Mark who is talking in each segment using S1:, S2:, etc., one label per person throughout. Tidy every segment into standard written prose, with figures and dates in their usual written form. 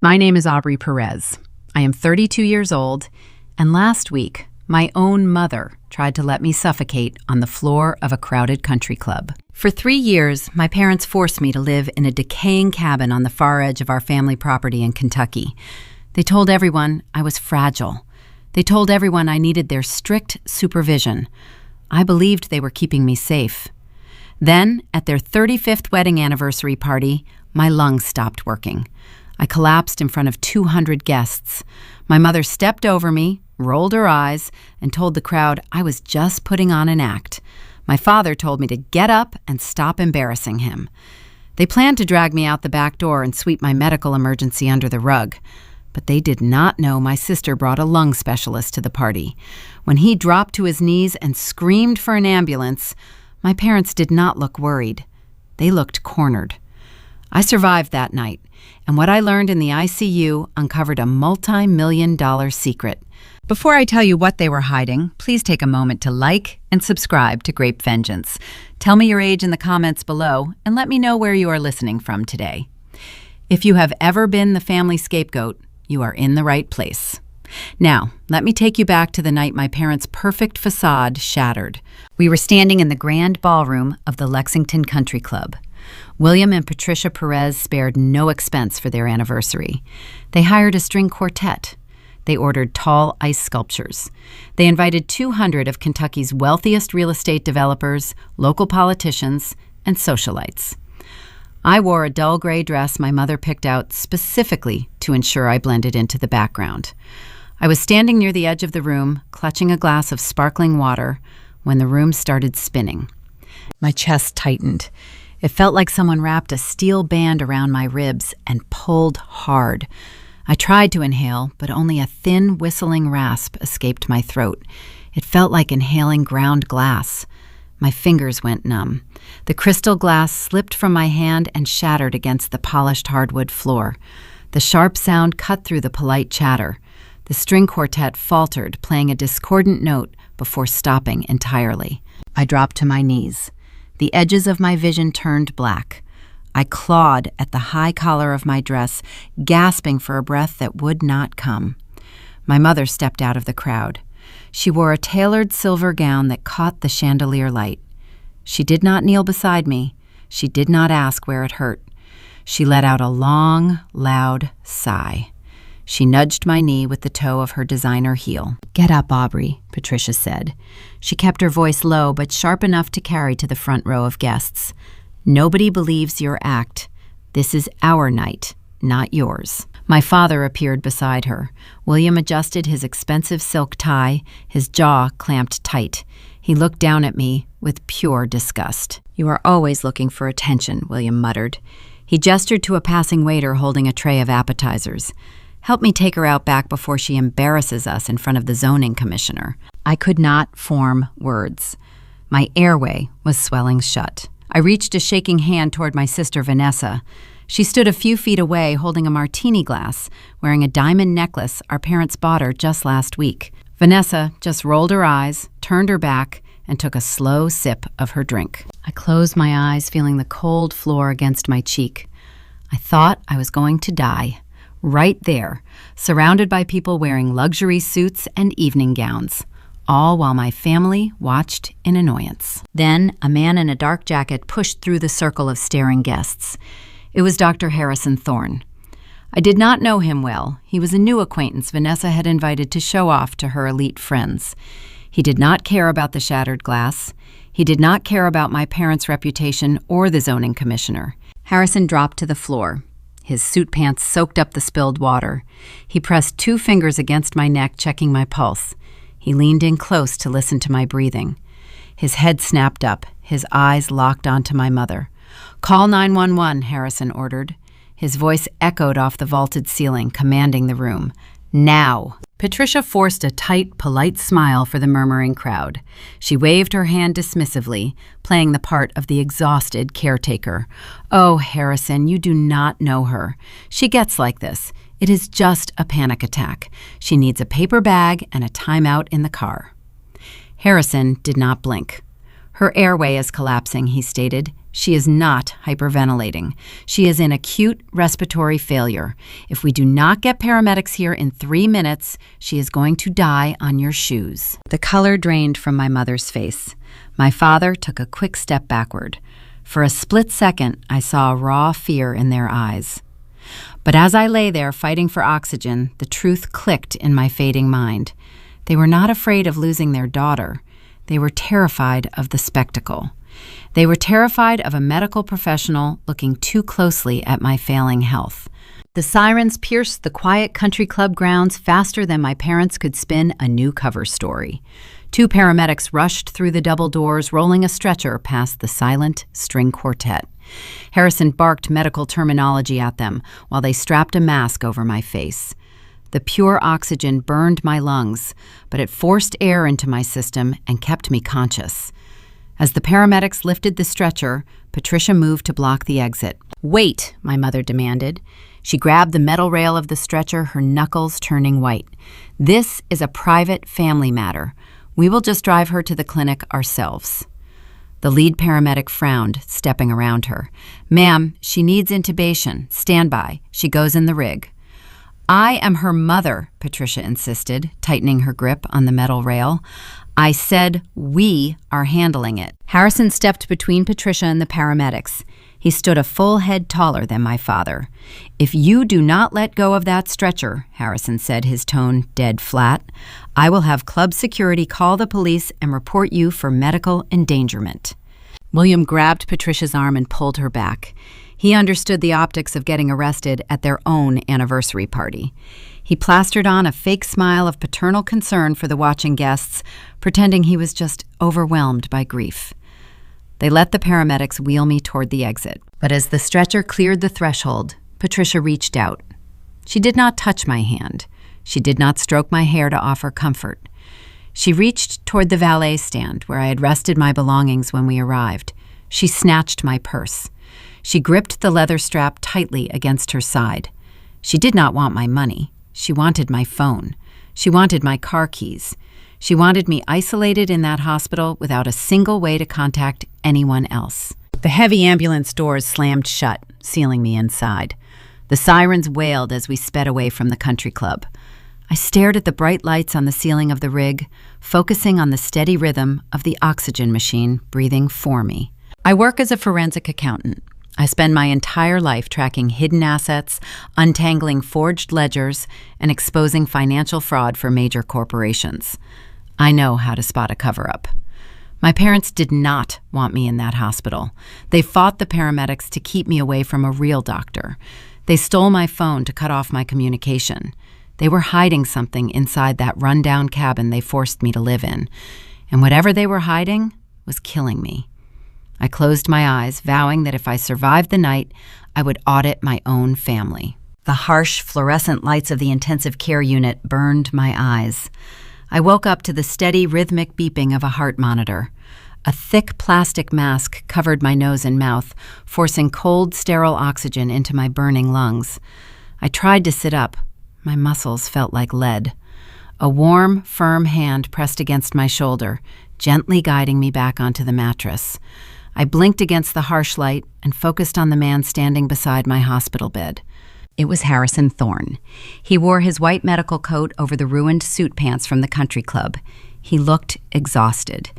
S1: My name is Aubrey Perez. I am 32 years old, and last week, my own mother tried to let me suffocate on the floor of a crowded country club. For 3 years, my parents forced me to live in a decaying cabin on the far edge of our family property in Kentucky. They told everyone I was fragile. They told everyone I needed their strict supervision. I believed they were keeping me safe. Then, at their 35th wedding anniversary party, my lungs stopped working. I collapsed in front of 200 guests. My mother stepped over me, rolled her eyes, and told the crowd I was just putting on an act. My father told me to get up and stop embarrassing him. They planned to drag me out the back door and sweep my medical emergency under the rug. But they did not know my sister brought a lung specialist to the party. When he dropped to his knees and screamed for an ambulance, my parents did not look worried. They looked cornered. I survived that night, and what I learned in the ICU uncovered a multi-million-dollar secret. Before I tell you what they were hiding, please take a moment to like and subscribe to Grape Vengeance. Tell me your age in the comments below, and let me know where you are listening from today. If you have ever been the family scapegoat, you are in the right place. Now, let me take you back to the night my parents' perfect facade shattered. We were standing in the grand ballroom of the Lexington Country Club. William and Patricia Perez spared no expense for their anniversary. They hired a string quartet. They ordered tall ice sculptures. They invited 200 of Kentucky's wealthiest real estate developers, local politicians, and socialites. I wore a dull gray dress my mother picked out specifically to ensure I blended into the background. I was standing near the edge of the room, clutching a glass of sparkling water, when the room started spinning. My chest tightened. It felt like someone wrapped a steel band around my ribs and pulled hard. I tried to inhale, but only a thin, whistling rasp escaped my throat. It felt like inhaling ground glass. My fingers went numb. The crystal glass slipped from my hand and shattered against the polished hardwood floor. The sharp sound cut through the polite chatter. The string quartet faltered, playing a discordant note before stopping entirely. I dropped to my knees. The edges of my vision turned black. I clawed at the high collar of my dress, gasping for a breath that would not come. My mother stepped out of the crowd. She wore a tailored silver gown that caught the chandelier light. She did not kneel beside me. She did not ask where it hurt. She let out a long, loud sigh. She nudged my knee with the toe of her designer heel. "Get up, Aubrey," Patricia said. She kept her voice low but sharp enough to carry to the front row of guests. "Nobody believes your act. This is our night, not yours." My father appeared beside her. William adjusted his expensive silk tie, his jaw clamped tight. He looked down at me with pure disgust. "You are always looking for attention," William muttered. He gestured to a passing waiter holding a tray of appetizers. "Help me take her out back before she embarrasses us in front of the zoning commissioner." I could not form words. My airway was swelling shut. I reached a shaking hand toward my sister Vanessa. She stood a few feet away holding a martini glass, wearing a diamond necklace our parents bought her just last week. Vanessa just rolled her eyes, turned her back, and took a slow sip of her drink. I closed my eyes, feeling the cold floor against my cheek. I thought I was going to die. Right there, surrounded by people wearing luxury suits and evening gowns, all while my family watched in annoyance. Then, a man in a dark jacket pushed through the circle of staring guests. It was Dr. Harrison Thorne. I did not know him well. He was a new acquaintance Vanessa had invited to show off to her elite friends. He did not care about the shattered glass. He did not care about my parents' reputation or the zoning commissioner. Harrison dropped to the floor. His suit pants soaked up the spilled water. He pressed 2 fingers against my neck, checking my pulse. He leaned in close to listen to my breathing. His head snapped up, his eyes locked onto my mother. "Call 911, Harrison ordered. His voice echoed off the vaulted ceiling, commanding the room. "Now!" Patricia forced a tight, polite smile for the murmuring crowd. She waved her hand dismissively, playing the part of the exhausted caretaker. "Oh, Harrison, you do not know her. She gets like this. It is just a panic attack. She needs a paper bag and a timeout in the car." Harrison did not blink. Her airway is collapsing, he stated. She is not hyperventilating. She is in acute respiratory failure. If we do not get paramedics here in 3 minutes, she is going to die on your shoes. The color drained from my mother's face. My father took a quick step backward. For a split second, I saw raw fear in their eyes. But as I lay there fighting for oxygen, the truth clicked in my fading mind. They were not afraid of losing their daughter. They were terrified of the spectacle. They were terrified of a medical professional looking too closely at my failing health. The sirens pierced the quiet country club grounds faster than my parents could spin a new cover story. 2 paramedics rushed through the double doors, rolling a stretcher past the silent string quartet. Harrison barked medical terminology at them while they strapped a mask over my face. The pure oxygen burned my lungs, but it forced air into my system and kept me conscious. As the paramedics lifted the stretcher, Patricia moved to block the exit. "Wait," my mother demanded. She grabbed the metal rail of the stretcher, her knuckles turning white. "This is a private family matter. We will just drive her to the clinic ourselves." The lead paramedic frowned, stepping around her. "Ma'am, she needs intubation. Stand by. She goes in the rig." "I am her mother," Patricia insisted, tightening her grip on the metal rail. "I said we are handling it." Harrison stepped between Patricia and the paramedics. He stood a full head taller than my father. "If you do not let go of that stretcher," Harrison said, his tone dead flat, "I will have club security call the police and report you for medical endangerment." William grabbed Patricia's arm and pulled her back. He understood the optics of getting arrested at their own anniversary party. He plastered on a fake smile of paternal concern for the watching guests, pretending he was just overwhelmed by grief. They let the paramedics wheel me toward the exit. But as the stretcher cleared the threshold, Patricia reached out. She did not touch my hand. She did not stroke my hair to offer comfort. She reached toward the valet stand where I had rested my belongings when we arrived. She snatched my purse. She gripped the leather strap tightly against her side. She did not want my money. She wanted my phone. She wanted my car keys. She wanted me isolated in that hospital without a single way to contact anyone else. The heavy ambulance doors slammed shut, sealing me inside. The sirens wailed as we sped away from the country club. I stared at the bright lights on the ceiling of the rig, focusing on the steady rhythm of the oxygen machine breathing for me. I work as a forensic accountant. I spend my entire life tracking hidden assets, untangling forged ledgers, and exposing financial fraud for major corporations. I know how to spot a cover-up. My parents did not want me in that hospital. They fought the paramedics to keep me away from a real doctor. They stole my phone to cut off my communication. They were hiding something inside that rundown cabin they forced me to live in. And whatever they were hiding was killing me. I closed my eyes, vowing that if I survived the night, I would audit my own family. The harsh, fluorescent lights of the intensive care unit burned my eyes. I woke up to the steady, rhythmic beeping of a heart monitor. A thick plastic mask covered my nose and mouth, forcing cold, sterile oxygen into my burning lungs. I tried to sit up. My muscles felt like lead. A warm, firm hand pressed against my shoulder, gently guiding me back onto the mattress. I blinked against the harsh light and focused on the man standing beside my hospital bed. It was Harrison Thorne. He wore his white medical coat over the ruined suit pants from the country club. He looked exhausted.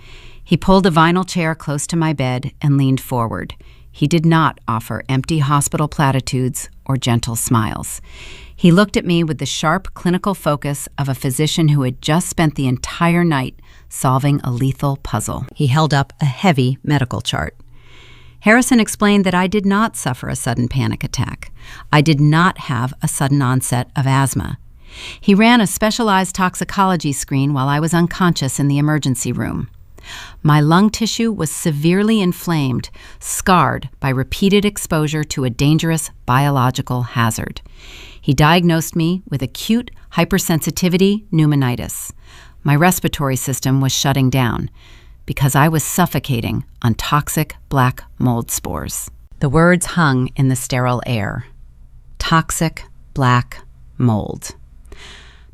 S1: He pulled a vinyl chair close to my bed and leaned forward. He did not offer empty hospital platitudes or gentle smiles. He looked at me with the sharp clinical focus of a physician who had just spent the entire night solving a lethal puzzle. He held up a heavy medical chart. Harrison explained that I did not suffer a sudden panic attack. I did not have a sudden onset of asthma. He ran a specialized toxicology screen while I was unconscious in the emergency room. My lung tissue was severely inflamed, scarred by repeated exposure to a dangerous biological hazard. He diagnosed me with acute hypersensitivity pneumonitis. My respiratory system was shutting down because I was suffocating on toxic black mold spores. The words hung in the sterile air. Toxic black mold.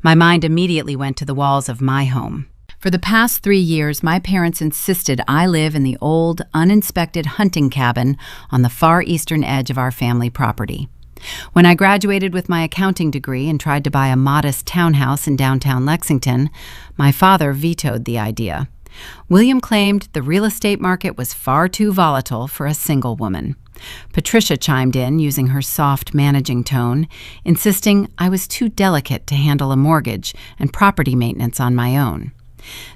S1: My mind immediately went to the walls of my home. For the past 3 years, my parents insisted I live in the old, uninspected hunting cabin on the far eastern edge of our family property. When I graduated with my accounting degree and tried to buy a modest townhouse in downtown Lexington, my father vetoed the idea. William claimed the real estate market was far too volatile for a single woman. Patricia chimed in using her soft, managing tone, insisting I was too delicate to handle a mortgage and property maintenance on my own.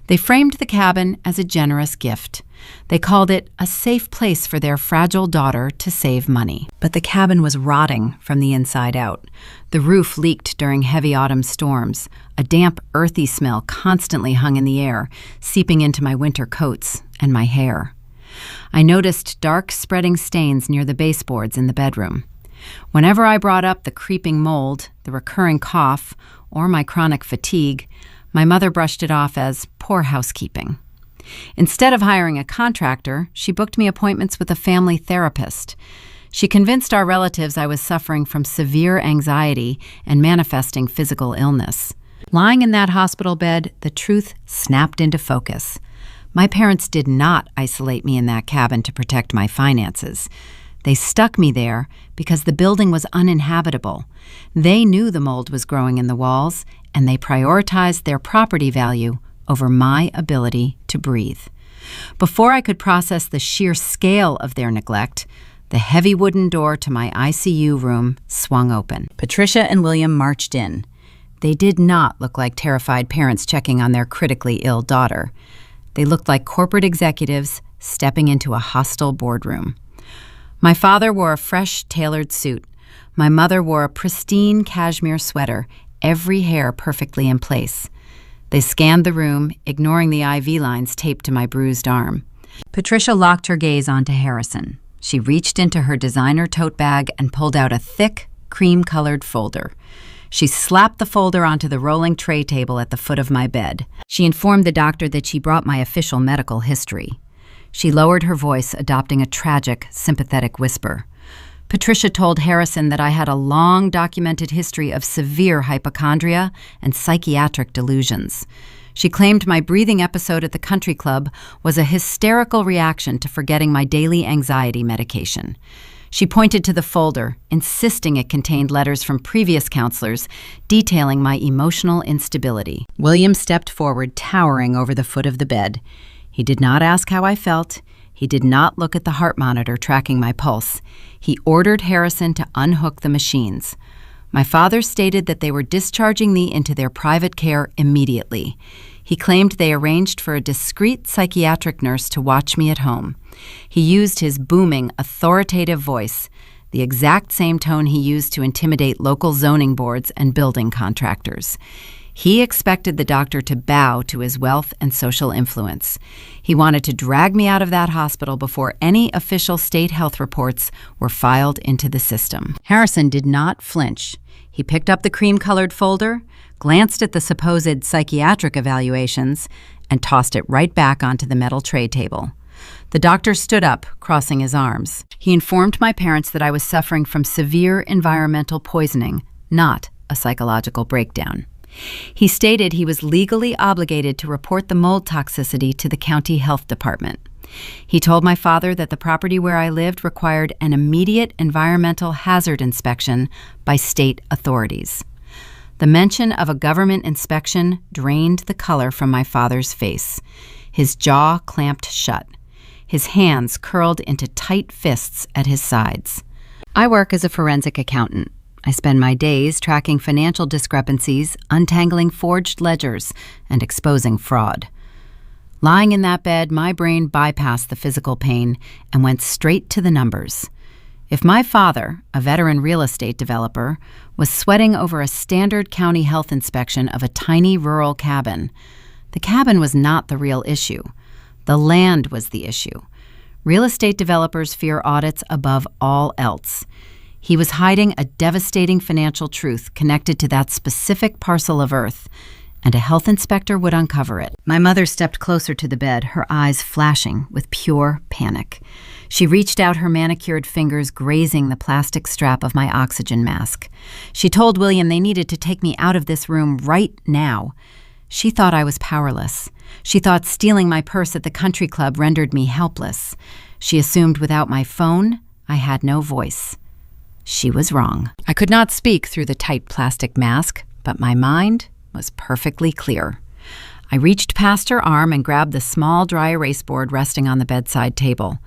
S1: They framed the cabin as a generous gift. They called it a safe place for their fragile daughter to save money. But the cabin was rotting from the inside out. The roof leaked during heavy autumn storms. A damp, earthy smell constantly hung in the air, seeping into my winter coats and my hair. I noticed dark, spreading stains near the baseboards in the bedroom. Whenever I brought up the creeping mold, the recurring cough, or my chronic fatigue, my mother brushed it off as poor housekeeping. Instead of hiring a contractor, she booked me appointments with a family therapist. She convinced our relatives I was suffering from severe anxiety and manifesting physical illness. Lying in that hospital bed, the truth snapped into focus. My parents did not isolate me in that cabin to protect my finances. They stuck me there because the building was uninhabitable. They knew the mold was growing in the walls, and they prioritized their property value over my ability to breathe. Before I could process the sheer scale of their neglect, the heavy wooden door to my ICU room swung open. Patricia and William marched in. They did not look like terrified parents checking on their critically ill daughter. They looked like corporate executives stepping into a hostile boardroom. My father wore a fresh, tailored suit. My mother wore a pristine cashmere sweater, every hair perfectly in place. They scanned the room, ignoring the IV lines taped to my bruised arm. Patricia locked her gaze onto Harrison. She reached into her designer tote bag and pulled out a thick, cream-colored folder. She slapped the folder onto the rolling tray table at the foot of my bed. She informed the doctor that she brought my official medical history. She lowered her voice, adopting a tragic, sympathetic whisper. Patricia told Harrison that I had a long documented history of severe hypochondria and psychiatric delusions. She claimed my breathing episode at the country club was a hysterical reaction to forgetting my daily anxiety medication. She pointed to the folder, insisting it contained letters from previous counselors detailing my emotional instability. William stepped forward, towering over the foot of the bed. He did not ask how I felt. He did not look at the heart monitor tracking my pulse. He ordered Harrison to unhook the machines. My father stated that they were discharging me into their private care immediately. He claimed they arranged for a discreet psychiatric nurse to watch me at home. He used his booming, authoritative voice, the exact same tone he used to intimidate local zoning boards and building contractors. He expected the doctor to bow to his wealth and social influence. He wanted to drag me out of that hospital before any official state health reports were filed into the system. Harrison did not flinch. He picked up the cream-colored folder, glanced at the supposed psychiatric evaluations, and tossed it right back onto the metal tray table. The doctor stood up, crossing his arms. He informed my parents that I was suffering from severe environmental poisoning, not a psychological breakdown. He stated he was legally obligated to report the mold toxicity to the county health department. He told my father that the property where I lived required an immediate environmental hazard inspection by state authorities. The mention of a government inspection drained the color from my father's face. His jaw clamped shut. His hands curled into tight fists at his sides. I work as a forensic accountant. I spend my days tracking financial discrepancies, untangling forged ledgers, and exposing fraud. Lying in that bed, my brain bypassed the physical pain and went straight to the numbers. If my father, a veteran real estate developer, was sweating over a standard county health inspection of a tiny rural cabin, the cabin was not the real issue. The land was the issue. Real estate developers fear audits above all else. He was hiding a devastating financial truth connected to that specific parcel of earth, and a health inspector would uncover it. My mother stepped closer to the bed, her eyes flashing with pure panic. She reached out her manicured fingers, grazing the plastic strap of my oxygen mask. She told William they needed to take me out of this room right now. She thought I was powerless. She thought stealing my purse at the country club rendered me helpless. She assumed without my phone, I had no voice. She was wrong. I could not speak through the tight plastic mask, but my mind was perfectly clear. I reached past her arm and grabbed the small dry erase board resting on the bedside table.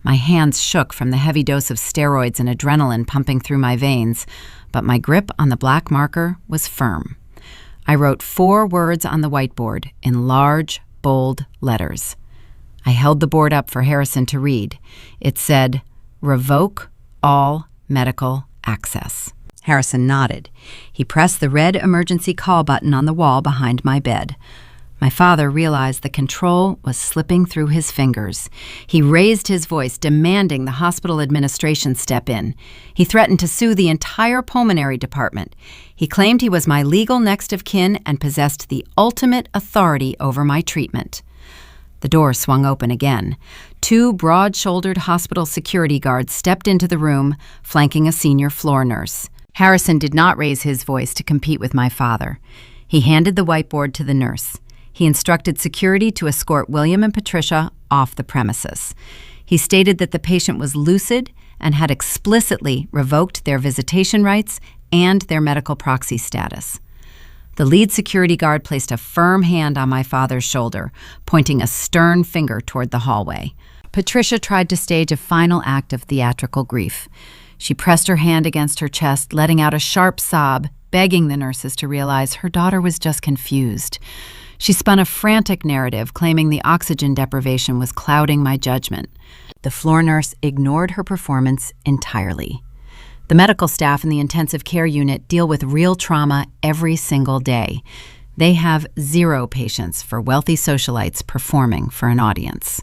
S1: My hands shook from the heavy dose of steroids and adrenaline pumping through my veins, but my grip on the black marker was firm. I wrote 4 words on the whiteboard in large, bold letters. I held the board up for Harrison to read. It said, "Revoke all medical access." Harrison nodded. He pressed the red emergency call button on the wall behind my bed. My father realized the control was slipping through his fingers. He raised his voice, demanding the hospital administration step in. He threatened to sue the entire pulmonary department. He claimed he was my legal next of kin and possessed the ultimate authority over my treatment. The door swung open again. 2 broad-shouldered hospital security guards stepped into the room, flanking a senior floor nurse. Harrison did not raise his voice to compete with my father. He handed the whiteboard to the nurse. He instructed security to escort William and Patricia off the premises. He stated that the patient was lucid and had explicitly revoked their visitation rights and their medical proxy status. The lead security guard placed a firm hand on my father's shoulder, pointing a stern finger toward the hallway. Patricia tried to stage a final act of theatrical grief. She pressed her hand against her chest, letting out a sharp sob, begging the nurses to realize her daughter was just confused. She spun a frantic narrative, claiming the oxygen deprivation was clouding my judgment. The floor nurse ignored her performance entirely. The medical staff in the intensive care unit deal with real trauma every single day. They have 0 patience for wealthy socialites performing for an audience.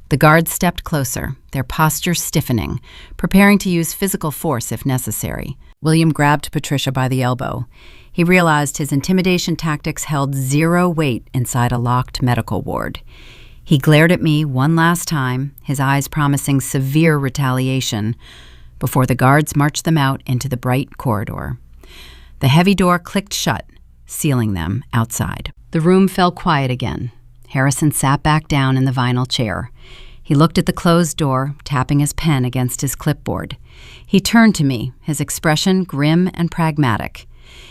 S1: The guards stepped closer, their posture stiffening, preparing to use physical force if necessary. William grabbed Patricia by the elbow. He realized his intimidation tactics held 0 weight inside a locked medical ward. He glared at me one last time, his eyes promising severe retaliation, before the guards marched them out into the bright corridor. The heavy door clicked shut, sealing them outside. The room fell quiet again. Harrison sat back down in the vinyl chair. He looked at the closed door, tapping his pen against his clipboard. He turned to me, his expression grim and pragmatic.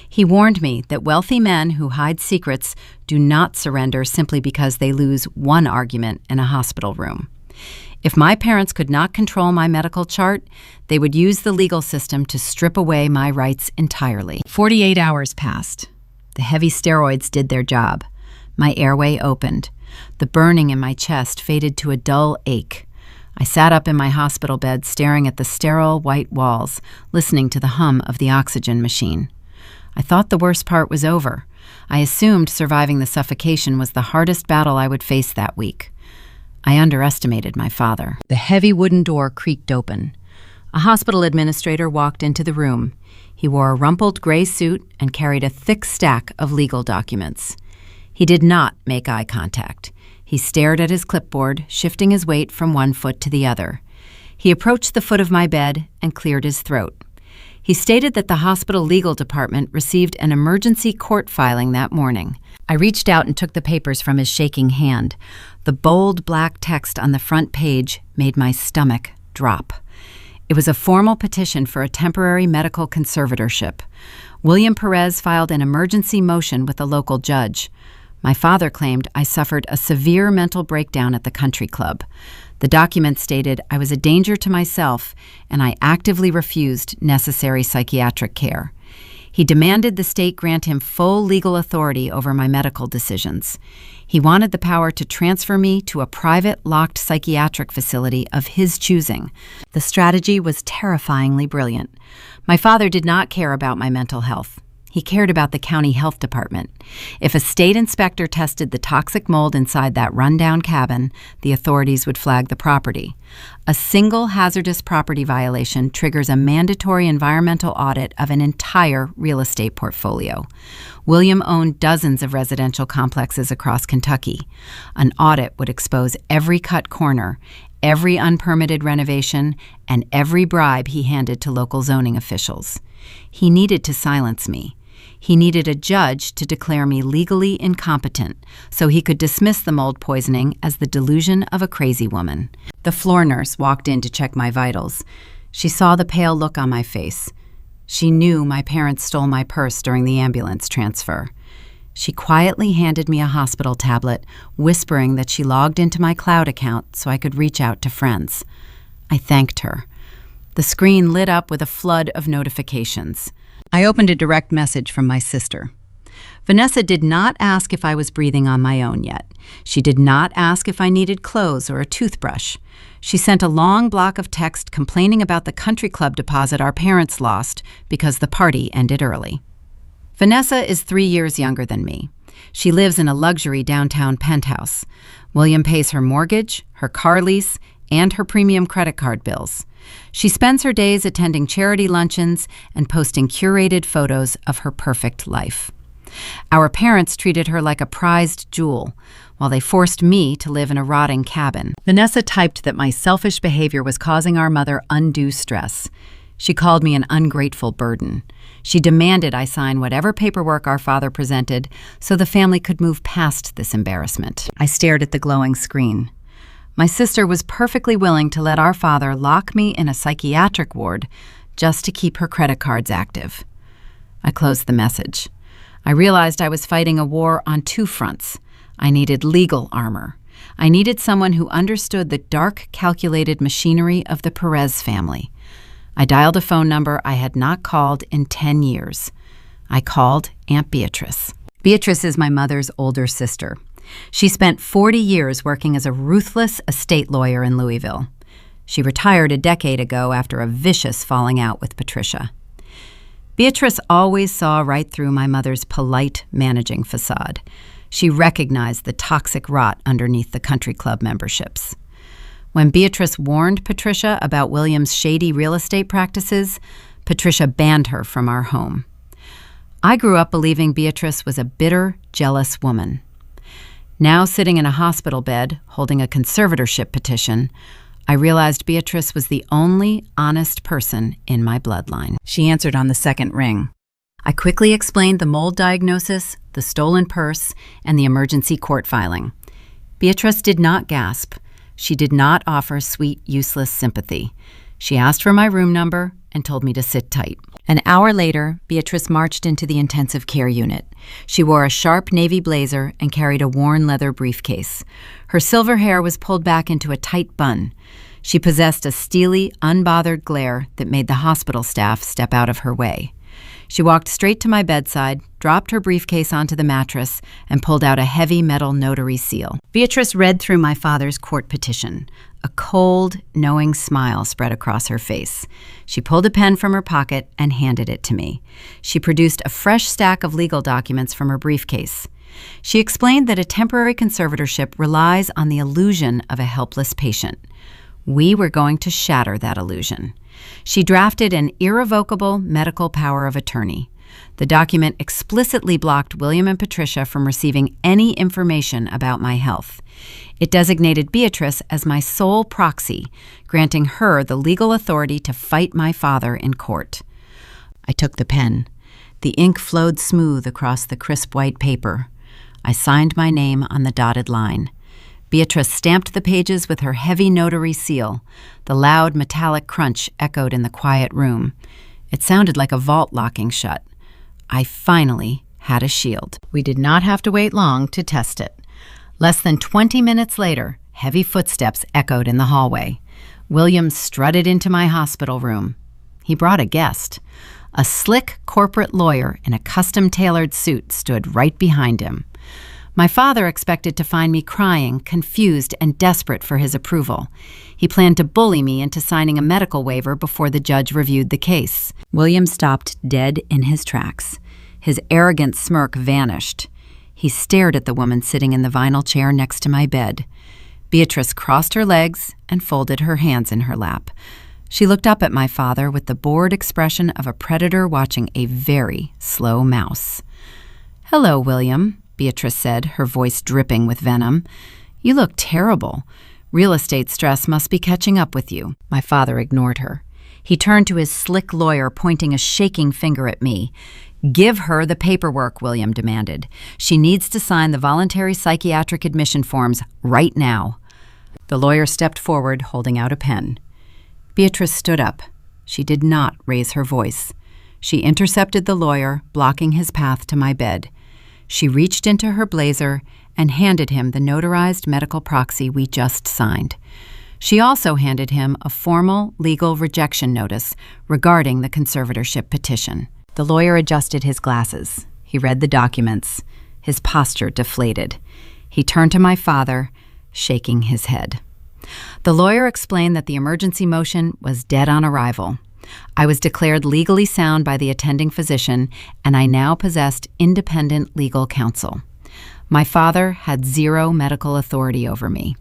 S1: He warned me that wealthy men who hide secrets do not surrender simply because they lose one argument in a hospital room. If my parents could not control my medical chart, they would use the legal system to strip away my rights entirely. 48 hours passed. The heavy steroids did their job. My airway opened. The burning in my chest faded to a dull ache. I sat up in my hospital bed, staring at the sterile white walls, listening to the hum of the oxygen machine. I thought the worst part was over. I assumed surviving the suffocation was the hardest battle I would face that week. I underestimated my father. The heavy wooden door creaked open. A hospital administrator walked into the room. He wore a rumpled gray suit and carried a thick stack of legal documents. He did not make eye contact. He stared at his clipboard, shifting his weight from one foot to the other. He approached the foot of my bed and cleared his throat. He stated that the hospital legal department received an emergency court filing that morning. I reached out and took the papers from his shaking hand. The bold black text on the front page made my stomach drop. It was a formal petition for a temporary medical conservatorship. William Perez filed an emergency motion with a local judge. My father claimed I suffered a severe mental breakdown at the country club. The document stated I was a danger to myself and I actively refused necessary psychiatric care. He demanded the state grant him full legal authority over my medical decisions. He wanted the power to transfer me to a private, locked psychiatric facility of his choosing. The strategy was terrifyingly brilliant. My father did not care about my mental health. He cared about the county health department. If a state inspector tested the toxic mold inside that rundown cabin, the authorities would flag the property. A single hazardous property violation triggers a mandatory environmental audit of an entire real estate portfolio. William owned dozens of residential complexes across Kentucky. An audit would expose every cut corner, every unpermitted renovation, and every bribe he handed to local zoning officials. He needed to silence me. He needed a judge to declare me legally incompetent so he could dismiss the mold poisoning as the delusion of a crazy woman. The floor nurse walked in to check my vitals. She saw the pale look on my face. She knew my parents stole my purse during the ambulance transfer. She quietly handed me a hospital tablet, whispering that she logged into my cloud account so I could reach out to friends. I thanked her. The screen lit up with a flood of notifications. I opened a direct message from my sister. Vanessa did not ask if I was breathing on my own yet. She did not ask if I needed clothes or a toothbrush. She sent a long block of text complaining about the country club deposit our parents lost because the party ended early. Vanessa is 3 years younger than me. She lives in a luxury downtown penthouse. William pays her mortgage, her car lease, and her premium credit card bills. She spends her days attending charity luncheons and posting curated photos of her perfect life. Our parents treated her like a prized jewel, while they forced me to live in a rotting cabin. Vanessa typed that my selfish behavior was causing our mother undue stress. She called me an ungrateful burden. She demanded I sign whatever paperwork our father presented so the family could move past this embarrassment. I stared at the glowing screen. My sister was perfectly willing to let our father lock me in a psychiatric ward just to keep her credit cards active. I closed the message. I realized I was fighting a war on two fronts. I needed legal armor. I needed someone who understood the dark, calculated machinery of the Perez family. I dialed a phone number I had not called in 10 years. I called Aunt Beatrice. Beatrice is my mother's older sister. She spent 40 years working as a ruthless estate lawyer in Louisville. She retired a decade ago after a vicious falling out with Patricia. Beatrice always saw right through my mother's polite managing facade. She recognized the toxic rot underneath the country club memberships. When Beatrice warned Patricia about William's shady real estate practices, Patricia banned her from our home. I grew up believing Beatrice was a bitter, jealous woman. Now sitting in a hospital bed, holding a conservatorship petition, I realized Beatrice was the only honest person in my bloodline. She answered on the second ring. I quickly explained the mold diagnosis, the stolen purse, and the emergency court filing. Beatrice did not gasp. She did not offer sweet, useless sympathy. She asked for my room number and told me to sit tight. An hour later, Beatrice marched into the intensive care unit. She wore a sharp navy blazer and carried a worn leather briefcase. Her silver hair was pulled back into a tight bun. She possessed a steely, unbothered glare that made the hospital staff step out of her way. She walked straight to my bedside, dropped her briefcase onto the mattress, and pulled out a heavy metal notary seal. Beatrice read through my father's court petition. A cold, knowing smile spread across her face. She pulled a pen from her pocket and handed it to me. She produced a fresh stack of legal documents from her briefcase. She explained that a temporary conservatorship relies on the illusion of a helpless patient. We were going to shatter that illusion. She drafted an irrevocable medical power of attorney. The document explicitly blocked William and Patricia from receiving any information about my health. It designated Beatrice as my sole proxy, granting her the legal authority to fight my father in court. I took the pen. The ink flowed smooth across the crisp white paper. I signed my name on the dotted line. Beatrice stamped the pages with her heavy notary seal. The loud metallic crunch echoed in the quiet room. It sounded like a vault locking shut. I finally had a shield. We did not have to wait long to test it. Less than 20 minutes later, heavy footsteps echoed in the hallway. William strutted into my hospital room. He brought a guest. A slick corporate lawyer in a custom-tailored suit stood right behind him. My father expected to find me crying, confused, and desperate for his approval. He planned to bully me into signing a medical waiver before the judge reviewed the case. William stopped dead in his tracks. His arrogant smirk vanished. He stared at the woman sitting in the vinyl chair next to my bed. Beatrice crossed her legs and folded her hands in her lap. She looked up at my father with the bored expression of a predator watching a very slow mouse. "Hello, William," Beatrice said, her voice dripping with venom. "You look terrible. Real estate stress must be catching up with you." My father ignored her. He turned to his slick lawyer, pointing a shaking finger at me. "Give her the paperwork," William demanded. "She needs to sign the voluntary psychiatric admission forms right now." The lawyer stepped forward, holding out a pen. Beatrice stood up. She did not raise her voice. She intercepted the lawyer, blocking his path to my bed. She reached into her blazer and handed him the notarized medical proxy we just signed. She also handed him a formal legal rejection notice regarding the conservatorship petition. The lawyer adjusted his glasses. He read the documents. His posture deflated. He turned to my father, shaking his head. The lawyer explained that the emergency motion was dead on arrival. I was declared legally sound by the attending physician, and I now possessed independent legal counsel. My father had zero medical authority over me.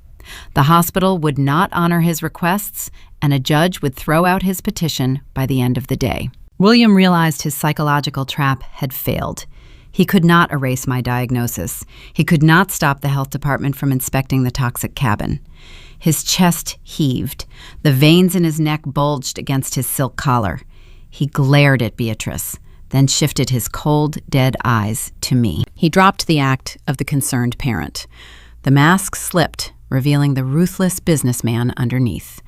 S1: The hospital would not honor his requests, and a judge would throw out his petition by the end of the day. William realized his psychological trap had failed. He could not erase my diagnosis. He could not stop the health department from inspecting the toxic cabin. His chest heaved. The veins in his neck bulged against his silk collar. He glared at Beatrice, then shifted his cold, dead eyes to me. He dropped the act of the concerned parent. The mask slipped, revealing the ruthless businessman underneath.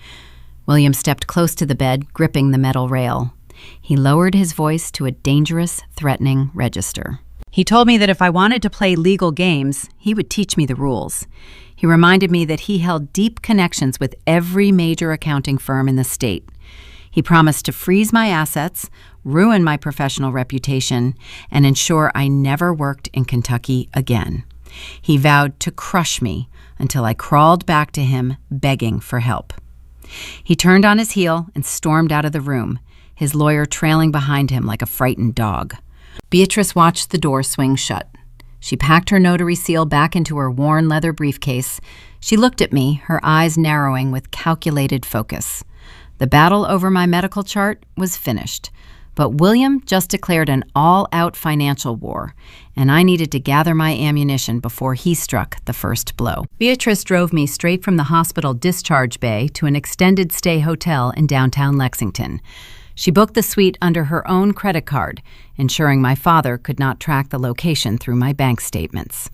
S1: William stepped close to the bed, gripping the metal rail. He lowered his voice to a dangerous, threatening register. He told me that if I wanted to play legal games, he would teach me the rules. He reminded me that he held deep connections with every major accounting firm in the state. He promised to freeze my assets, ruin my professional reputation, and ensure I never worked in Kentucky again. He vowed to crush me until I crawled back to him, begging for help. He turned on his heel and stormed out of the room, his lawyer trailing behind him like a frightened dog. Beatrice watched the door swing shut. She packed her notary seal back into her worn leather briefcase. She looked at me, her eyes narrowing with calculated focus. The battle over my medical chart was finished, but William just declared an all-out financial war, and I needed to gather my ammunition before he struck the first blow. Beatrice drove me straight from the hospital discharge bay to an extended stay hotel in downtown Lexington. She booked the suite under her own credit card, ensuring my father could not track the location through my bank statements.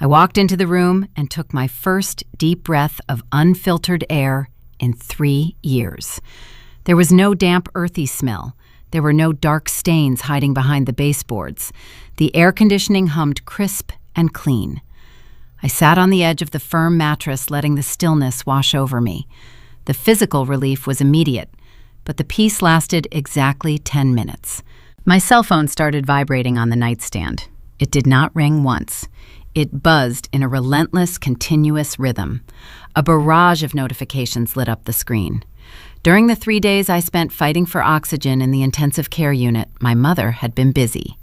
S1: I walked into the room and took my first deep breath of unfiltered air in 3 years. There was no damp, earthy smell. There were no dark stains hiding behind the baseboards. The air conditioning hummed crisp and clean. I sat on the edge of the firm mattress, letting the stillness wash over me. The physical relief was immediate, but the peace lasted exactly 10 minutes. My cell phone started vibrating on the nightstand. It did not ring once. It buzzed in a relentless, continuous rhythm. A barrage of notifications lit up the screen. During the 3 days I spent fighting for oxygen in the intensive care unit, my mother had been busy.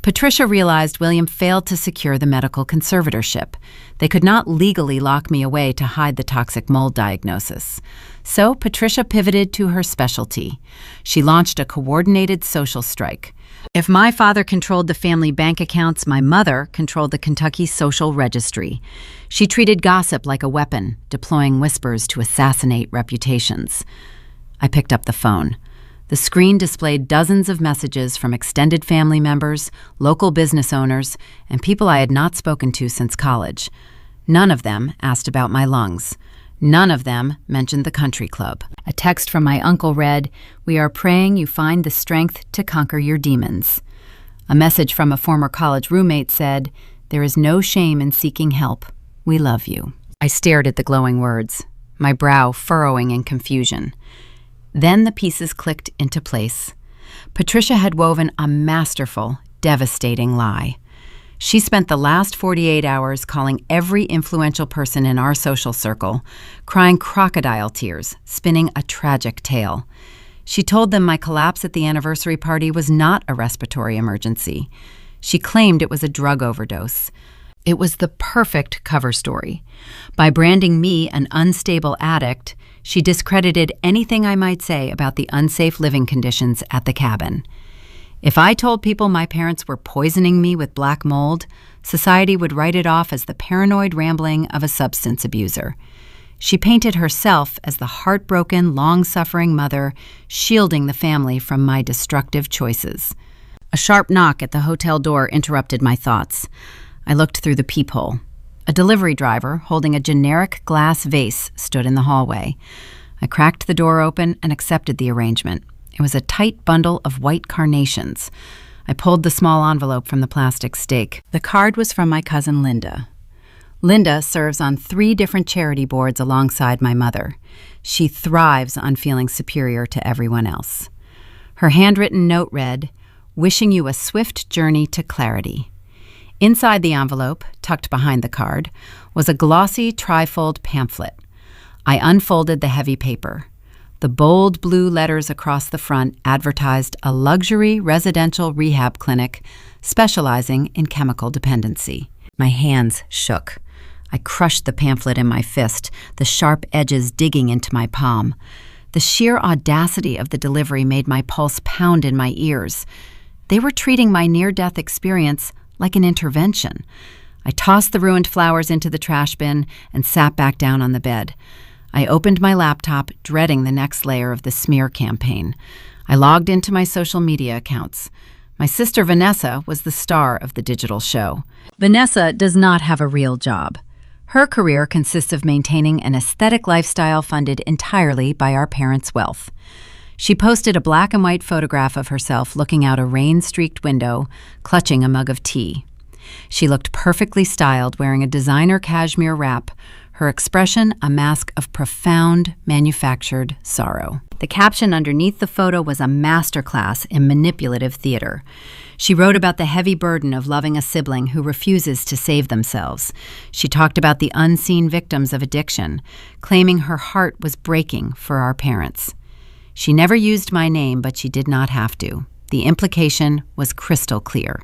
S1: Patricia realized William failed to secure the medical conservatorship. They could not legally lock me away to hide the toxic mold diagnosis. So Patricia pivoted to her specialty. She launched a coordinated social strike. If my father controlled the family bank accounts, my mother controlled the Kentucky Social Registry. She treated gossip like a weapon, deploying whispers to assassinate reputations. I picked up the phone. The screen displayed dozens of messages from extended family members, local business owners, and people I had not spoken to since college. None of them asked about my lungs. None of them mentioned the country club. A text from my uncle read, "We are praying you find the strength to conquer your demons." A message from a former college roommate said, "There is no shame in seeking help. We love you." I stared at the glowing words, my brow furrowing in confusion. Then the pieces clicked into place. Patricia had woven a masterful, devastating lie. She spent the last 48 hours calling every influential person in our social circle, crying crocodile tears, spinning a tragic tale. She told them my collapse at the anniversary party was not a respiratory emergency. She claimed it was a drug overdose. It was the perfect cover story. By branding me an unstable addict, she discredited anything I might say about the unsafe living conditions at the cabin. If I told people my parents were poisoning me with black mold, society would write it off as the paranoid rambling of a substance abuser. She painted herself as the heartbroken, long-suffering mother, shielding the family from my destructive choices. A sharp knock at the hotel door interrupted my thoughts. I looked through the peephole. A delivery driver, holding a generic glass vase, stood in the hallway. I cracked the door open and accepted the arrangement. It was a tight bundle of white carnations. I pulled the small envelope from the plastic stake. The card was from my cousin Linda. Linda serves on 3 different charity boards alongside my mother. She thrives on feeling superior to everyone else. Her handwritten note read, "Wishing you a swift journey to clarity." Inside the envelope, tucked behind the card, was a glossy trifold pamphlet. I unfolded the heavy paper. The bold blue letters across the front advertised a luxury residential rehab clinic specializing in chemical dependency. My hands shook. I crushed the pamphlet in my fist, the sharp edges digging into my palm. The sheer audacity of the delivery made my pulse pound in my ears. They were treating my near-death experience like an intervention. I tossed the ruined flowers into the trash bin and sat back down on the bed. I opened my laptop, dreading the next layer of the smear campaign. I logged into my social media accounts. My sister Vanessa was the star of the digital show. Vanessa does not have a real job. Her career consists of maintaining an aesthetic lifestyle funded entirely by our parents' wealth. She posted a black and white photograph of herself looking out a rain-streaked window, clutching a mug of tea. She looked perfectly styled, wearing a designer cashmere wrap, her expression a mask of profound, manufactured sorrow. The caption underneath the photo was a masterclass in manipulative theater. She wrote about the heavy burden of loving a sibling who refuses to save themselves. She talked about the unseen victims of addiction, claiming her heart was breaking for our parents. She never used my name, but she did not have to. The implication was crystal clear.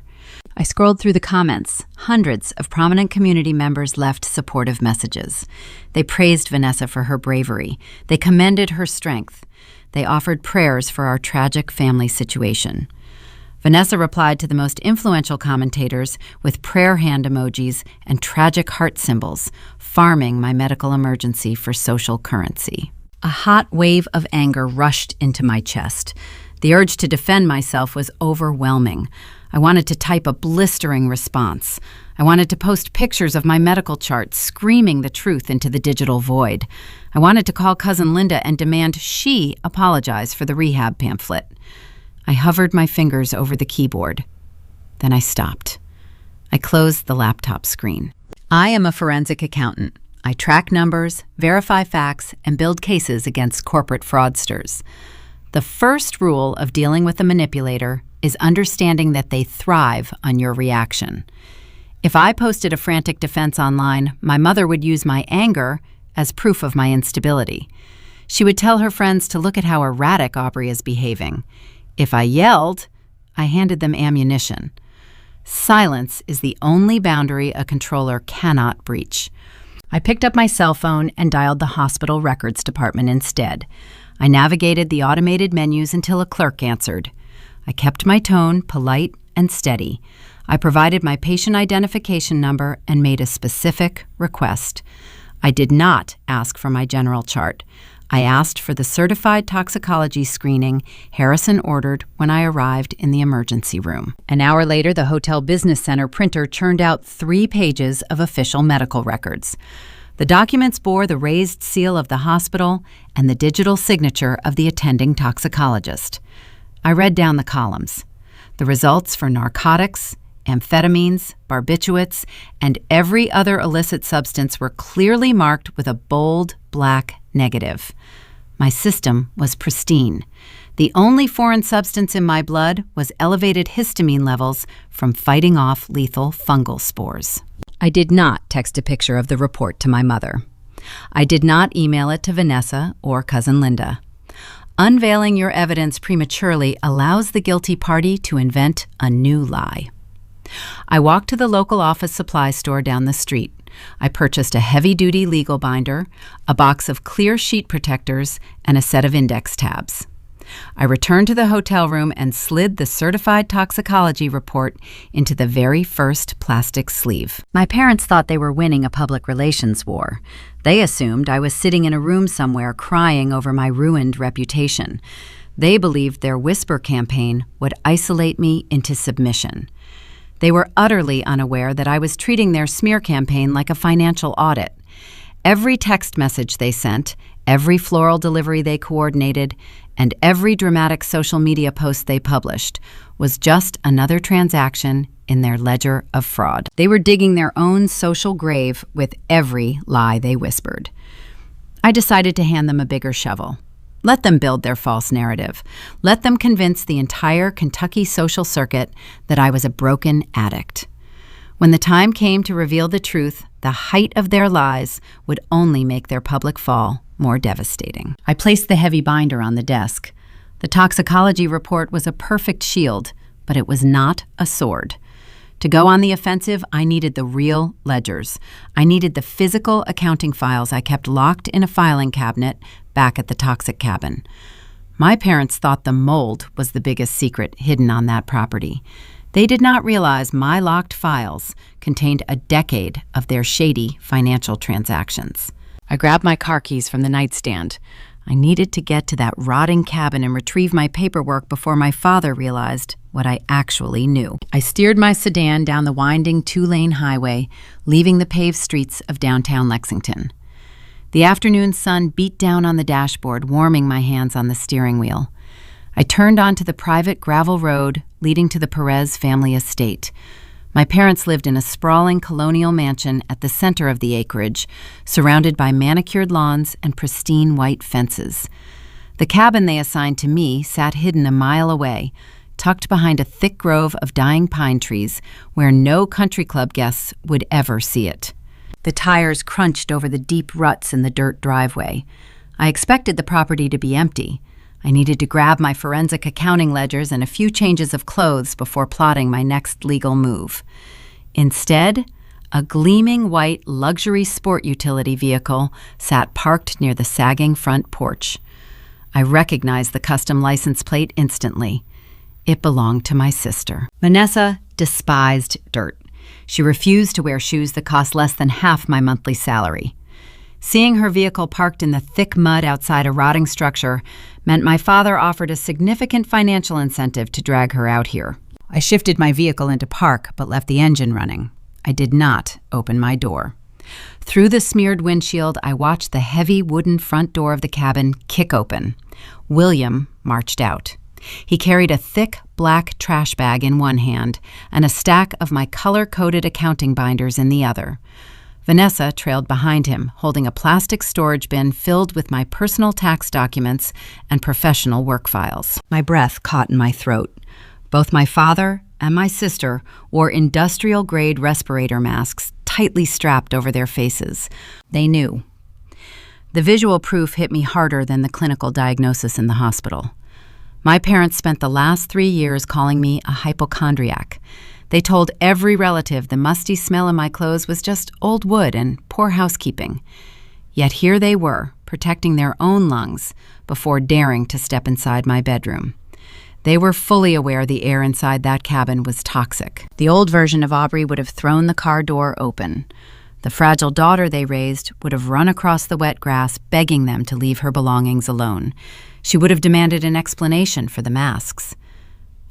S1: I scrolled through the comments. Hundreds of prominent community members left supportive messages. They praised Vanessa for her bravery. They commended her strength. They offered prayers for our tragic family situation. Vanessa replied to the most influential commentators with prayer hand emojis and tragic heart symbols, farming my medical emergency for social currency. A hot wave of anger rushed into my chest. The urge to defend myself was overwhelming. I wanted to type a blistering response. I wanted to post pictures of my medical chart, screaming the truth into the digital void. I wanted to call cousin Linda and demand she apologize for the rehab pamphlet. I hovered my fingers over the keyboard. Then I stopped. I closed the laptop screen. I am a forensic accountant. I track numbers, verify facts, and build cases against corporate fraudsters. The first rule of dealing with a manipulator is understanding that they thrive on your reaction. If I posted a frantic defense online, my mother would use my anger as proof of my instability. She would tell her friends to look at how erratic Aubrey is behaving. If I yelled, I handed them ammunition. Silence is the only boundary a controller cannot breach. I picked up my cell phone and dialed the hospital records department instead. I navigated the automated menus until a clerk answered. I kept my tone polite and steady. I provided my patient identification number and made a specific request. I did not ask for my general chart. I asked for the certified toxicology screening Harrison ordered when I arrived in the emergency room. An hour later, the Hotel Business Center printer churned out 3 pages of official medical records. The documents bore the raised seal of the hospital and the digital signature of the attending toxicologist. I read down the columns. The results for narcotics, amphetamines, barbiturates, and every other illicit substance were clearly marked with a bold black negative. My system was pristine. The only foreign substance in my blood was elevated histamine levels from fighting off lethal fungal spores. I did not text a picture of the report to my mother. I did not email it to Vanessa or cousin Linda. Unveiling your evidence prematurely allows the guilty party to invent a new lie. I walked to the local office supply store down the street. I purchased a heavy-duty legal binder, a box of clear sheet protectors, and a set of index tabs. I returned to the hotel room and slid the certified toxicology report into the very first plastic sleeve. My parents thought they were winning a public relations war. They assumed I was sitting in a room somewhere crying over my ruined reputation. They believed their whisper campaign would isolate me into submission. They were utterly unaware that I was treating their smear campaign like a financial audit. Every text message they sent, every floral delivery they coordinated, and every dramatic social media post they published was just another transaction in their ledger of fraud. They were digging their own social grave with every lie they whispered. I decided to hand them a bigger shovel. Let them build their false narrative. Let them convince the entire Kentucky social circuit that I was a broken addict. When the time came to reveal the truth, the height of their lies would only make their public fall more devastating. I placed the heavy binder on the desk. The toxicology report was a perfect shield, but it was not a sword. To go on the offensive, I needed the real ledgers. I needed the physical accounting files I kept locked in a filing cabinet back at the toxic cabin. My parents thought the mold was the biggest secret hidden on that property. They did not realize my locked files contained a decade of their shady financial transactions. I grabbed my car keys from the nightstand. I needed to get to that rotting cabin and retrieve my paperwork before my father realized what I actually knew. I steered my sedan down the winding 2-lane highway, leaving the paved streets of downtown Lexington. The afternoon sun beat down on the dashboard, warming my hands on the steering wheel. I turned onto the private gravel road leading to the Perez family estate. My parents lived in a sprawling colonial mansion at the center of the acreage, surrounded by manicured lawns and pristine white fences. The cabin they assigned to me sat hidden a mile away, tucked behind a thick grove of dying pine trees where no country club guests would ever see it. The tires crunched over the deep ruts in the dirt driveway. I expected the property to be empty. I needed to grab my forensic accounting ledgers and a few changes of clothes before plotting my next legal move. Instead, a gleaming white luxury sport utility vehicle sat parked near the sagging front porch. I recognized the custom license plate instantly. It belonged to my sister. Vanessa despised dirt. She refused to wear shoes that cost less than half my monthly salary. Seeing her vehicle parked in the thick mud outside a rotting structure meant my father offered a significant financial incentive to drag her out here. I shifted my vehicle into park but left the engine running. I did not open my door. Through the smeared windshield, I watched the heavy wooden front door of the cabin kick open. William marched out. He carried a thick black trash bag in one hand and a stack of my color-coded accounting binders in the other. Vanessa trailed behind him, holding a plastic storage bin filled with my personal tax documents and professional work files. My breath caught in my throat. Both my father and my sister wore industrial-grade respirator masks tightly strapped over their faces. They knew. The visual proof hit me harder than the clinical diagnosis in the hospital. My parents spent the last 3 years calling me a hypochondriac. They told every relative the musty smell in my clothes was just old wood and poor housekeeping. Yet here they were, protecting their own lungs before daring to step inside my bedroom. They were fully aware the air inside that cabin was toxic. The old version of Aubrey would have thrown the car door open. The fragile daughter they raised would have run across the wet grass, begging them to leave her belongings alone. She would have demanded an explanation for the masks.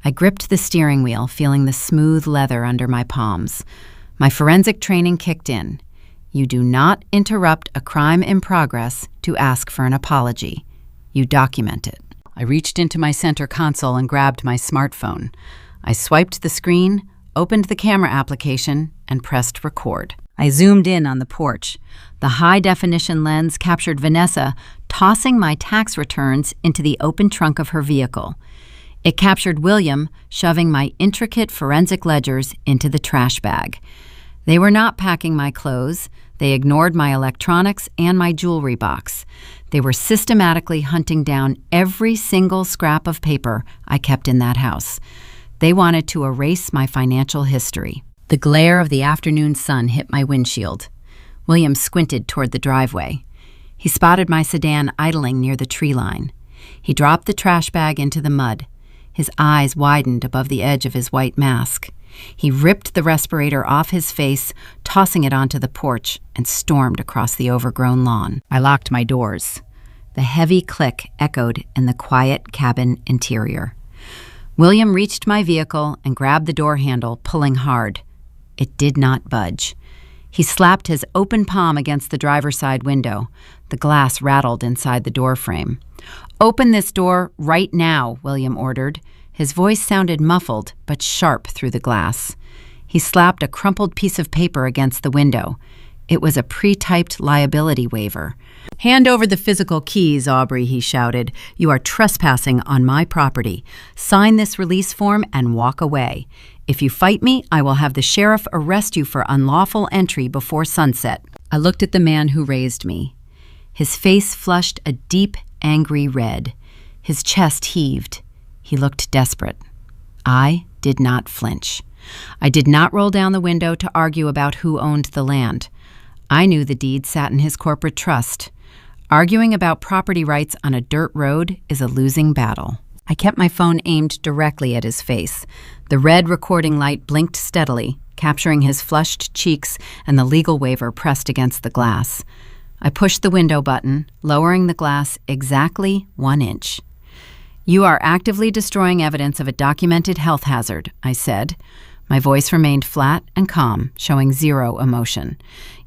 S1: I gripped the steering wheel, feeling the smooth leather under my palms. My forensic training kicked in. You do not interrupt a crime in progress to ask for an apology. You document it. I reached into my center console and grabbed my smartphone. I swiped the screen, opened the camera application, and pressed record. I zoomed in on the porch. The high-definition lens captured Vanessa tossing my tax returns into the open trunk of her vehicle. It captured William shoving my intricate forensic ledgers into the trash bag. They were not packing my clothes. They ignored my electronics and my jewelry box. They were systematically hunting down every single scrap of paper I kept in that house. They wanted to erase my financial history. The glare of the afternoon sun hit my windshield. William squinted toward the driveway. He spotted my sedan idling near the tree line. He dropped the trash bag into the mud. His eyes widened above the edge of his white mask. He ripped the respirator off his face, tossing it onto the porch, and stormed across the overgrown lawn. I locked my doors. The heavy click echoed in the quiet cabin interior. William reached my vehicle and grabbed the door handle, pulling hard. It did not budge. He slapped his open palm against the driver's side window. The glass rattled inside the door frame. "Open this door right now," William ordered. His voice sounded muffled, but sharp through the glass. He slapped a crumpled piece of paper against the window. It was a pre-typed liability waiver. "Hand over the physical keys, Aubrey," he shouted. "You are trespassing on my property. Sign this release form and walk away. If you fight me, I will have the sheriff arrest you for unlawful entry before sunset." I looked at the man who raised me. His face flushed a deep, angry red. His chest heaved. He looked desperate. I did not flinch. I did not roll down the window to argue about who owned the land. I knew the deed sat in his corporate trust. Arguing about property rights on a dirt road is a losing battle. I kept my phone aimed directly at his face. The red recording light blinked steadily, capturing his flushed cheeks and the legal waiver pressed against the glass. I pushed the window button, lowering the glass exactly 1 inch. "You are actively destroying evidence of a documented health hazard," I said. My voice remained flat and calm, showing zero emotion.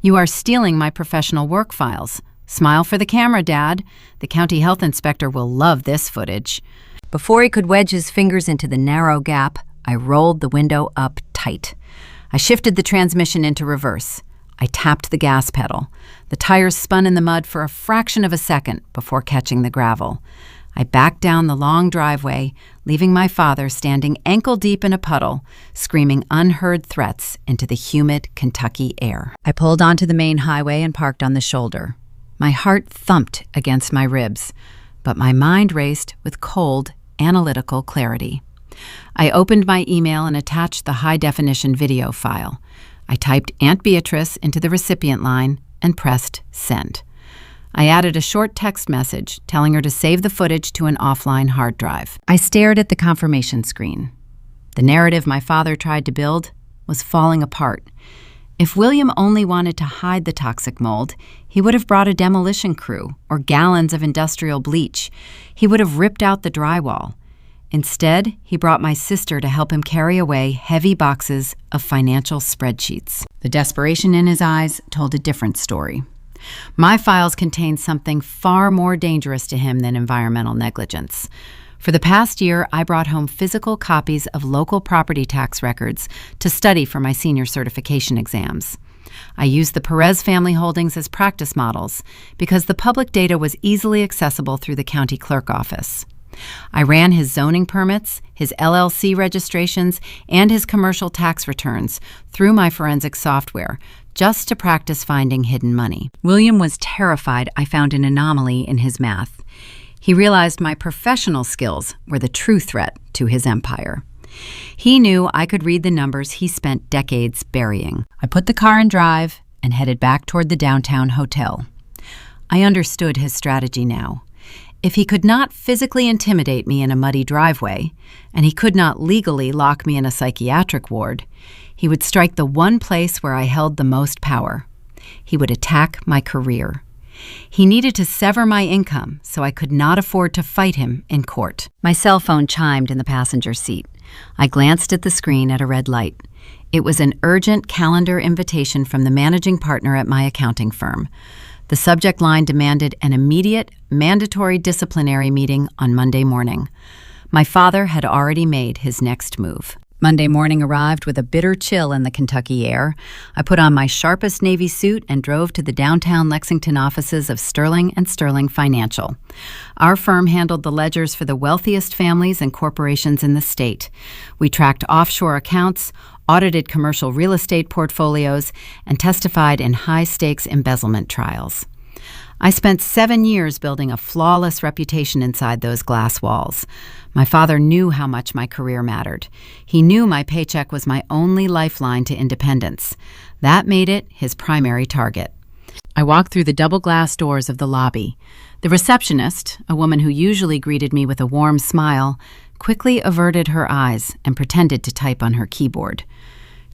S1: "You are stealing my professional work files. Smile for the camera, Dad. The county health inspector will love this footage." Before he could wedge his fingers into the narrow gap, I rolled the window up tight. I shifted the transmission into reverse. I tapped the gas pedal. The tires spun in the mud for a fraction of a second before catching the gravel. I backed down the long driveway, leaving my father standing ankle-deep in a puddle, screaming unheard threats into the humid Kentucky air. I pulled onto the main highway and parked on the shoulder. My heart thumped against my ribs, but my mind raced with cold, analytical clarity. I opened my email and attached the high-definition video file. I typed Aunt Beatrice into the recipient line and pressed send. I added a short text message telling her to save the footage to an offline hard drive. I stared at the confirmation screen. The narrative my father tried to build was falling apart. If William only wanted to hide the toxic mold, he would have brought a demolition crew or gallons of industrial bleach. He would have ripped out the drywall. Instead, he brought my sister to help him carry away heavy boxes of financial spreadsheets. The desperation in his eyes told a different story. My files contained something far more dangerous to him than environmental negligence. For the past year, I brought home physical copies of local property tax records to study for my senior certification exams. I used the Perez family holdings as practice models because the public data was easily accessible through the county clerk office. I ran his zoning permits, his LLC registrations, and his commercial tax returns through my forensic software, just to practice finding hidden money. William was terrified I found an anomaly in his math. He realized my professional skills were the true threat to his empire. He knew I could read the numbers he spent decades burying. I put the car in drive and headed back toward the downtown hotel. I understood his strategy now. If he could not physically intimidate me in a muddy driveway, and he could not legally lock me in a psychiatric ward, he would strike the one place where I held the most power. He would attack my career. He needed to sever my income so I could not afford to fight him in court. My cell phone chimed in the passenger seat. I glanced at the screen at a red light. It was an urgent calendar invitation from the managing partner at my accounting firm. The subject line demanded an immediate, mandatory disciplinary meeting on Monday morning. My father had already made his next move. Monday morning arrived with a bitter chill in the Kentucky air. I put on my sharpest navy suit and drove to the downtown Lexington offices of Sterling & Sterling Financial. Our firm handled the ledgers for the wealthiest families and corporations in the state. We tracked offshore accounts, audited commercial real estate portfolios, and testified in high-stakes embezzlement trials. I spent 7 years building a flawless reputation inside those glass walls. My father knew how much my career mattered. He knew my paycheck was my only lifeline to independence. That made it his primary target. I walked through the double glass doors of the lobby. The receptionist, a woman who usually greeted me with a warm smile, quickly averted her eyes and pretended to type on her keyboard.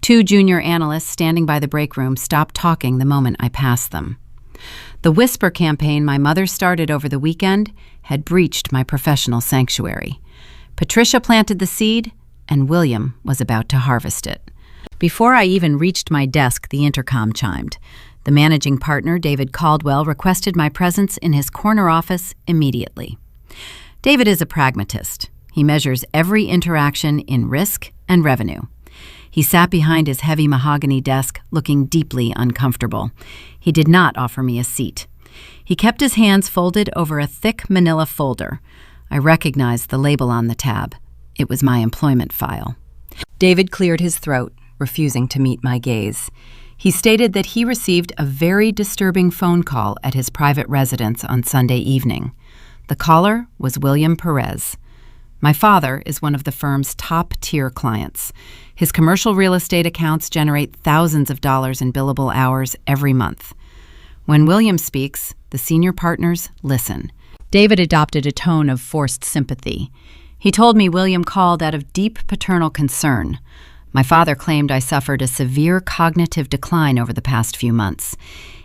S1: 2 junior analysts standing by the break room stopped talking the moment I passed them. The whisper campaign my mother started over the weekend had breached my professional sanctuary. Patricia planted the seed, and William was about to harvest it. Before I even reached my desk, the intercom chimed. The managing partner, David Caldwell, requested my presence in his corner office immediately. David is a pragmatist. He measures every interaction in risk and revenue. He sat behind his heavy mahogany desk, looking deeply uncomfortable. He did not offer me a seat. He kept his hands folded over a thick manila folder. I recognized the label on the tab. It was my employment file. David cleared his throat, refusing to meet my gaze. He stated that he received a very disturbing phone call at his private residence on Sunday evening. The caller was William Perez. My father is one of the firm's top-tier clients. His commercial real estate accounts generate thousands of dollars in billable hours every month. When William speaks, the senior partners listen. David adopted a tone of forced sympathy. He told me William called out of deep paternal concern. My father claimed I suffered a severe cognitive decline over the past few months.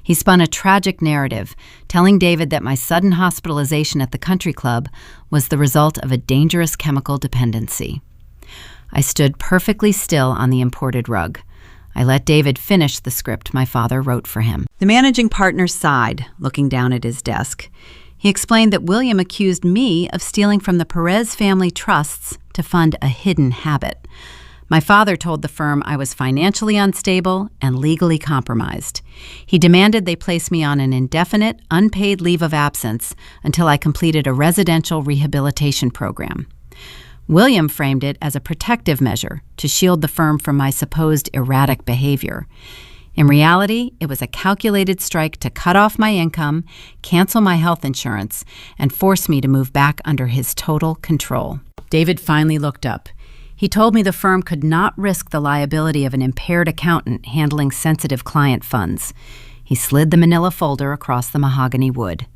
S1: He spun a tragic narrative, telling David that my sudden hospitalization at the country club was the result of a dangerous chemical dependency. I stood perfectly still on the imported rug. I let David finish the script my father wrote for him. The managing partner sighed, looking down at his desk. He explained that William accused me of stealing from the Perez family trusts to fund a hidden habit. My father told the firm I was financially unstable and legally compromised. He demanded they place me on an indefinite, unpaid leave of absence until I completed a residential rehabilitation program. William framed it as a protective measure to shield the firm from my supposed erratic behavior. In reality, it was a calculated strike to cut off my income, cancel my health insurance, and force me to move back under his total control. David finally looked up. He told me the firm could not risk the liability of an impaired accountant handling sensitive client funds. He slid the manila folder across the mahogany wood.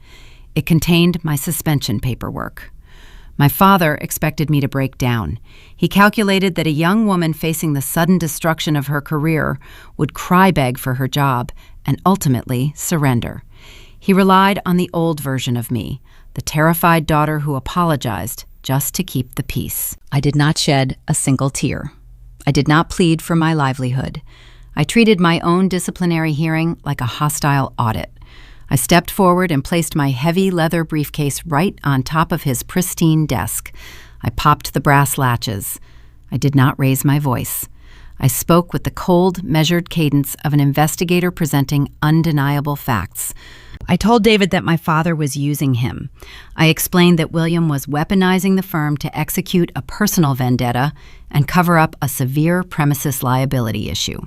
S1: It contained my suspension paperwork. My father expected me to break down. He calculated that a young woman facing the sudden destruction of her career would cry-beg for her job and ultimately surrender. He relied on the old version of me, the terrified daughter who apologized just to keep the peace. I did not shed a single tear. I did not plead for my livelihood. I treated my own disciplinary hearing like a hostile audit. I stepped forward and placed my heavy leather briefcase right on top of his pristine desk. I popped the brass latches. I did not raise my voice. I spoke with the cold, measured cadence of an investigator presenting undeniable facts. I told David that my father was using him. I explained that William was weaponizing the firm to execute a personal vendetta and cover up a severe premises liability issue.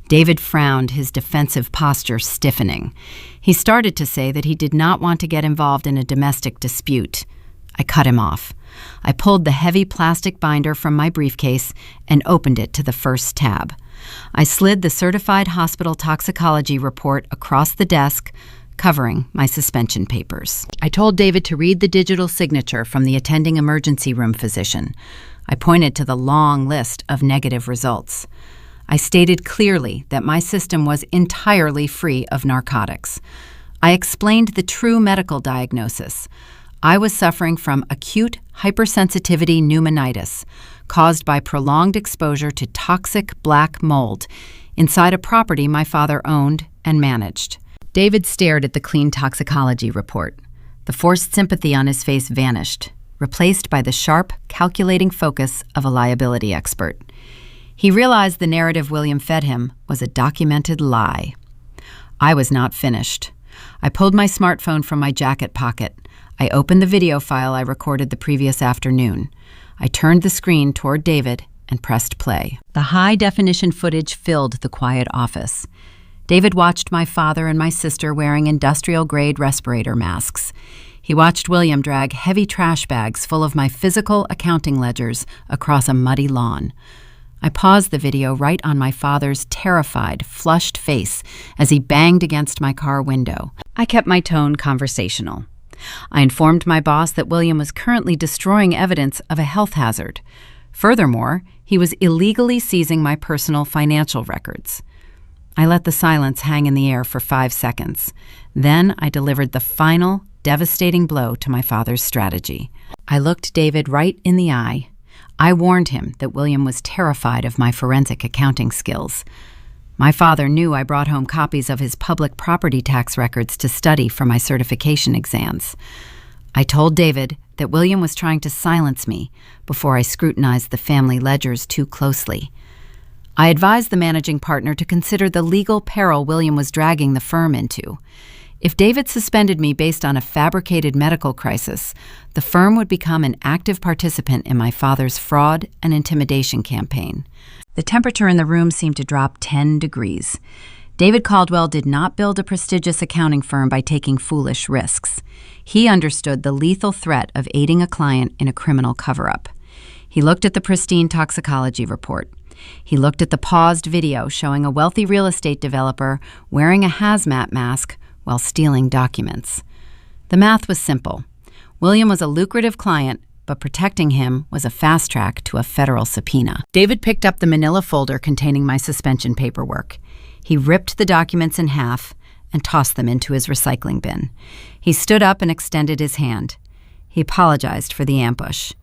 S1: David frowned, his defensive posture stiffening. He started to say that he did not want to get involved in a domestic dispute. I cut him off. I pulled the heavy plastic binder from my briefcase and opened it to the first tab. I slid the certified hospital toxicology report across the desk, covering my suspension papers. I told David to read the digital signature from the attending emergency room physician. I pointed to the long list of negative results. I stated clearly that my system was entirely free of narcotics. I explained the true medical diagnosis. I was suffering from acute hypersensitivity pneumonitis caused by prolonged exposure to toxic black mold inside a property my father owned and managed. David stared at the clean toxicology report. The forced sympathy on his face vanished, replaced by the sharp, calculating focus of a liability expert. He realized the narrative William fed him was a documented lie. I was not finished. I pulled my smartphone from my jacket pocket. I opened the video file I recorded the previous afternoon. I turned the screen toward David and pressed play. The high-definition footage filled the quiet office. David watched my father and my sister wearing industrial-grade respirator masks. He watched William drag heavy trash bags full of my physical accounting ledgers across a muddy lawn. I paused the video right on my father's terrified, flushed face as he banged against my car window. I kept my tone conversational. I informed my boss that William was currently destroying evidence of a health hazard. Furthermore, he was illegally seizing my personal financial records. I let the silence hang in the air for 5 seconds. Then I delivered the final, devastating blow to my father's strategy. I looked David right in the eye. I warned him that William was terrified of my forensic accounting skills. My father knew I brought home copies of his public property tax records to study for my certification exams. I told David that William was trying to silence me before I scrutinized the family ledgers too closely. I advised the managing partner to consider the legal peril William was dragging the firm into. If David suspended me based on a fabricated medical crisis, the firm would become an active participant in my father's fraud and intimidation campaign. The temperature in the room seemed to drop 10 degrees. David Caldwell did not build a prestigious accounting firm by taking foolish risks. He understood the lethal threat of aiding a client in a criminal cover-up. He looked at the pristine toxicology report. He looked at the paused video showing a wealthy real estate developer wearing a hazmat mask while stealing documents. The math was simple. William was a lucrative client, but protecting him was a fast track to a federal subpoena. David picked up the manila folder containing my suspension paperwork. He ripped the documents in half and tossed them into his recycling bin. He stood up and extended his hand. He apologized for the ambush.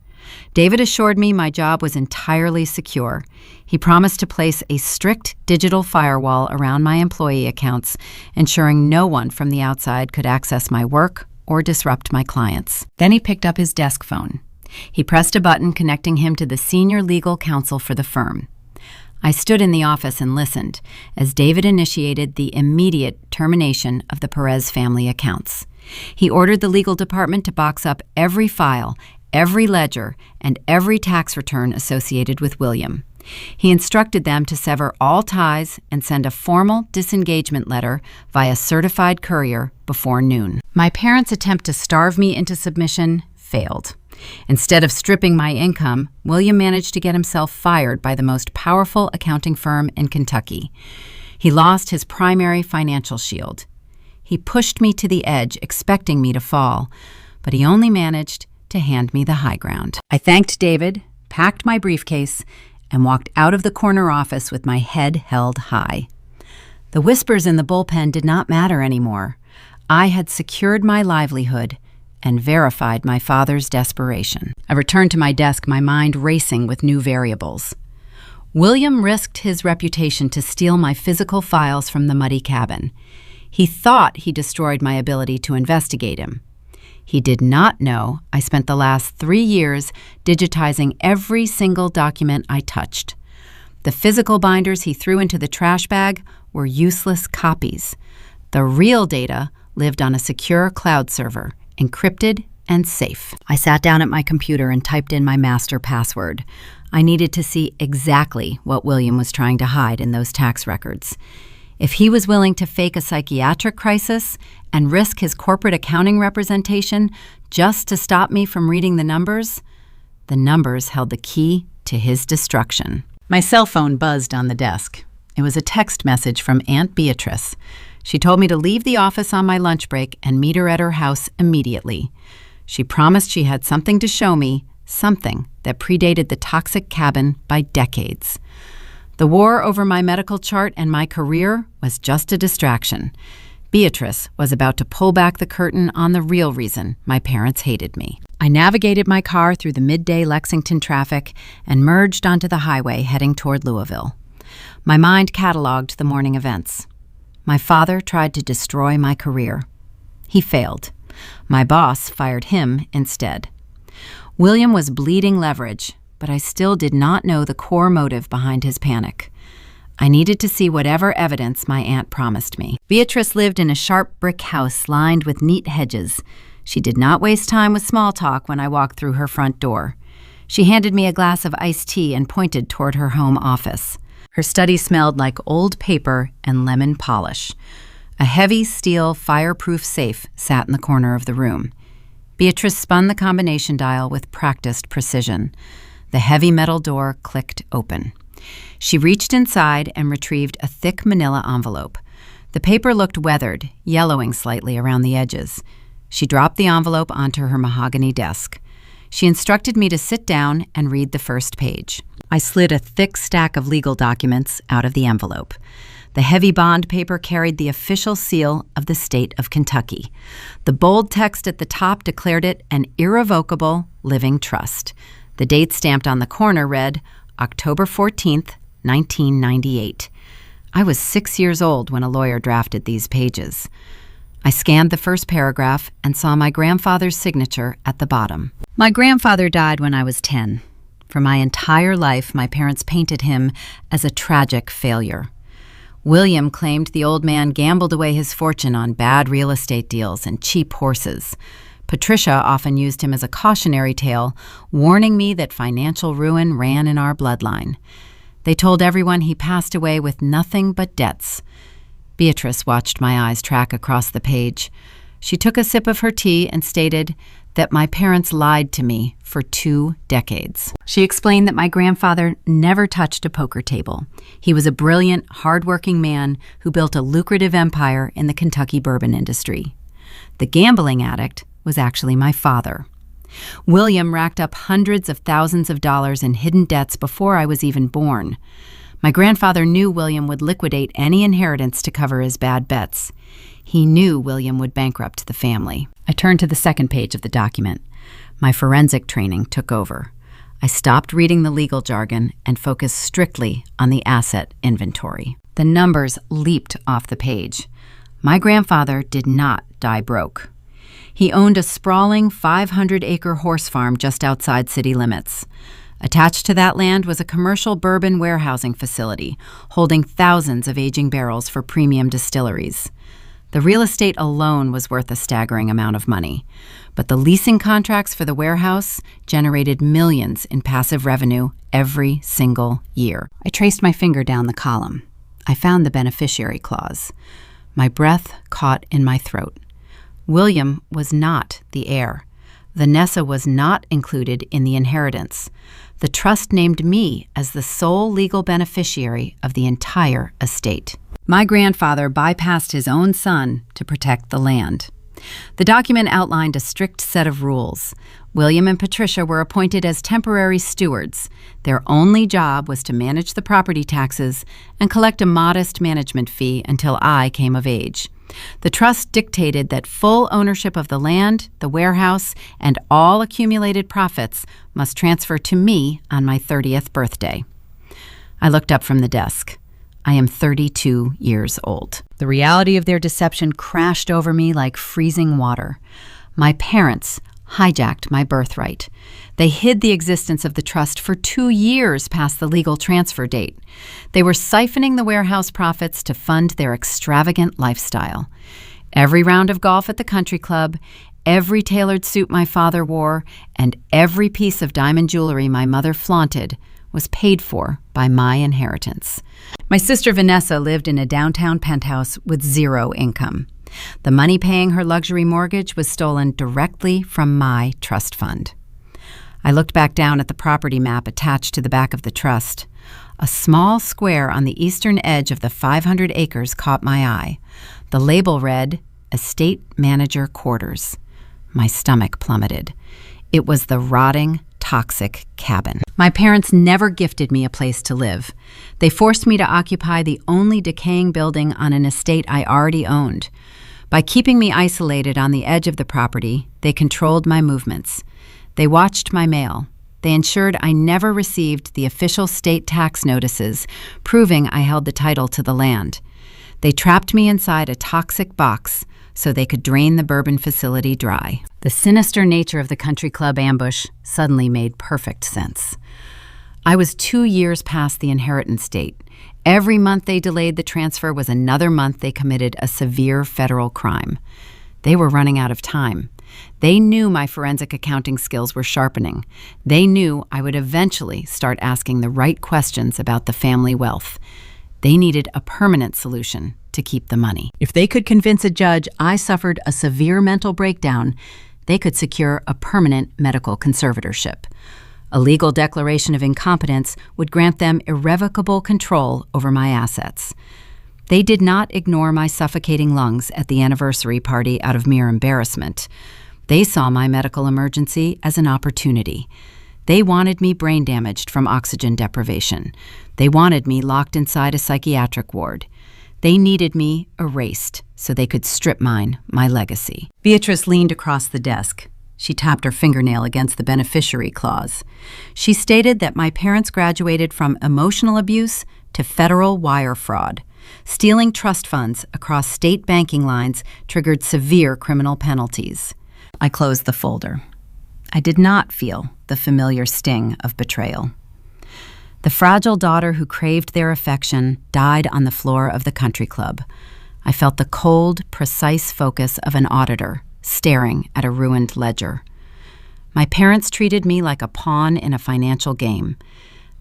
S1: David assured me my job was entirely secure. He promised to place a strict digital firewall around my employee accounts, ensuring no one from the outside could access my work or disrupt my clients. Then he picked up his desk phone. He pressed a button connecting him to the senior legal counsel for the firm. I stood in the office and listened as David initiated the immediate termination of the Perez family accounts. He ordered the legal department to box up every file, every ledger, and every tax return associated with William. He instructed them to sever all ties and send a formal disengagement letter via certified courier before noon. My parents' attempt to starve me into submission failed. Instead of stripping my income, William managed to get himself fired by the most powerful accounting firm in Kentucky. He lost his primary financial shield. He pushed me to the edge, expecting me to fall, but he only managed to hand me the high ground. I thanked David, packed my briefcase, and walked out of the corner office with my head held high. The whispers in the bullpen did not matter anymore. I had secured my livelihood and verified my father's desperation. I returned to my desk, my mind racing with new variables. William risked his reputation to steal my physical files from the muddy cabin. He thought he destroyed my ability to investigate him. He did not know I spent the last 3 years digitizing every single document I touched. The physical binders he threw into the trash bag were useless copies. The real data lived on a secure cloud server, encrypted and safe. I sat down at my computer and typed in my master password. I needed to see exactly what William was trying to hide in those tax records. If he was willing to fake a psychiatric crisis and risk his corporate accounting representation just to stop me from reading the numbers held the key to his destruction. My cell phone buzzed on the desk. It was a text message from Aunt Beatrice. She told me to leave the office on my lunch break and meet her at her house immediately. She promised she had something to show me, something that predated the toxic cabin by decades. The war over my medical chart and my career was just a distraction. Beatrice was about to pull back the curtain on the real reason my parents hated me. I navigated my car through the midday Lexington traffic and merged onto the highway heading toward Louisville. My mind cataloged the morning events. My father tried to destroy my career. He failed. My boss fired him instead. William was bleeding leverage, but I still did not know the core motive behind his panic. I needed to see whatever evidence my aunt promised me. Beatrice lived in a sharp brick house lined with neat hedges. She did not waste time with small talk when I walked through her front door. She handed me a glass of iced tea and pointed toward her home office. Her study smelled like old paper and lemon polish. A heavy steel fireproof safe sat in the corner of the room. Beatrice spun the combination dial with practiced precision. The heavy metal door clicked open. She reached inside and retrieved a thick manila envelope. The paper looked weathered, yellowing slightly around the edges. She dropped the envelope onto her mahogany desk. She instructed me to sit down and read the first page. I slid a thick stack of legal documents out of the envelope. The heavy bond paper carried the official seal of the state of Kentucky. The bold text at the top declared it an irrevocable living trust. The date stamped on the corner read October 14th, 1998. I was 6 years old when a lawyer drafted these pages. I scanned the first paragraph and saw my grandfather's signature at the bottom. My grandfather died when I was 10. For my entire life, my parents painted him as a tragic failure. William claimed the old man gambled away his fortune on bad real estate deals and cheap horses. Patricia often used him as a cautionary tale, warning me that financial ruin ran in our bloodline. They told everyone he passed away with nothing but debts. Beatrice watched my eyes track across the page. She took a sip of her tea and stated that my parents lied to me for 2 decades. She explained that my grandfather never touched a poker table. He was a brilliant, hard-working man who built a lucrative empire in the Kentucky bourbon industry. The gambling addict was actually my father. William racked up hundreds of thousands of dollars in hidden debts before I was even born. My grandfather knew William would liquidate any inheritance to cover his bad bets. He knew William would bankrupt the family. I turned to the second page of the document. My forensic training took over. I stopped reading the legal jargon and focused strictly on the asset inventory. The numbers leaped off the page. My grandfather did not die broke. He owned a sprawling 500-acre horse farm just outside city limits. Attached to that land was a commercial bourbon warehousing facility holding thousands of aging barrels for premium distilleries. The real estate alone was worth a staggering amount of money, but the leasing contracts for the warehouse generated millions in passive revenue every single year. I traced my finger down the column. I found the beneficiary clause. My breath caught in my throat. William was not the heir. Vanessa was not included in the inheritance. The trust named me as the sole legal beneficiary of the entire estate. My grandfather bypassed his own son to protect the land. The document outlined a strict set of rules. William and Patricia were appointed as temporary stewards. Their only job was to manage the property taxes and collect a modest management fee until I came of age. The trust dictated that full ownership of the land, the warehouse, and all accumulated profits must transfer to me on my 30th birthday. I looked up from the desk. I am 32 years old. The reality of their deception crashed over me like freezing water. My parents hijacked my birthright. They hid the existence of the trust for 2 years past the legal transfer date. They were siphoning the warehouse profits to fund their extravagant lifestyle. Every round of golf at the country club, every tailored suit my father wore, and every piece of diamond jewelry my mother flaunted was paid for by my inheritance. My sister Vanessa lived in a downtown penthouse with zero income. The money paying her luxury mortgage was stolen directly from my trust fund. I looked back down at the property map attached to the back of the trust. A small square on the eastern edge of the 500 acres caught my eye. The label read, Estate Manager Quarters. My stomach plummeted. It was the rotting, toxic cabin. My parents never gifted me a place to live. They forced me to occupy the only decaying building on an estate I already owned. By keeping me isolated on the edge of the property, they controlled my movements. They watched my mail. They ensured I never received the official state tax notices proving I held the title to the land. They trapped me inside a toxic box so they could drain the bourbon facility dry. The sinister nature of the country club ambush suddenly made perfect sense. I was 2 years past the inheritance date. Every month they delayed the transfer was another month they committed a severe federal crime. They were running out of time. They knew my forensic accounting skills were sharpening. They knew I would eventually start asking the right questions about the family wealth. They needed a permanent solution to keep the money. If they could convince a judge I suffered a severe mental breakdown, they could secure a permanent medical conservatorship. A legal declaration of incompetence would grant them irrevocable control over my assets. They did not ignore my suffocating lungs at the anniversary party out of mere embarrassment. They saw my medical emergency as an opportunity. They wanted me brain damaged from oxygen deprivation. They wanted me locked inside a psychiatric ward. They needed me erased so they could strip mine my legacy. Beatrice leaned across the desk. She tapped her fingernail against the beneficiary clause. She stated that my parents graduated from emotional abuse to federal wire fraud. Stealing trust funds across state banking lines triggered severe criminal penalties. I closed the folder. I did not feel the familiar sting of betrayal. The fragile daughter who craved their affection died on the floor of the country club. I felt the cold, precise focus of an auditor staring at a ruined ledger. My parents treated me like a pawn in a financial game.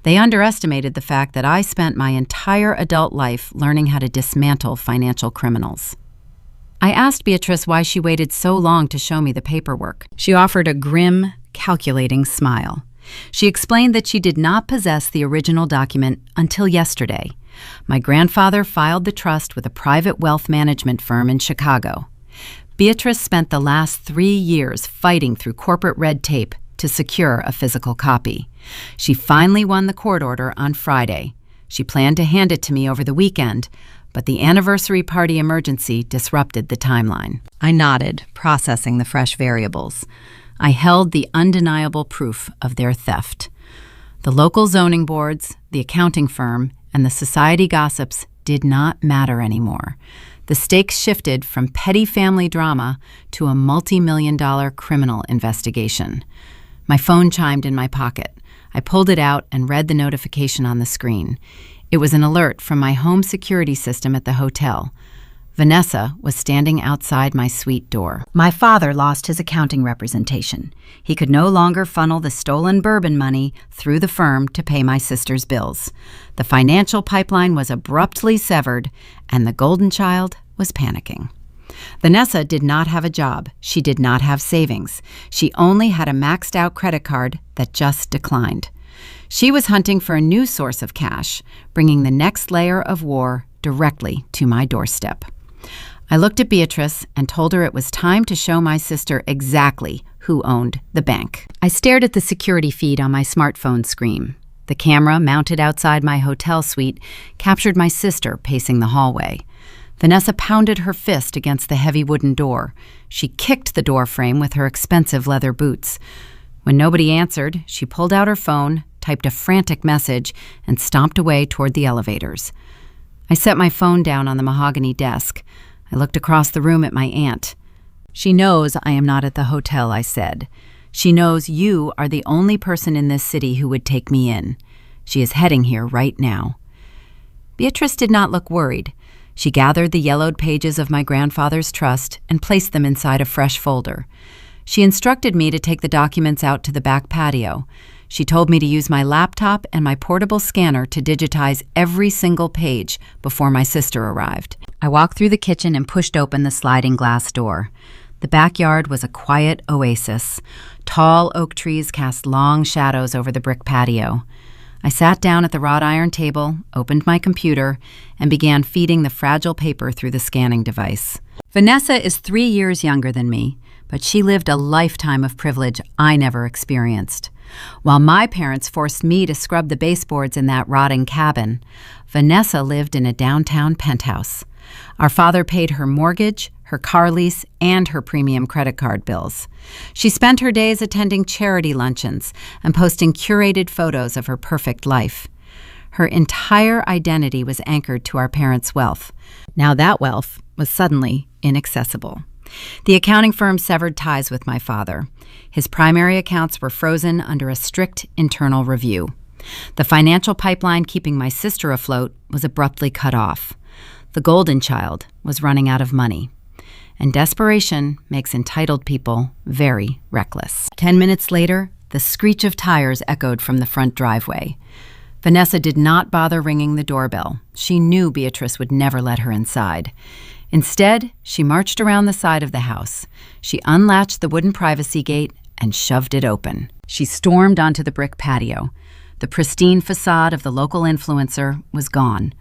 S1: They underestimated the fact that I spent my entire adult life learning how to dismantle financial criminals. I asked Beatrice why she waited so long to show me the paperwork. She offered a grim, calculating smile. She explained that she did not possess the original document until yesterday. My grandfather filed the trust with a private wealth management firm in Chicago. Beatrice spent the last 3 years fighting through corporate red tape to secure a physical copy. She finally won the court order on Friday. She planned to hand it to me over the weekend, but the anniversary party emergency disrupted the timeline. I nodded, processing the fresh variables. I held the undeniable proof of their theft. The local zoning boards, the accounting firm, and the society gossips did not matter anymore. The stakes shifted from petty family drama to a multi-million-dollar criminal investigation. My phone chimed in my pocket. I pulled it out and read the notification on the screen. It was an alert from my home security system at the hotel. Vanessa was standing outside my suite door. My father lost his accounting representation. He could no longer funnel the stolen bourbon money through the firm to pay my sister's bills. The financial pipeline was abruptly severed, and the golden child was panicking. Vanessa did not have a job. She did not have savings. She only had a maxed-out credit card that just declined. She was hunting for a new source of cash, bringing the next layer of war directly to my doorstep. I looked at Beatrice and told her it was time to show my sister exactly who owned the bank. I stared at the security feed on my smartphone screen. The camera, mounted outside my hotel suite, captured my sister pacing the hallway. Vanessa pounded her fist against the heavy wooden door. She kicked the door frame with her expensive leather boots. When nobody answered, she pulled out her phone, typed a frantic message, and stomped away toward the elevators. I set my phone down on the mahogany desk. I looked across the room at my aunt. "She knows I am not at the hotel," I said. "She knows you are the only person in this city who would take me in. She is heading here right now." Beatrice did not look worried. She gathered the yellowed pages of my grandfather's trust and placed them inside a fresh folder. She instructed me to take the documents out to the back patio. She told me to use my laptop and my portable scanner to digitize every single page before my sister arrived. I walked through the kitchen and pushed open the sliding glass door. The backyard was a quiet oasis. Tall oak trees cast long shadows over the brick patio. I sat down at the wrought iron table, opened my computer, and began feeding the fragile paper through the scanning device. Vanessa is 3 years younger than me, but she lived a lifetime of privilege I never experienced. While my parents forced me to scrub the baseboards in that rotting cabin, Vanessa lived in a downtown penthouse. Our father paid her mortgage, her car lease, and her premium credit card bills. She spent her days attending charity luncheons and posting curated photos of her perfect life. Her entire identity was anchored to our parents' wealth. Now that wealth was suddenly inaccessible. The accounting firm severed ties with my father. His primary accounts were frozen under a strict internal review. The financial pipeline keeping my sister afloat was abruptly cut off. The golden child was running out of money. And desperation makes entitled people very reckless. 10 minutes later, the screech of tires echoed from the front driveway. Vanessa did not bother ringing the doorbell. She knew Beatrice would never let her inside. Instead, she marched around the side of the house. She unlatched the wooden privacy gate and shoved it open. She stormed onto the brick patio. The pristine facade of the local influencer was gone.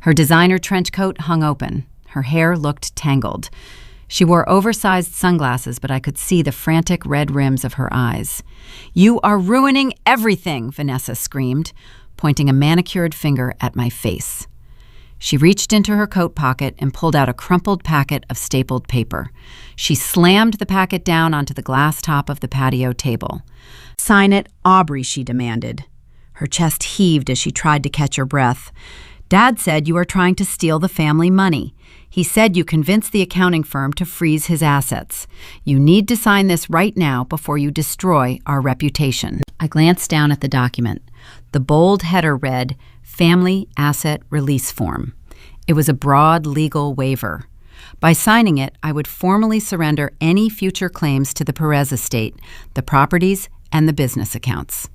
S1: Her designer trench coat hung open. Her hair looked tangled. She wore oversized sunglasses, but I could see the frantic red rims of her eyes. "You are ruining everything," Vanessa screamed, pointing a manicured finger at my face. She reached into her coat pocket and pulled out a crumpled packet of stapled paper. She slammed the packet down onto the glass top of the patio table. "Sign it, Aubrey," she demanded. Her chest heaved as she tried to catch her breath. "Dad said you are trying to steal the family money. He said you convinced the accounting firm to freeze his assets. You need to sign this right now before you destroy our reputation." I glanced down at the document. The bold header read, "Family Asset Release Form." It was a broad legal waiver. By signing it, I would formally surrender any future claims to the Perez estate, the properties, and the business accounts.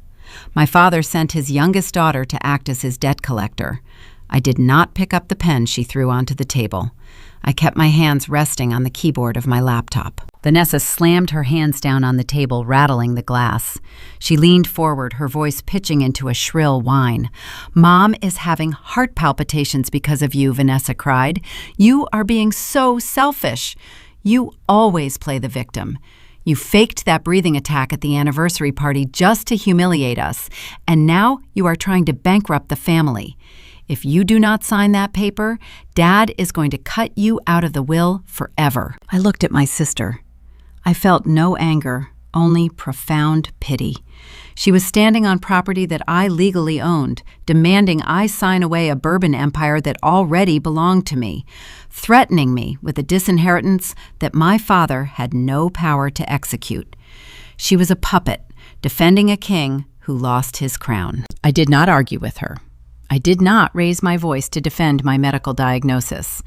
S1: My father sent his youngest daughter to act as his debt collector. I did not pick up the pen she threw onto the table. I kept my hands resting on the keyboard of my laptop. Vanessa slammed her hands down on the table, rattling the glass. She leaned forward, her voice pitching into a shrill whine. "Mom is having heart palpitations because of you," Vanessa cried. "You are being so selfish. You always play the victim. You faked that breathing attack at the anniversary party just to humiliate us, and now you are trying to bankrupt the family. If you do not sign that paper, Dad is going to cut you out of the will forever." I looked at my sister. I felt no anger, only profound pity. She was standing on property that I legally owned, demanding I sign away a bourbon empire that already belonged to me, threatening me with a disinheritance that my father had no power to execute. She was a puppet, defending a king who lost his crown. I did not argue with her. I did not raise my voice to defend my medical diagnosis.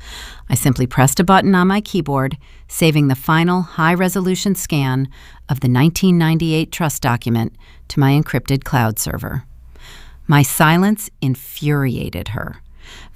S1: I simply pressed a button on my keyboard, saving the final high-resolution scan of the 1998 trust document to my encrypted cloud server. My silence infuriated her.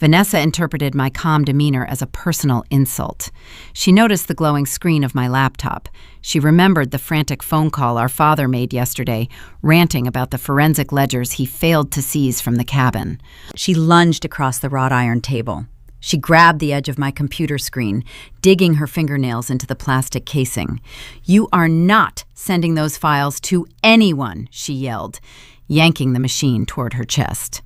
S1: Vanessa interpreted my calm demeanor as a personal insult. She noticed the glowing screen of my laptop. She remembered the frantic phone call our father made yesterday, ranting about the forensic ledgers he failed to seize from the cabin. She lunged across the wrought iron table. She grabbed the edge of my computer screen, digging her fingernails into the plastic casing. "You are not sending those files to anyone," she yelled, yanking the machine toward her chest.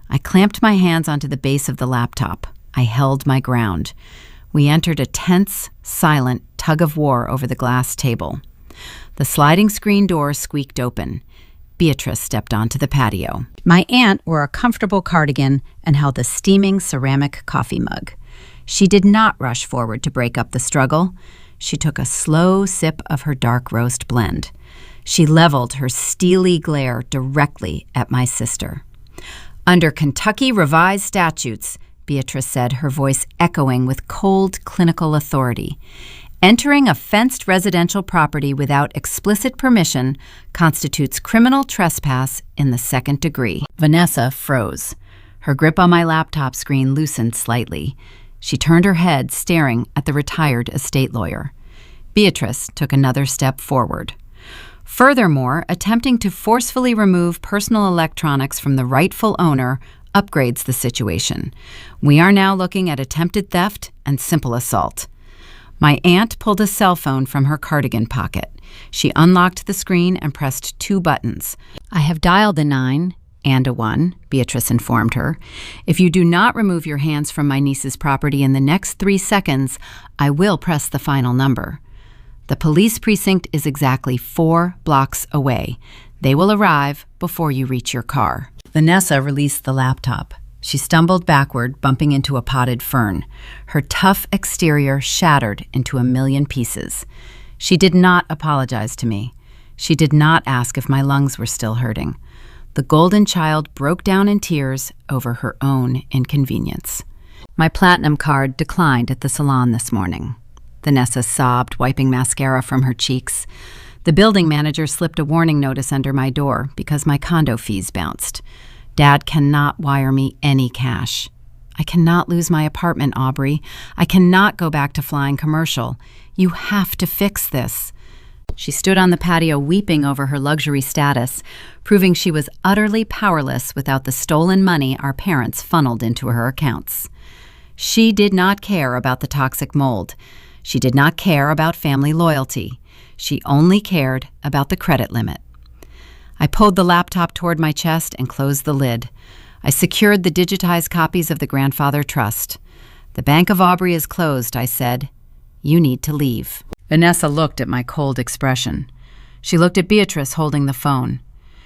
S1: I clamped my hands onto the base of the laptop. I held my ground. We entered a tense, silent tug-of-war over the glass table. The sliding screen door squeaked open. Beatrice stepped onto the patio. My aunt wore a comfortable cardigan and held a steaming ceramic coffee mug. She did not rush forward to break up the struggle. She took a slow sip of her dark roast blend. She leveled her steely glare directly at my sister. "Under Kentucky revised statutes," Beatrice said, her voice echoing with cold clinical authority, "entering a fenced residential property without explicit permission constitutes criminal trespass in the second degree." Vanessa froze. Her grip on my laptop screen loosened slightly. She turned her head, staring at the retired estate lawyer. Beatrice took another step forward. "Furthermore, attempting to forcefully remove personal electronics from the rightful owner upgrades the situation. We are now looking at attempted theft and simple assault." My aunt pulled a cell phone from her cardigan pocket. She unlocked the screen and pressed 2 buttons. "I have dialed a 9 and a 1, Beatrice informed her. "If you do not remove your hands from my niece's property in the next 3 seconds, I will press the final number. The police precinct is exactly 4 blocks away. They will arrive before you reach your car." Vanessa released the laptop. She stumbled backward, bumping into a potted fern. Her tough exterior shattered into a million pieces. She did not apologize to me. She did not ask if my lungs were still hurting. The golden child broke down in tears over her own inconvenience. "My platinum card declined at the salon this morning," Vanessa sobbed, wiping mascara from her cheeks. "The building manager slipped a warning notice under my door because my condo fees bounced. Dad cannot wire me any cash. I cannot lose my apartment, Aubrey. I cannot go back to flying commercial. You have to fix this." She stood on the patio weeping over her luxury status, proving she was utterly powerless without the stolen money our parents funneled into her accounts. She did not care about the toxic mold. She did not care about family loyalty. She only cared about the credit limit. I pulled the laptop toward my chest and closed the lid. I secured the digitized copies of the Grandfather Trust. "The Bank of Aubrey is closed," I said. "You need to leave." Vanessa looked at my cold expression. She looked at Beatrice holding the phone.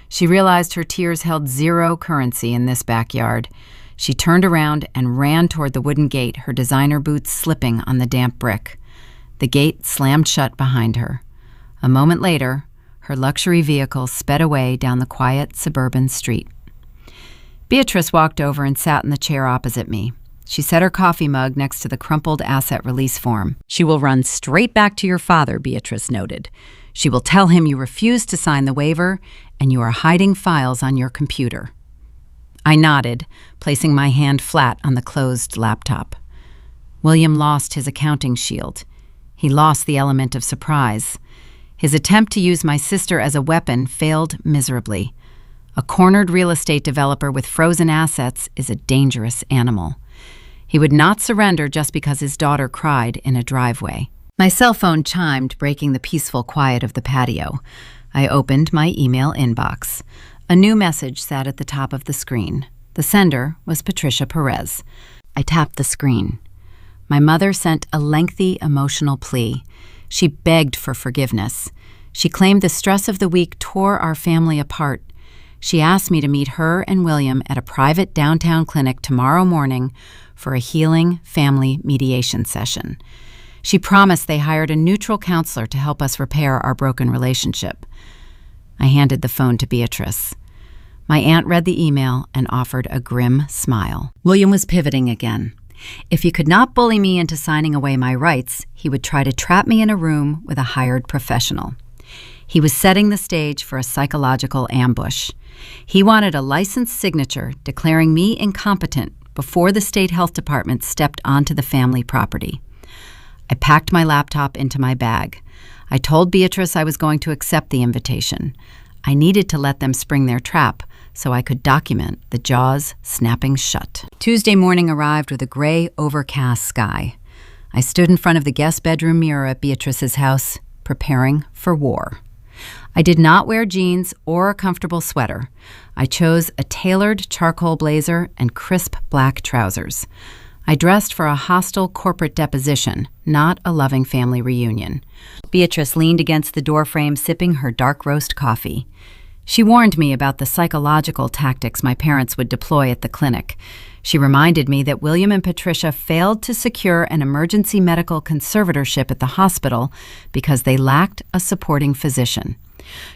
S1: She realized her tears held zero currency in this backyard. She turned around and ran toward the wooden gate, her designer boots slipping on the damp brick. The gate slammed shut behind her. A moment later, her luxury vehicle sped away down the quiet suburban street. Beatrice walked over and sat in the chair opposite me. She set her coffee mug next to the crumpled asset release form. "She will run straight back to your father," Beatrice noted. "She will tell him you refused to sign the waiver and you are hiding files on your computer." I nodded, placing my hand flat on the closed laptop. William lost his accounting shield. He lost the element of surprise. His attempt to use my sister as a weapon failed miserably. A cornered real estate developer with frozen assets is a dangerous animal. He would not surrender just because his daughter cried in a driveway. My cell phone chimed, breaking the peaceful quiet of the patio. I opened my email inbox. A new message sat at the top of the screen. The sender was Patricia Perez. I tapped the screen. My mother sent a lengthy emotional plea. She begged for forgiveness. She claimed the stress of the week tore our family apart. She asked me to meet her and William at a private downtown clinic tomorrow morning for a healing family mediation session. She promised they hired a neutral counselor to help us repair our broken relationship. I handed the phone to Beatrice. My aunt read the email and offered a grim smile. William was pivoting again. If he could not bully me into signing away my rights, he would try to trap me in a room with a hired professional. He was setting the stage for a psychological ambush. He wanted a licensed signature declaring me incompetent before the state health department stepped onto the family property. I packed my laptop into my bag. I told Beatrice I was going to accept the invitation. I needed to let them spring their trap so I could document the jaws snapping shut. Tuesday morning arrived with a gray, overcast sky. I stood in front of the guest bedroom mirror at Beatrice's house, preparing for war. I did not wear jeans or a comfortable sweater. I chose a tailored charcoal blazer and crisp black trousers. I dressed for a hostile corporate deposition, not a loving family reunion. Beatrice leaned against the doorframe, sipping her dark roast coffee. She warned me about the psychological tactics my parents would deploy at the clinic. She reminded me that William and Patricia failed to secure an emergency medical conservatorship at the hospital because they lacked a supporting physician.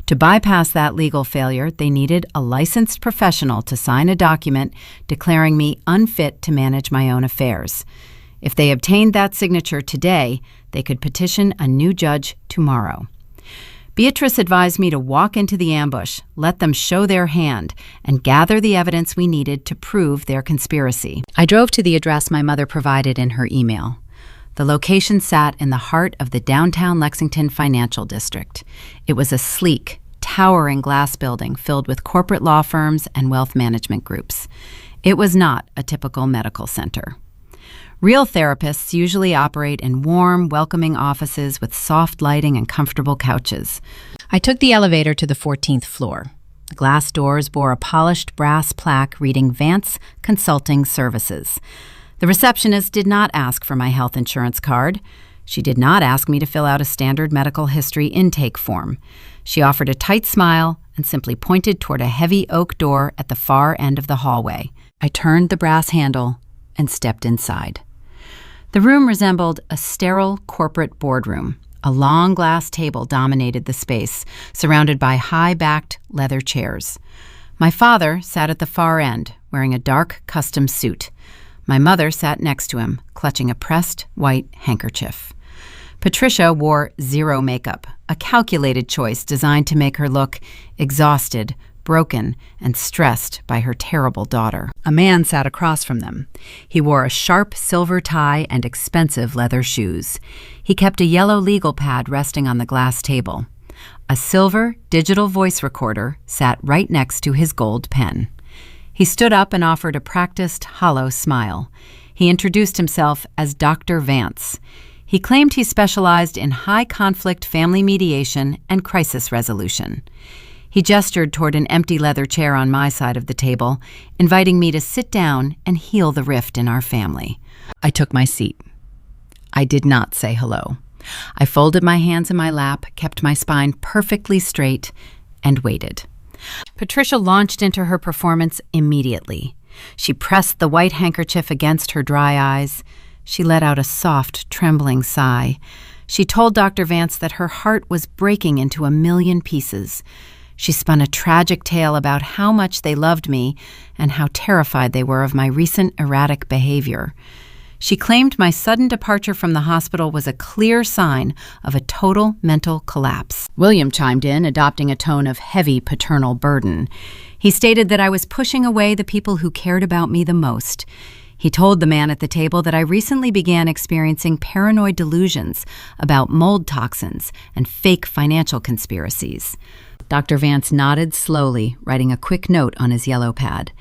S1: To bypass that legal failure, they needed a licensed professional to sign a document declaring me unfit to manage my own affairs. If they obtained that signature today, they could petition a new judge tomorrow. Beatrice advised me to walk into the ambush, let them show their hand, and gather the evidence we needed to prove their conspiracy. I drove to the address my mother provided in her email. The location sat in the heart of the downtown Lexington financial district. It was a sleek, towering glass building filled with corporate law firms and wealth management groups. It was not a typical medical center. Real therapists usually operate in warm, welcoming offices with soft lighting and comfortable couches. I took the elevator to the 14th floor. The glass doors bore a polished brass plaque reading Vance Consulting Services. The receptionist did not ask for my health insurance card. She did not ask me to fill out a standard medical history intake form. She offered a tight smile and simply pointed toward a heavy oak door at the far end of the hallway. I turned the brass handle and stepped inside. The room resembled a sterile corporate boardroom. A long glass table dominated the space, surrounded by high-backed leather chairs. My father sat at the far end, wearing a dark custom suit. My mother sat next to him, clutching a pressed white handkerchief. Patricia wore zero makeup, a calculated choice designed to make her look exhausted, broken, and stressed by her terrible daughter. A man sat across from them. He wore a sharp silver tie and expensive leather shoes. He kept a yellow legal pad resting on the glass table. A silver digital voice recorder sat right next to his gold pen. He stood up and offered a practiced, hollow smile. He introduced himself as Dr. Vance. He claimed he specialized in high-conflict family mediation and crisis resolution. He gestured toward an empty leather chair on my side of the table, inviting me to sit down and heal the rift in our family. I took my seat. I did not say hello. I folded my hands in my lap, kept my spine perfectly straight, and waited. Patricia launched into her performance immediately. She pressed the white handkerchief against her dry eyes. She let out a soft, trembling sigh. She told Dr. Vance that her heart was breaking into a million pieces. She spun a tragic tale about how much they loved me and how terrified they were of my recent erratic behavior. She claimed my sudden departure from the hospital was a clear sign of a total mental collapse. William chimed in, adopting a tone of heavy paternal burden. He stated that I was pushing away the people who cared about me the most. He told the man at the table that I recently began experiencing paranoid delusions about mold toxins and fake financial conspiracies. Dr. Vance nodded slowly, writing a quick note on his yellow pad.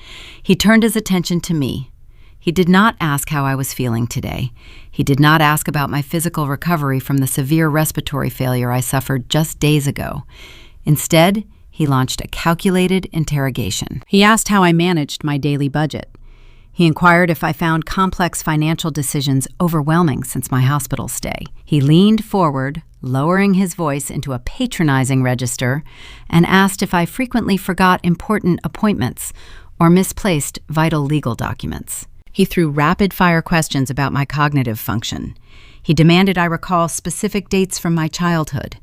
S1: He turned his attention to me. He did not ask how I was feeling today. He did not ask about my physical recovery from the severe respiratory failure I suffered just days ago. Instead, he launched a calculated interrogation. He asked how I managed my daily budget. He inquired if I found complex financial decisions overwhelming since my hospital stay. He leaned forward, lowering his voice into a patronizing register, and asked if I frequently forgot important appointments or misplaced vital legal documents. He threw rapid-fire questions about my cognitive function. He demanded I recall specific dates from my childhood.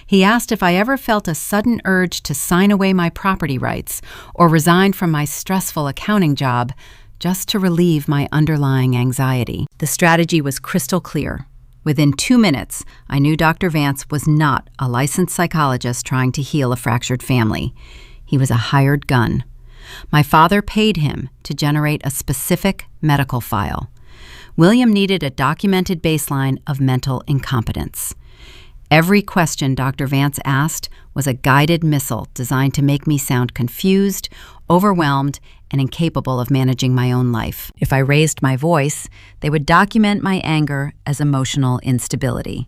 S1: He asked if I ever felt a sudden urge to sign away my property rights or resign from my stressful accounting job just to relieve my underlying anxiety. The strategy was crystal clear. Within 2 minutes, I knew Dr. Vance was not a licensed psychologist trying to heal a fractured family. He was a hired gun. My father paid him to generate a specific medical file. William needed a documented baseline of mental incompetence. Every question Dr. Vance asked was a guided missile designed to make me sound confused, overwhelmed, and incapable of managing my own life. If I raised my voice, they would document my anger as emotional instability.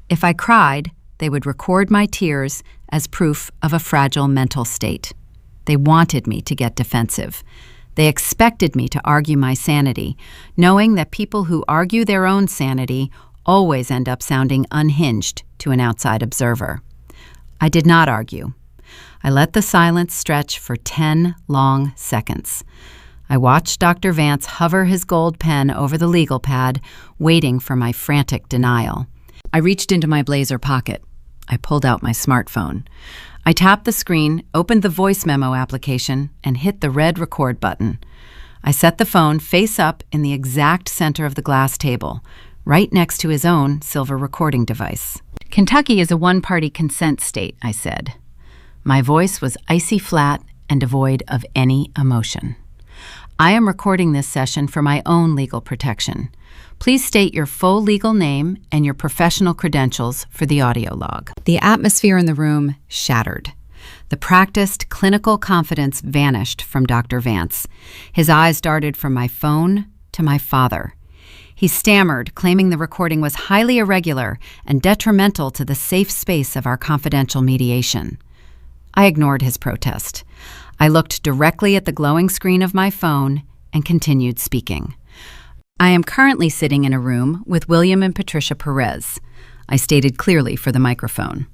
S1: If I cried, they would record my tears as proof of a fragile mental state. They wanted me to get defensive. They expected me to argue my sanity, knowing that people who argue their own sanity always end up sounding unhinged to an outside observer. I did not argue. I let the silence stretch for 10 long seconds. I watched Dr. Vance hover his gold pen over the legal pad, waiting for my frantic denial. I reached into my blazer pocket. I pulled out my smartphone. I tapped the screen, opened the voice memo application, and hit the red record button. I set the phone face up in the exact center of the glass table, right next to his own silver recording device. Kentucky is a one-party consent state, I said. My voice was icy flat and devoid of any emotion. I am recording this session for my own legal protection. Please state your full legal name and your professional credentials for the audio log. The atmosphere in the room shattered. The practiced clinical confidence vanished from Dr. Vance. His eyes darted from my phone to my father. He stammered, claiming the recording was highly irregular and detrimental to the safe space of our confidential mediation. I ignored his protest. I looked directly at the glowing screen of my phone and continued speaking. I am currently sitting in a room with William and Patricia Perez, I stated clearly for the microphone.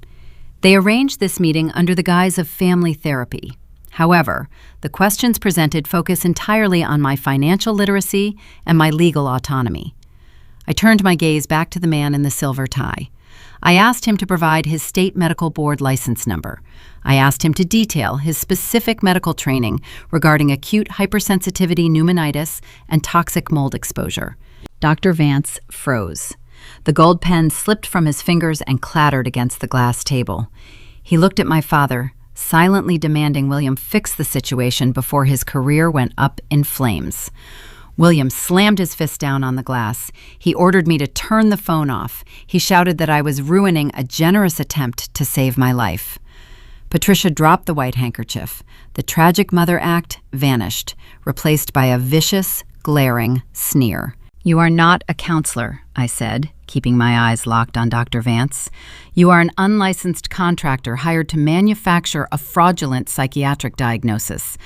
S1: They arranged this meeting under the guise of family therapy. However, the questions presented focus entirely on my financial literacy and my legal autonomy. I turned my gaze back to the man in the silver tie. I asked him to provide his state medical board license number. I asked him to detail his specific medical training regarding acute hypersensitivity pneumonitis and toxic mold exposure. Dr. Vance froze. The gold pen slipped from his fingers and clattered against the glass table. He looked at my father, silently demanding William fix the situation before his career went up in flames. William slammed his fist down on the glass. He ordered me to turn the phone off. He shouted that I was ruining a generous attempt to save my life. Patricia dropped the white handkerchief. The tragic mother act vanished, replaced by a vicious, glaring sneer. "You are not a counselor," I said, keeping my eyes locked on Dr. Vance. "You are an unlicensed contractor hired to manufacture a fraudulent psychiatric diagnosis.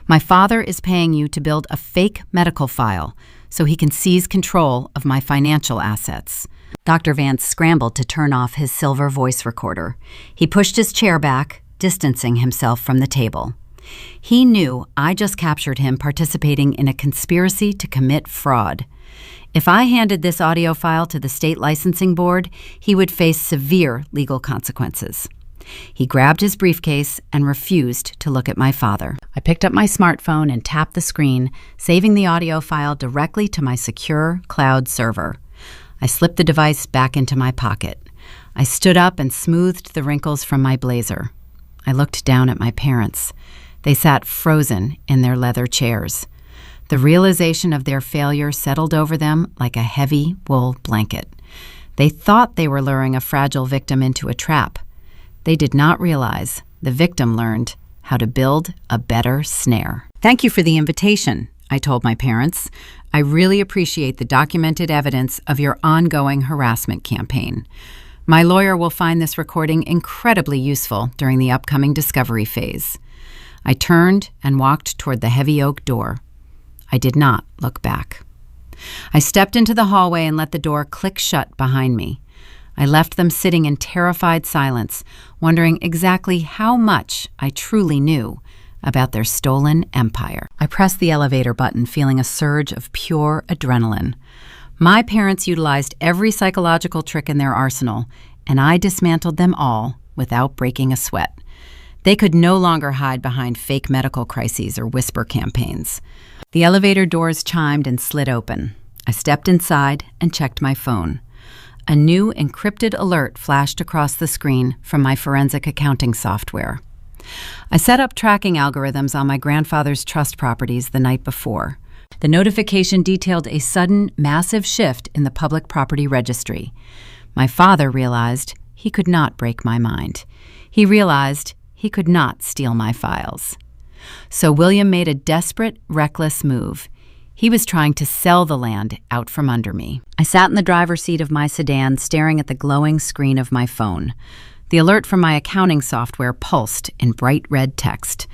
S1: My father is paying you to build a fake medical file so he can seize control of my financial assets." Dr. Vance scrambled to turn off his silver voice recorder. He pushed his chair back, distancing himself from the table. He knew I just captured him participating in a conspiracy to commit fraud. If I handed this audio file to the state licensing board, he would face severe legal consequences. He grabbed his briefcase and refused to look at my father. I picked up my smartphone and tapped the screen, saving the audio file directly to my secure cloud server. I slipped the device back into my pocket. I stood up and smoothed the wrinkles from my blazer. I looked down at my parents. They sat frozen in their leather chairs. The realization of their failure settled over them like a heavy wool blanket. They thought they were luring a fragile victim into a trap. They did not realize the victim learned how to build a better snare. "Thank you for the invitation," I told my parents. "I really appreciate the documented evidence of your ongoing harassment campaign. My lawyer will find this recording incredibly useful during the upcoming discovery phase." I turned and walked toward the heavy oak door. I did not look back. I stepped into the hallway and let the door click shut behind me. I left them sitting in terrified silence, wondering exactly how much I truly knew about their stolen empire. I pressed the elevator button, feeling a surge of pure adrenaline. My parents utilized every psychological trick in their arsenal, and I dismantled them all without breaking a sweat. They could no longer hide behind fake medical crises or whisper campaigns. The elevator doors chimed and slid open. I stepped inside and checked my phone. A new encrypted alert flashed across the screen from my forensic accounting software. I set up tracking algorithms on my grandfather's trust properties the night before. The notification detailed a sudden, massive shift in the public property registry. My father realized he could not break my mind. He realized he could not steal my files. So William made a desperate, reckless move. He was trying to sell the land out from under me. I sat in the driver's seat of my sedan, staring at the glowing screen of my phone. The alert from my accounting software pulsed in bright red text.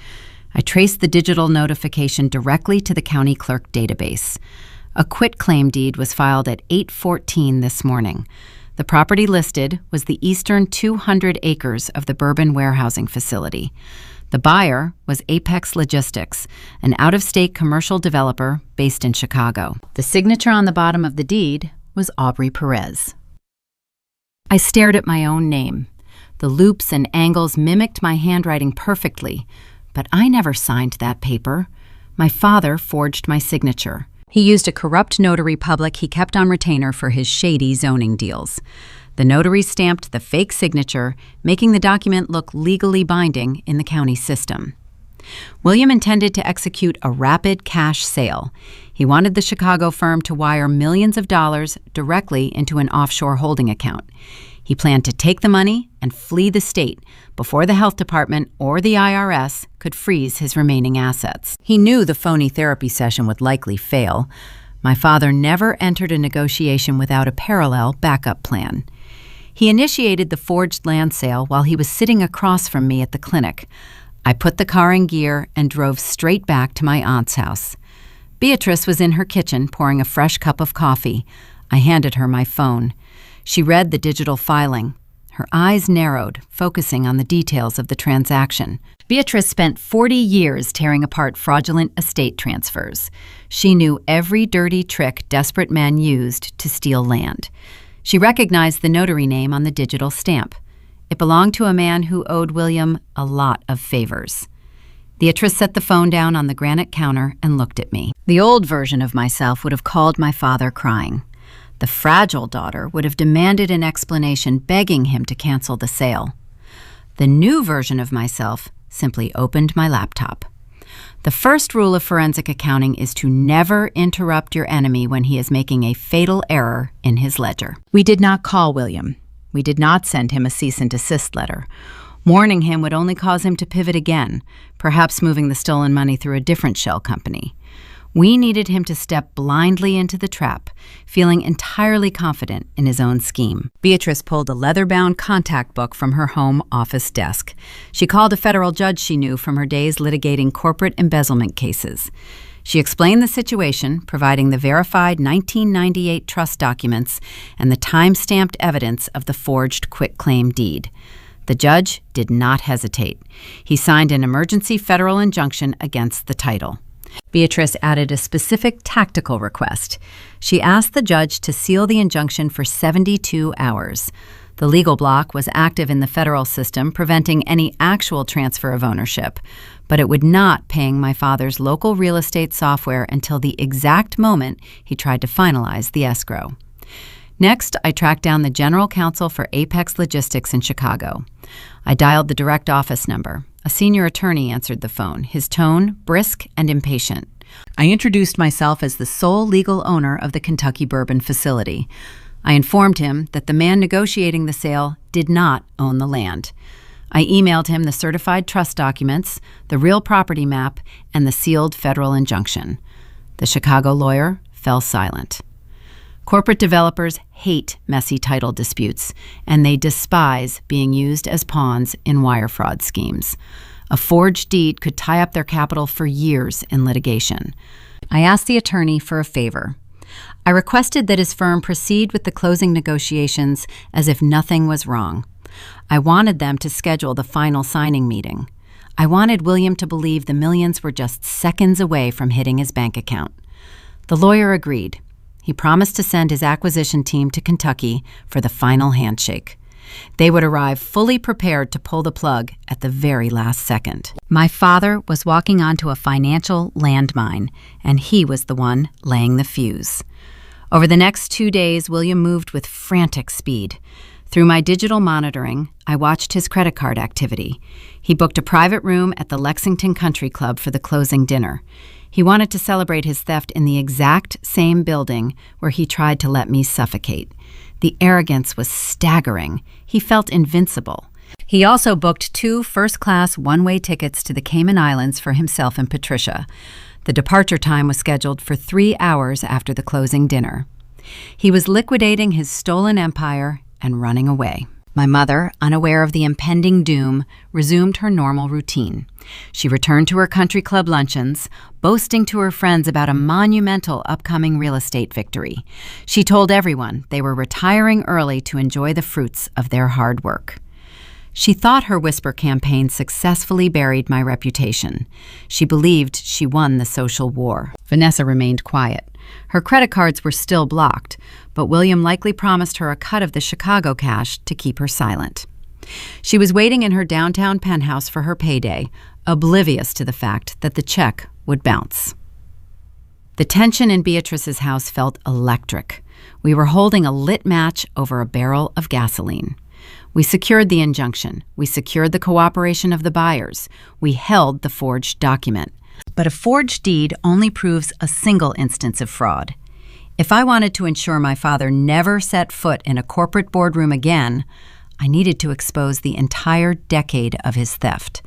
S1: I traced the digital notification directly to the county clerk database. A quitclaim deed was filed at 8:14 this morning. The property listed was the eastern 200 acres of the Bourbon warehousing facility. The buyer was Apex Logistics, an out-of-state commercial developer based in Chicago. The signature on the bottom of the deed was Aubrey Perez. I stared at my own name. The loops and angles mimicked my handwriting perfectly, but I never signed that paper. My father forged my signature. He used a corrupt notary public he kept on retainer for his shady zoning deals. The notary stamped the fake signature, making the document look legally binding in the county system. William intended to execute a rapid cash sale. He wanted the Chicago firm to wire millions of dollars directly into an offshore holding account. He planned to take the money and flee the state before the health department or the IRS could freeze his remaining assets. He knew the phony therapy session would likely fail. My father never entered a negotiation without a parallel backup plan. He initiated the forged land sale while he was sitting across from me at the clinic. I put the car in gear and drove straight back to my aunt's house. Beatrice was in her kitchen pouring a fresh cup of coffee. I handed her my phone. She read the digital filing. Her eyes narrowed, focusing on the details of the transaction. Beatrice spent 40 years tearing apart fraudulent estate transfers. She knew every dirty trick desperate men used to steal land. She recognized the notary name on the digital stamp. It belonged to a man who owed William a lot of favors. Beatrice set the phone down on the granite counter and looked at me. The old version of myself would have called my father crying. The fragile daughter would have demanded an explanation, begging him to cancel the sale. The new version of myself simply opened my laptop. The first rule of forensic accounting is to never interrupt your enemy when he is making a fatal error in his ledger. We did not call William. We did not send him a cease and desist letter. Warning him would only cause him to pivot again, perhaps moving the stolen money through a different shell company. We needed him to step blindly into the trap, feeling entirely confident in his own scheme. Beatrice pulled a leather-bound contact book from her home office desk. She called a federal judge she knew from her days litigating corporate embezzlement cases. She explained the situation, providing the verified 1998 trust documents and the time-stamped evidence of the forged quitclaim deed. The judge did not hesitate. He signed an emergency federal injunction against the title. Beatrice added a specific tactical request. She asked the judge to seal the injunction for 72 hours. The legal block was active in the federal system, preventing any actual transfer of ownership, but it would not paying my father's local real estate software until the exact moment he tried to finalize the escrow. Next, I tracked down the general counsel for Apex Logistics in Chicago. I dialed the direct office number. A senior attorney answered the phone, his tone brisk and impatient. I introduced myself as the sole legal owner of the Kentucky Bourbon facility. I informed him that the man negotiating the sale did not own the land. I emailed him the certified trust documents, the real property map, and the sealed federal injunction. The Chicago lawyer fell silent. Corporate developers hate messy title disputes, and they despise being used as pawns in wire fraud schemes. A forged deed could tie up their capital for years in litigation. I asked the attorney for a favor. I requested that his firm proceed with the closing negotiations as if nothing was wrong. I wanted them to schedule the final signing meeting. I wanted William to believe the millions were just seconds away from hitting his bank account. The lawyer agreed. He promised to send his acquisition team to Kentucky for the final handshake. They would arrive fully prepared to pull the plug at the very last second. My father was walking onto a financial landmine, and he was the one laying the fuse. Over the next 2 days, William moved with frantic speed. Through my digital monitoring, I watched his credit card activity. He booked a private room at the Lexington Country Club for the closing dinner. He wanted to celebrate his theft in the exact same building where he tried to let me suffocate. The arrogance was staggering. He felt invincible. He also booked 2 first-class one-way tickets to the Cayman Islands for himself and Patricia. The departure time was scheduled for 3 hours after the closing dinner. He was liquidating his stolen empire and running away. My mother, unaware of the impending doom, resumed her normal routine. She returned to her country club luncheons, boasting to her friends about a monumental upcoming real estate victory. She told everyone they were retiring early to enjoy the fruits of their hard work. She thought her whisper campaign successfully buried my reputation. She believed she won the social war. Vanessa remained quiet. Her credit cards were still blocked, but William likely promised her a cut of the Chicago cash to keep her silent. She was waiting in her downtown penthouse for her payday, oblivious to the fact that the check would bounce. The tension in Beatrice's house felt electric. We were holding a lit match over a barrel of gasoline. We secured the injunction. We secured the cooperation of the buyers. We held the forged document. But a forged deed only proves a single instance of fraud. If I wanted to ensure my father never set foot in a corporate boardroom again, I needed to expose the entire decade of his theft.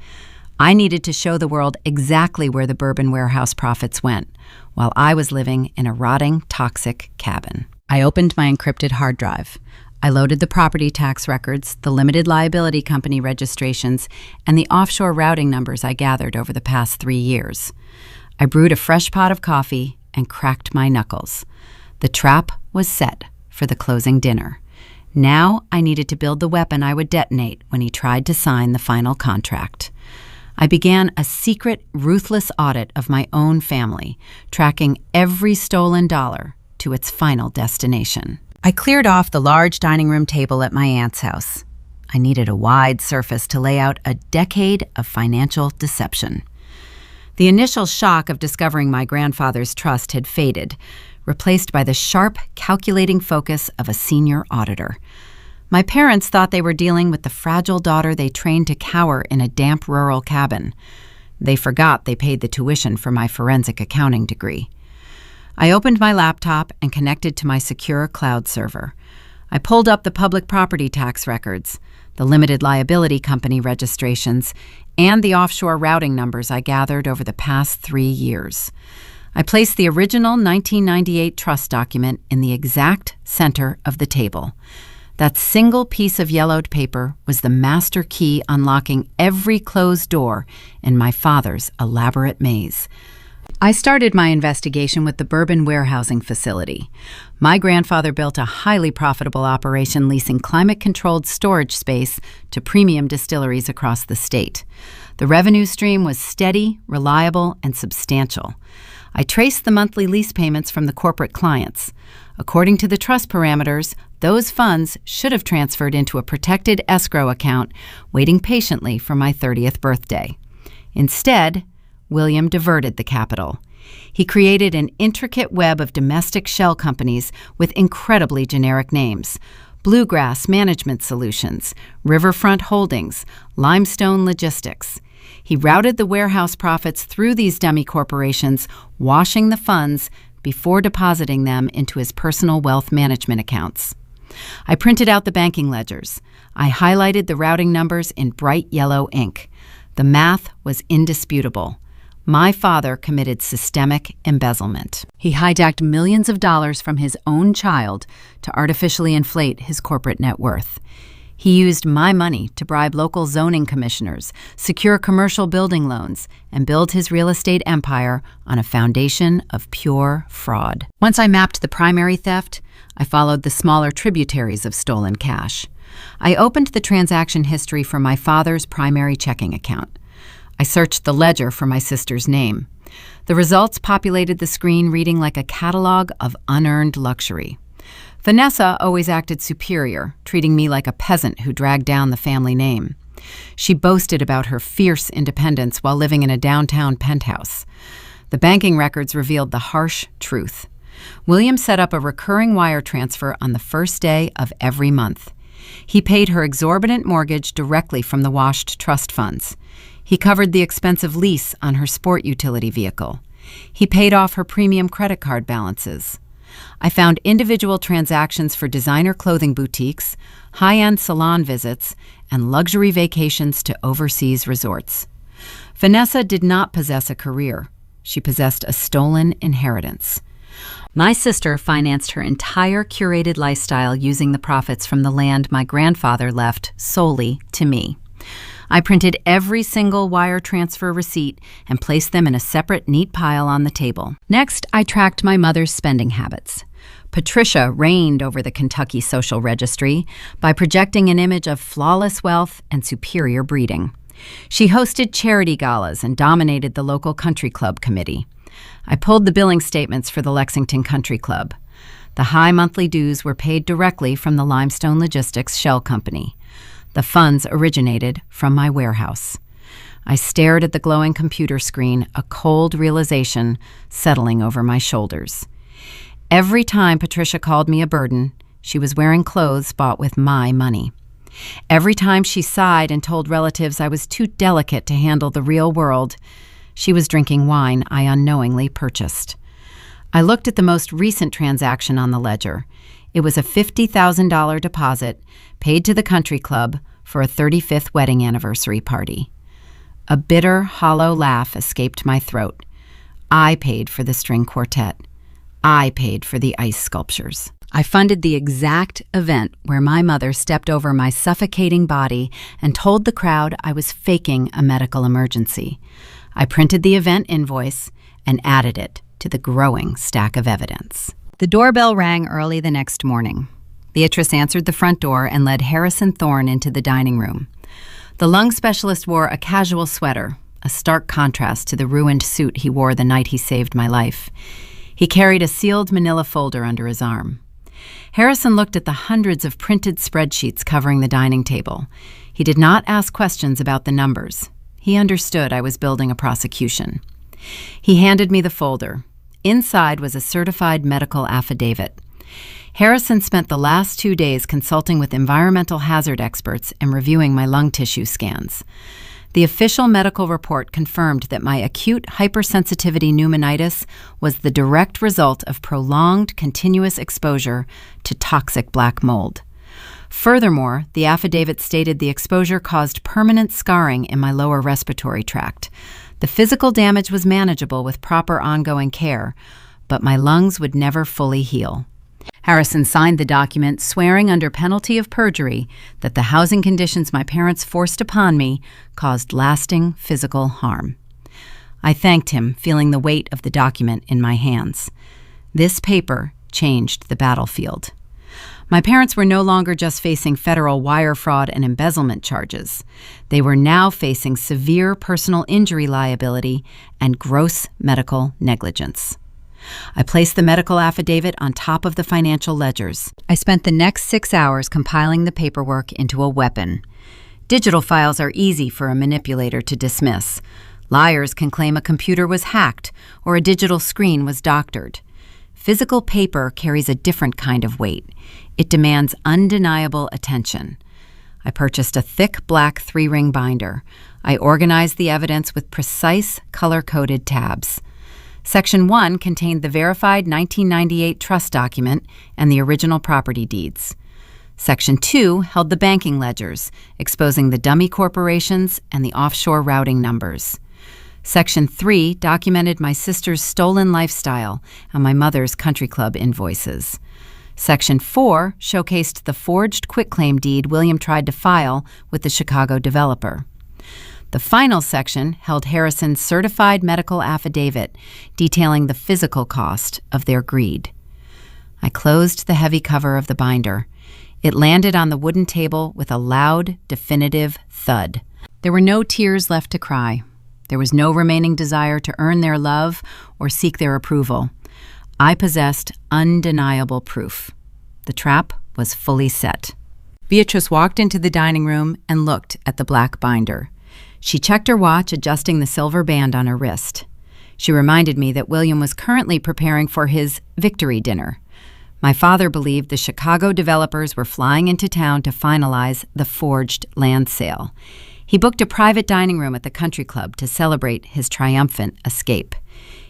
S1: I needed to show the world exactly where the Bourbon Warehouse profits went, while I was living in a rotting, toxic cabin. I opened my encrypted hard drive. I loaded the property tax records, the limited liability company registrations, and the offshore routing numbers I gathered over the past 3 years. I brewed a fresh pot of coffee and cracked my knuckles. The trap was set for the closing dinner. Now I needed to build the weapon I would detonate when he tried to sign the final contract. I began a secret, ruthless audit of my own family, tracking every stolen dollar to its final destination. I cleared off the large dining room table at my aunt's house. I needed a wide surface to lay out a decade of financial deception. The initial shock of discovering my grandfather's trust had faded, replaced by the sharp, calculating focus of a senior auditor. My parents thought they were dealing with the fragile daughter they trained to cower in a damp rural cabin. They forgot they paid the tuition for my forensic accounting degree. I opened my laptop and connected to my secure cloud server. I pulled up the public property tax records, the limited liability company registrations, and the offshore routing numbers I gathered over the past 3 years. I placed the original 1998 trust document in the exact center of the table. That single piece of yellowed paper was the master key unlocking every closed door in my father's elaborate maze. I started my investigation with the Bourbon Warehousing Facility. My grandfather built a highly profitable operation leasing climate-controlled storage space to premium distilleries across the state. The revenue stream was steady, reliable, and substantial. I traced the monthly lease payments from the corporate clients. According to the trust parameters, those funds should have transferred into a protected escrow account, waiting patiently for my 30th birthday. Instead, William diverted the capital. He created an intricate web of domestic shell companies with incredibly generic names: Bluegrass Management Solutions, Riverfront Holdings, Limestone Logistics. He routed the warehouse profits through these dummy corporations, washing the funds before depositing them into his personal wealth management accounts. I printed out the banking ledgers. I highlighted the routing numbers in bright yellow ink. The math was indisputable. My father committed systemic embezzlement. He hijacked millions of dollars from his own child to artificially inflate his corporate net worth. He used my money to bribe local zoning commissioners, secure commercial building loans, and build his real estate empire on a foundation of pure fraud. Once I mapped the primary theft, I followed the smaller tributaries of stolen cash. I opened the transaction history for my father's primary checking account. I searched the ledger for my sister's name. The results populated the screen reading like a catalog of unearned luxury. Vanessa always acted superior, treating me like a peasant who dragged down the family name. She boasted about her fierce independence while living in a downtown penthouse. The banking records revealed the harsh truth. William set up a recurring wire transfer on the first day of every month. He paid her exorbitant mortgage directly from the washed trust funds. He covered the expensive lease on her sport utility vehicle. He paid off her premium credit card balances. I found individual transactions for designer clothing boutiques, high-end salon visits, and luxury vacations to overseas resorts. Vanessa did not possess a career. She possessed a stolen inheritance. My sister financed her entire curated lifestyle using the profits from the land my grandfather left solely to me. I printed every single wire transfer receipt and placed them in a separate neat pile on the table. Next, I tracked my mother's spending habits. Patricia reigned over the Kentucky social registry by projecting an image of flawless wealth and superior breeding. She hosted charity galas and dominated the local country club committee. I pulled the billing statements for the Lexington Country Club. The high monthly dues were paid directly from the Limestone Logistics shell company. The funds originated from my warehouse. I stared at the glowing computer screen, a cold realization settling over my shoulders. Every time Patricia called me a burden, she was wearing clothes bought with my money. Every time she sighed and told relatives I was too delicate to handle the real world, she was drinking wine I unknowingly purchased. I looked at the most recent transaction on the ledger. It was a $50,000 deposit paid to the country club for a 35th wedding anniversary party. A bitter, hollow laugh escaped my throat. I paid for the string quartet. I paid for the ice sculptures. I funded the exact event where my mother stepped over my suffocating body and told the crowd I was faking a medical emergency. I printed the event invoice and added it to the growing stack of evidence. The doorbell rang early the next morning. Beatrice answered the front door and led Harrison Thorne into the dining room. The lung specialist wore a casual sweater, a stark contrast to the ruined suit he wore the night he saved my life. He carried a sealed manila folder under his arm. Harrison looked at the hundreds of printed spreadsheets covering the dining table. He did not ask questions about the numbers. He understood I was building a prosecution. He handed me the folder. Inside was a certified medical affidavit. Harrison spent the last 2 days consulting with environmental hazard experts and reviewing my lung tissue scans. The official medical report confirmed that my acute hypersensitivity pneumonitis was the direct result of prolonged, continuous exposure to toxic black mold. Furthermore, the affidavit stated the exposure caused permanent scarring in my lower respiratory tract. The physical damage was manageable with proper ongoing care, but my lungs would never fully heal. Harrison signed the document, swearing under penalty of perjury that the housing conditions my parents forced upon me caused lasting physical harm. I thanked him, feeling the weight of the document in my hands. This paper changed the battlefield. My parents were no longer just facing federal wire fraud and embezzlement charges. They were now facing severe personal injury liability and gross medical negligence. I placed the medical affidavit on top of the financial ledgers. I spent the next 6 hours compiling the paperwork into a weapon. Digital files are easy for a manipulator to dismiss. Liars can claim a computer was hacked or a digital screen was doctored. Physical paper carries a different kind of weight. It demands undeniable attention. I purchased a thick black 3-ring binder. I organized the evidence with precise color-coded tabs. Section 1 contained the verified 1998 trust document and the original property deeds. Section 2 held the banking ledgers, exposing the dummy corporations and the offshore routing numbers. Section 3 documented my sister's stolen lifestyle and my mother's country club invoices. Section 4 showcased the forged quitclaim deed William tried to file with the Chicago developer. The final section held Harrison's certified medical affidavit detailing the physical cost of their greed. I closed the heavy cover of the binder. It landed on the wooden table with a loud, definitive thud. There were no tears left to cry. There was no remaining desire to earn their love or seek their approval. I possessed undeniable proof. The trap was fully set. Beatrice walked into the dining room and looked at the black binder. She checked her watch, adjusting the silver band on her wrist. She reminded me that William was currently preparing for his victory dinner. My father believed the Chicago developers were flying into town to finalize the forged land sale. He booked a private dining room at the country club to celebrate his triumphant escape.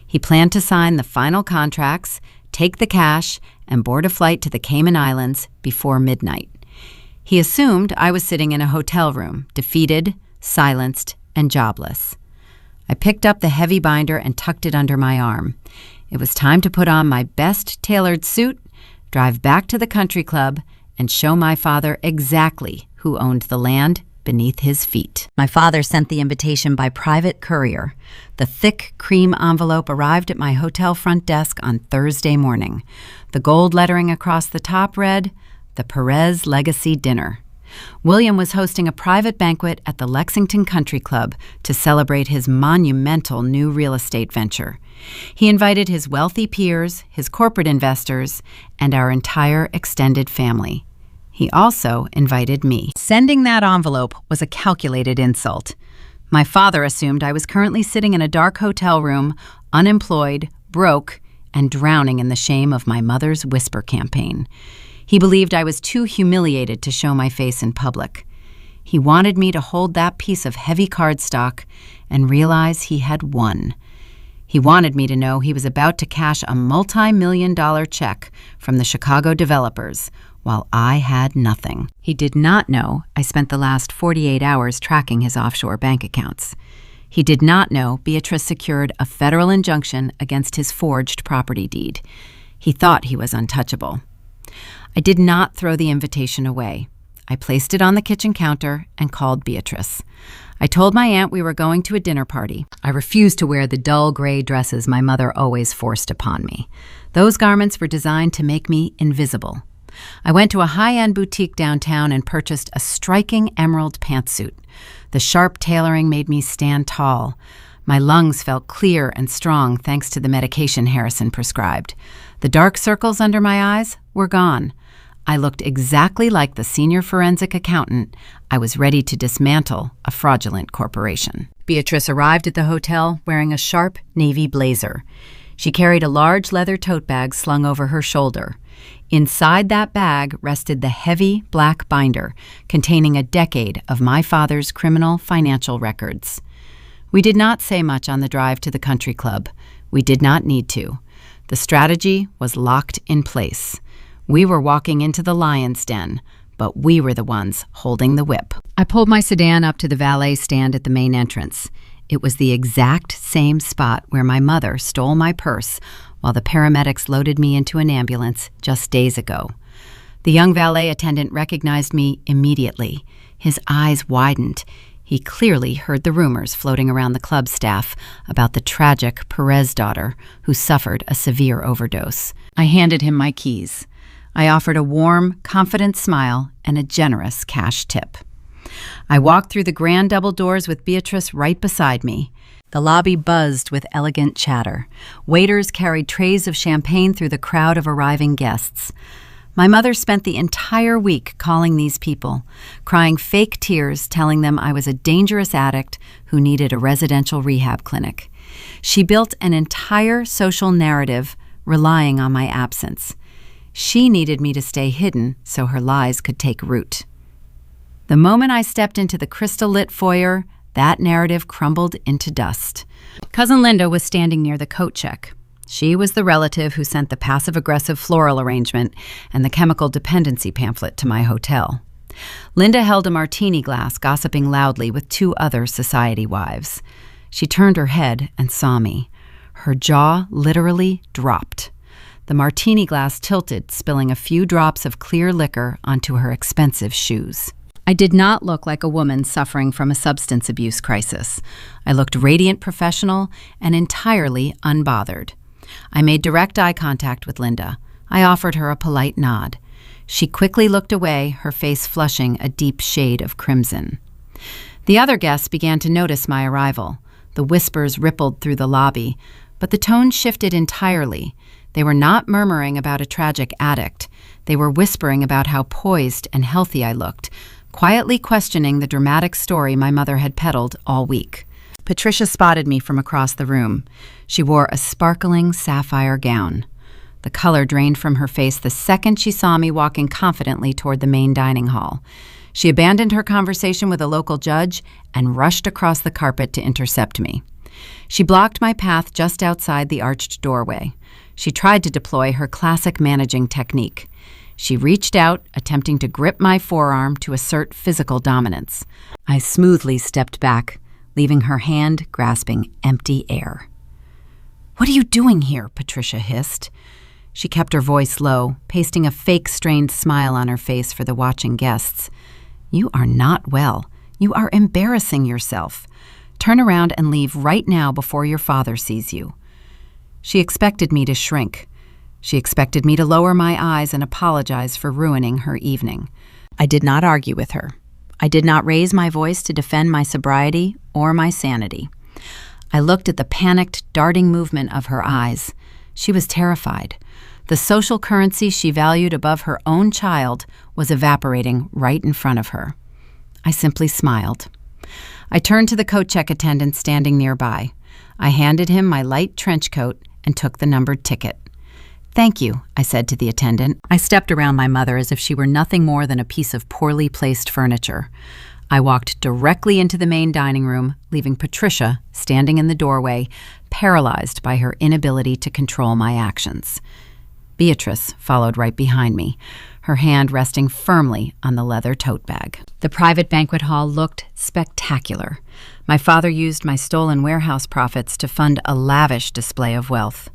S1: He planned to sign the final contracts, take the cash, and board a flight to the Cayman Islands before midnight. He assumed I was sitting in a hotel room, defeated, silenced, and jobless. I picked up the heavy binder and tucked it under my arm. It was time to put on my best tailored suit, drive back to the country club, and show my father exactly who owned the land beneath his feet. My father sent the invitation by private courier. The thick cream envelope arrived at my hotel front desk on Thursday morning. The gold lettering across the top read, "The Perez Legacy Dinner." William was hosting a private banquet at the Lexington Country Club to celebrate his monumental new real estate venture. He invited his wealthy peers, his corporate investors, and our entire extended family. He also invited me. Sending that envelope was a calculated insult. My father assumed I was currently sitting in a dark hotel room, unemployed, broke, and drowning in the shame of my mother's whisper campaign. He believed I was too humiliated to show my face in public. He wanted me to hold that piece of heavy cardstock and realize he had won. He wanted me to know he was about to cash a multi-million-dollar check from the Chicago developers, while I had nothing. He did not know I spent the last 48 hours tracking his offshore bank accounts. He did not know Beatrice secured a federal injunction against his forged property deed. He thought he was untouchable. I did not throw the invitation away. I placed it on the kitchen counter and called Beatrice. I told my aunt we were going to a dinner party. I refused to wear the dull gray dresses my mother always forced upon me. Those garments were designed to make me invisible. I went to a high-end boutique downtown and purchased a striking emerald pantsuit. The sharp tailoring made me stand tall. My lungs felt clear and strong thanks to the medication Harrison prescribed. The dark circles under my eyes were gone. I looked exactly like the senior forensic accountant. I was ready to dismantle a fraudulent corporation. Beatrice arrived at the hotel wearing a sharp navy blazer. She carried a large leather tote bag slung over her shoulder. Inside that bag rested the heavy black binder containing a decade of my father's criminal financial records. We did not say much on the drive to the country club. We did not need to. The strategy was locked in place. We were walking into the lion's den, but we were the ones holding the whip. I pulled my sedan up to the valet stand at the main entrance. It was the exact same spot where my mother stole my purse while the paramedics loaded me into an ambulance just days ago. The young valet attendant recognized me immediately. His eyes widened. He clearly heard the rumors floating around the club staff about the tragic Perez daughter who suffered a severe overdose. I handed him my keys. I offered a warm, confident smile and a generous cash tip. I walked through the grand double doors with Beatrice right beside me. The lobby buzzed with elegant chatter. Waiters carried trays of champagne through the crowd of arriving guests. My mother spent the entire week calling these people, crying fake tears telling them I was a dangerous addict who needed a residential rehab clinic. She built an entire social narrative relying on my absence. She needed me to stay hidden so her lies could take root. The moment I stepped into the crystal-lit foyer, that narrative crumbled into dust. Cousin Linda was standing near the coat check. She was the relative who sent the passive-aggressive floral arrangement and the chemical dependency pamphlet to my hotel. Linda held a martini glass, gossiping loudly with two other society wives. She turned her head and saw me. Her jaw literally dropped. The martini glass tilted, spilling a few drops of clear liquor onto her expensive shoes. I did not look like a woman suffering from a substance abuse crisis. I looked radiant professional and entirely unbothered. I made direct eye contact with Linda. I offered her a polite nod. She quickly looked away, her face flushing a deep shade of crimson. The other guests began to notice my arrival. The whispers rippled through the lobby, but the tone shifted entirely. They were not murmuring about a tragic addict. They were whispering about how poised and healthy I looked, quietly questioning the dramatic story my mother had peddled all week. Patricia spotted me from across the room. She wore a sparkling sapphire gown. The color drained from her face the second she saw me walking confidently toward the main dining hall. She abandoned her conversation with a local judge and rushed across the carpet to intercept me. She blocked my path just outside the arched doorway. She tried to deploy her classic managing technique. She reached out, attempting to grip my forearm to assert physical dominance. I smoothly stepped back, leaving her hand grasping empty air. "What are you doing here?" Patricia hissed. She kept her voice low, pasting a fake strained smile on her face for the watching guests. "You are not well. You are embarrassing yourself. Turn around and leave right now before your father sees you." She expected me to shrink. She expected me to lower my eyes and apologize for ruining her evening. I did not argue with her. I did not raise my voice to defend my sobriety or my sanity. I looked at the panicked, darting movement of her eyes. She was terrified. The social currency she valued above her own child was evaporating right in front of her. I simply smiled. I turned to the coat check attendant standing nearby. I handed him my light trench coat and took the numbered ticket. "Thank you," I said to the attendant. I stepped around my mother as if she were nothing more than a piece of poorly placed furniture. I walked directly into the main dining room, leaving Patricia standing in the doorway, paralyzed by her inability to control my actions. Beatrice followed right behind me, her hand resting firmly on the leather tote bag. The private banquet hall looked spectacular. My father used my stolen warehouse profits to fund a lavish display of wealth.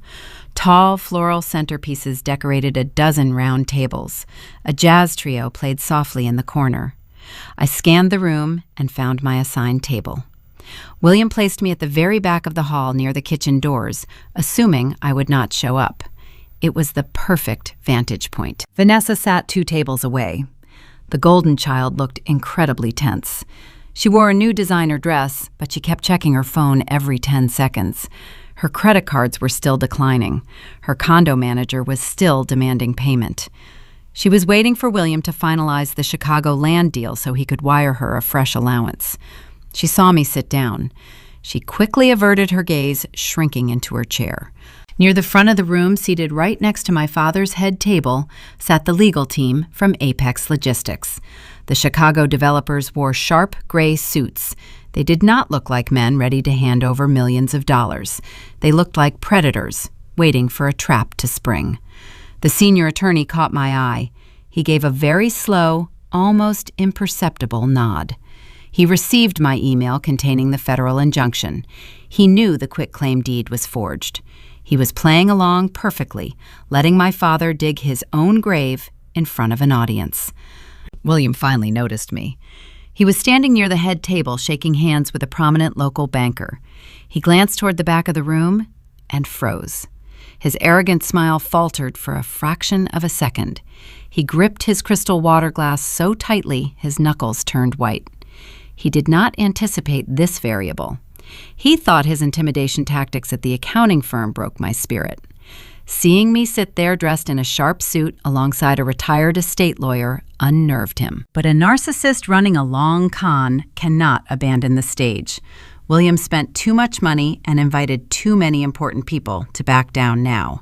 S1: Tall floral centerpieces decorated a dozen round tables. A jazz trio played softly in the corner. I scanned the room and found my assigned table. William placed me at the very back of the hall near the kitchen doors, assuming I would not show up. It was the perfect vantage point. Vanessa sat 2 tables away. The golden child looked incredibly tense. She wore a new designer dress, but she kept checking her phone every 10 seconds. Her credit cards were still declining. Her condo manager was still demanding payment. She was waiting for William to finalize the Chicago land deal so he could wire her a fresh allowance. She saw me sit down. She quickly averted her gaze, shrinking into her chair. Near the front of the room, seated right next to my father's head table, sat the legal team from Apex Logistics. The Chicago developers wore sharp gray suits. They did not look like men ready to hand over millions of dollars. They looked like predators, waiting for a trap to spring. The senior attorney caught my eye. He gave a very slow, almost imperceptible nod. He received my email containing the federal injunction. He knew the quitclaim deed was forged. He was playing along perfectly, letting my father dig his own grave in front of an audience. William finally noticed me. He was standing near the head table, shaking hands with a prominent local banker. He glanced toward the back of the room and froze. His arrogant smile faltered for a fraction of a second. He gripped his crystal water glass so tightly his knuckles turned white. He did not anticipate this variable. He thought his intimidation tactics at the accounting firm broke my spirit. Seeing me sit there dressed in a sharp suit alongside a retired estate lawyer unnerved him. But a narcissist running a long con cannot abandon the stage. William spent too much money and invited too many important people to back down now.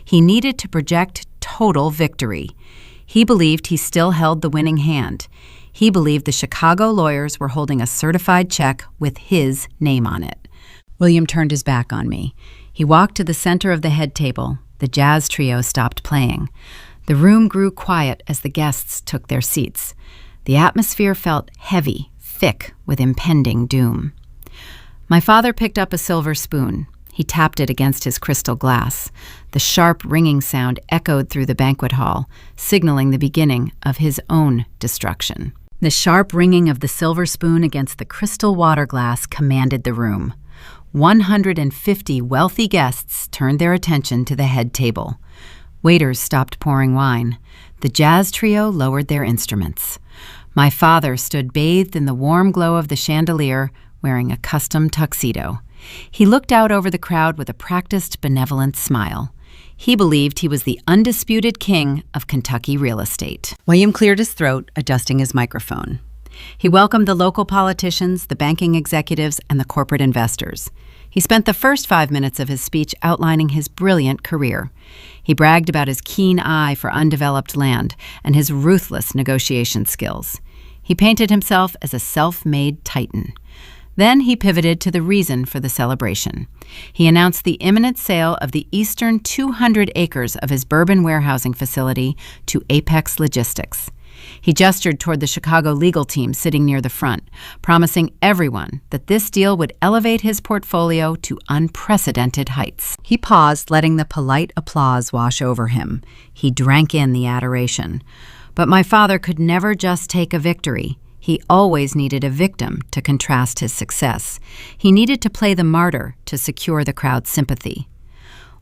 S1: He needed to project total victory. He believed he still held the winning hand. He believed the Chicago lawyers were holding a certified check with his name on it. William turned his back on me. He walked to the center of the head table. The jazz trio stopped playing. The room grew quiet as the guests took their seats. The atmosphere felt heavy, thick with impending doom. My father picked up a silver spoon. He tapped it against his crystal glass. The sharp, ringing sound echoed through the banquet hall, signaling the beginning of his own destruction. The sharp ringing of the silver spoon against the crystal water glass commanded the room. 150 wealthy guests turned their attention to the head table. Waiters stopped pouring wine. The jazz trio lowered their instruments. My father stood bathed in the warm glow of the chandelier, wearing a custom tuxedo. He looked out over the crowd with a practiced, benevolent smile. He believed he was the undisputed king of Kentucky real estate. William cleared his throat, adjusting his microphone. He welcomed the local politicians, the banking executives, and the corporate investors. He spent the first 5 minutes of his speech outlining his brilliant career. He bragged about his keen eye for undeveloped land and his ruthless negotiation skills. He painted himself as a self-made titan. Then he pivoted to the reason for the celebration. He announced the imminent sale of the eastern 200 acres of his bourbon warehousing facility to Apex Logistics. He gestured toward the Chicago legal team sitting near the front, promising everyone that this deal would elevate his portfolio to unprecedented heights. He paused, letting the polite applause wash over him. He drank in the adoration. But my father could never just take a victory. He always needed a victim to contrast his success. He needed to play the martyr to secure the crowd's sympathy.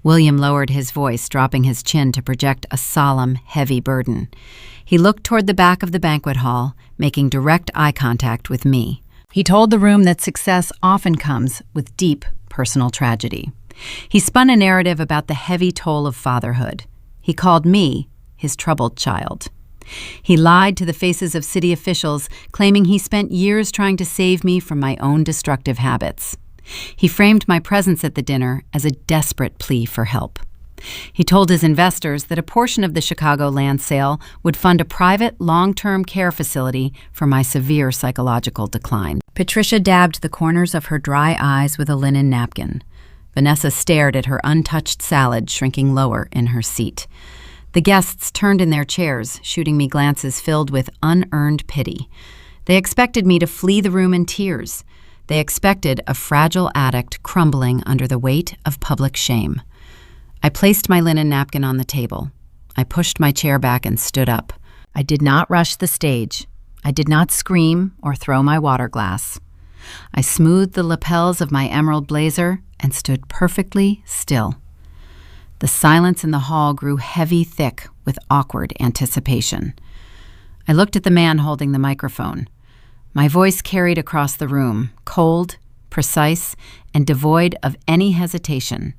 S1: William lowered his voice, dropping his chin to project a solemn, heavy burden. He looked toward the back of the banquet hall, making direct eye contact with me. He told the room that success often comes with deep personal tragedy. He spun a narrative about the heavy toll of fatherhood. He called me his troubled child. He lied to the faces of city officials, claiming he spent years trying to save me from my own destructive habits. He framed my presence at the dinner as a desperate plea for help. He told his investors that a portion of the Chicago land sale would fund a private, long-term care facility for my severe psychological decline. Patricia dabbed the corners of her dry eyes with a linen napkin. Vanessa stared at her untouched salad shrinking lower in her seat. The guests turned in their chairs, shooting me glances filled with unearned pity. They expected me to flee the room in tears. They expected a fragile addict crumbling under the weight of public shame. I placed my linen napkin on the table. I pushed my chair back and stood up. I did not rush the stage. I did not scream or throw my water glass. I smoothed the lapels of my emerald blazer and stood perfectly still. The silence in the hall grew heavy, thick with awkward anticipation. I looked at the man holding the microphone. My voice carried across the room, cold, precise, and devoid of any hesitation.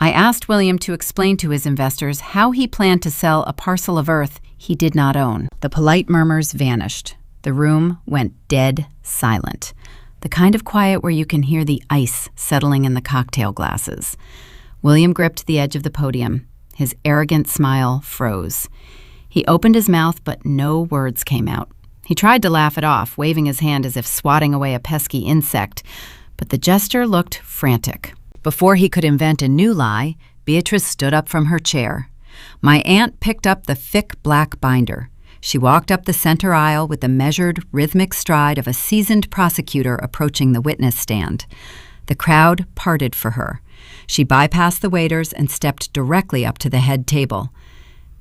S1: I asked William to explain to his investors how he planned to sell a parcel of earth he did not own. The polite murmurs vanished. The room went dead silent, the kind of quiet where you can hear the ice settling in the cocktail glasses. William gripped the edge of the podium. His arrogant smile froze. He opened his mouth, but no words came out. He tried to laugh it off, waving his hand as if swatting away a pesky insect, but the gesture looked frantic. Before he could invent a new lie, Beatrice stood up from her chair. My aunt picked up the thick black binder. She walked up the center aisle with the measured, rhythmic stride of a seasoned prosecutor approaching the witness stand. The crowd parted for her. She bypassed the waiters and stepped directly up to the head table.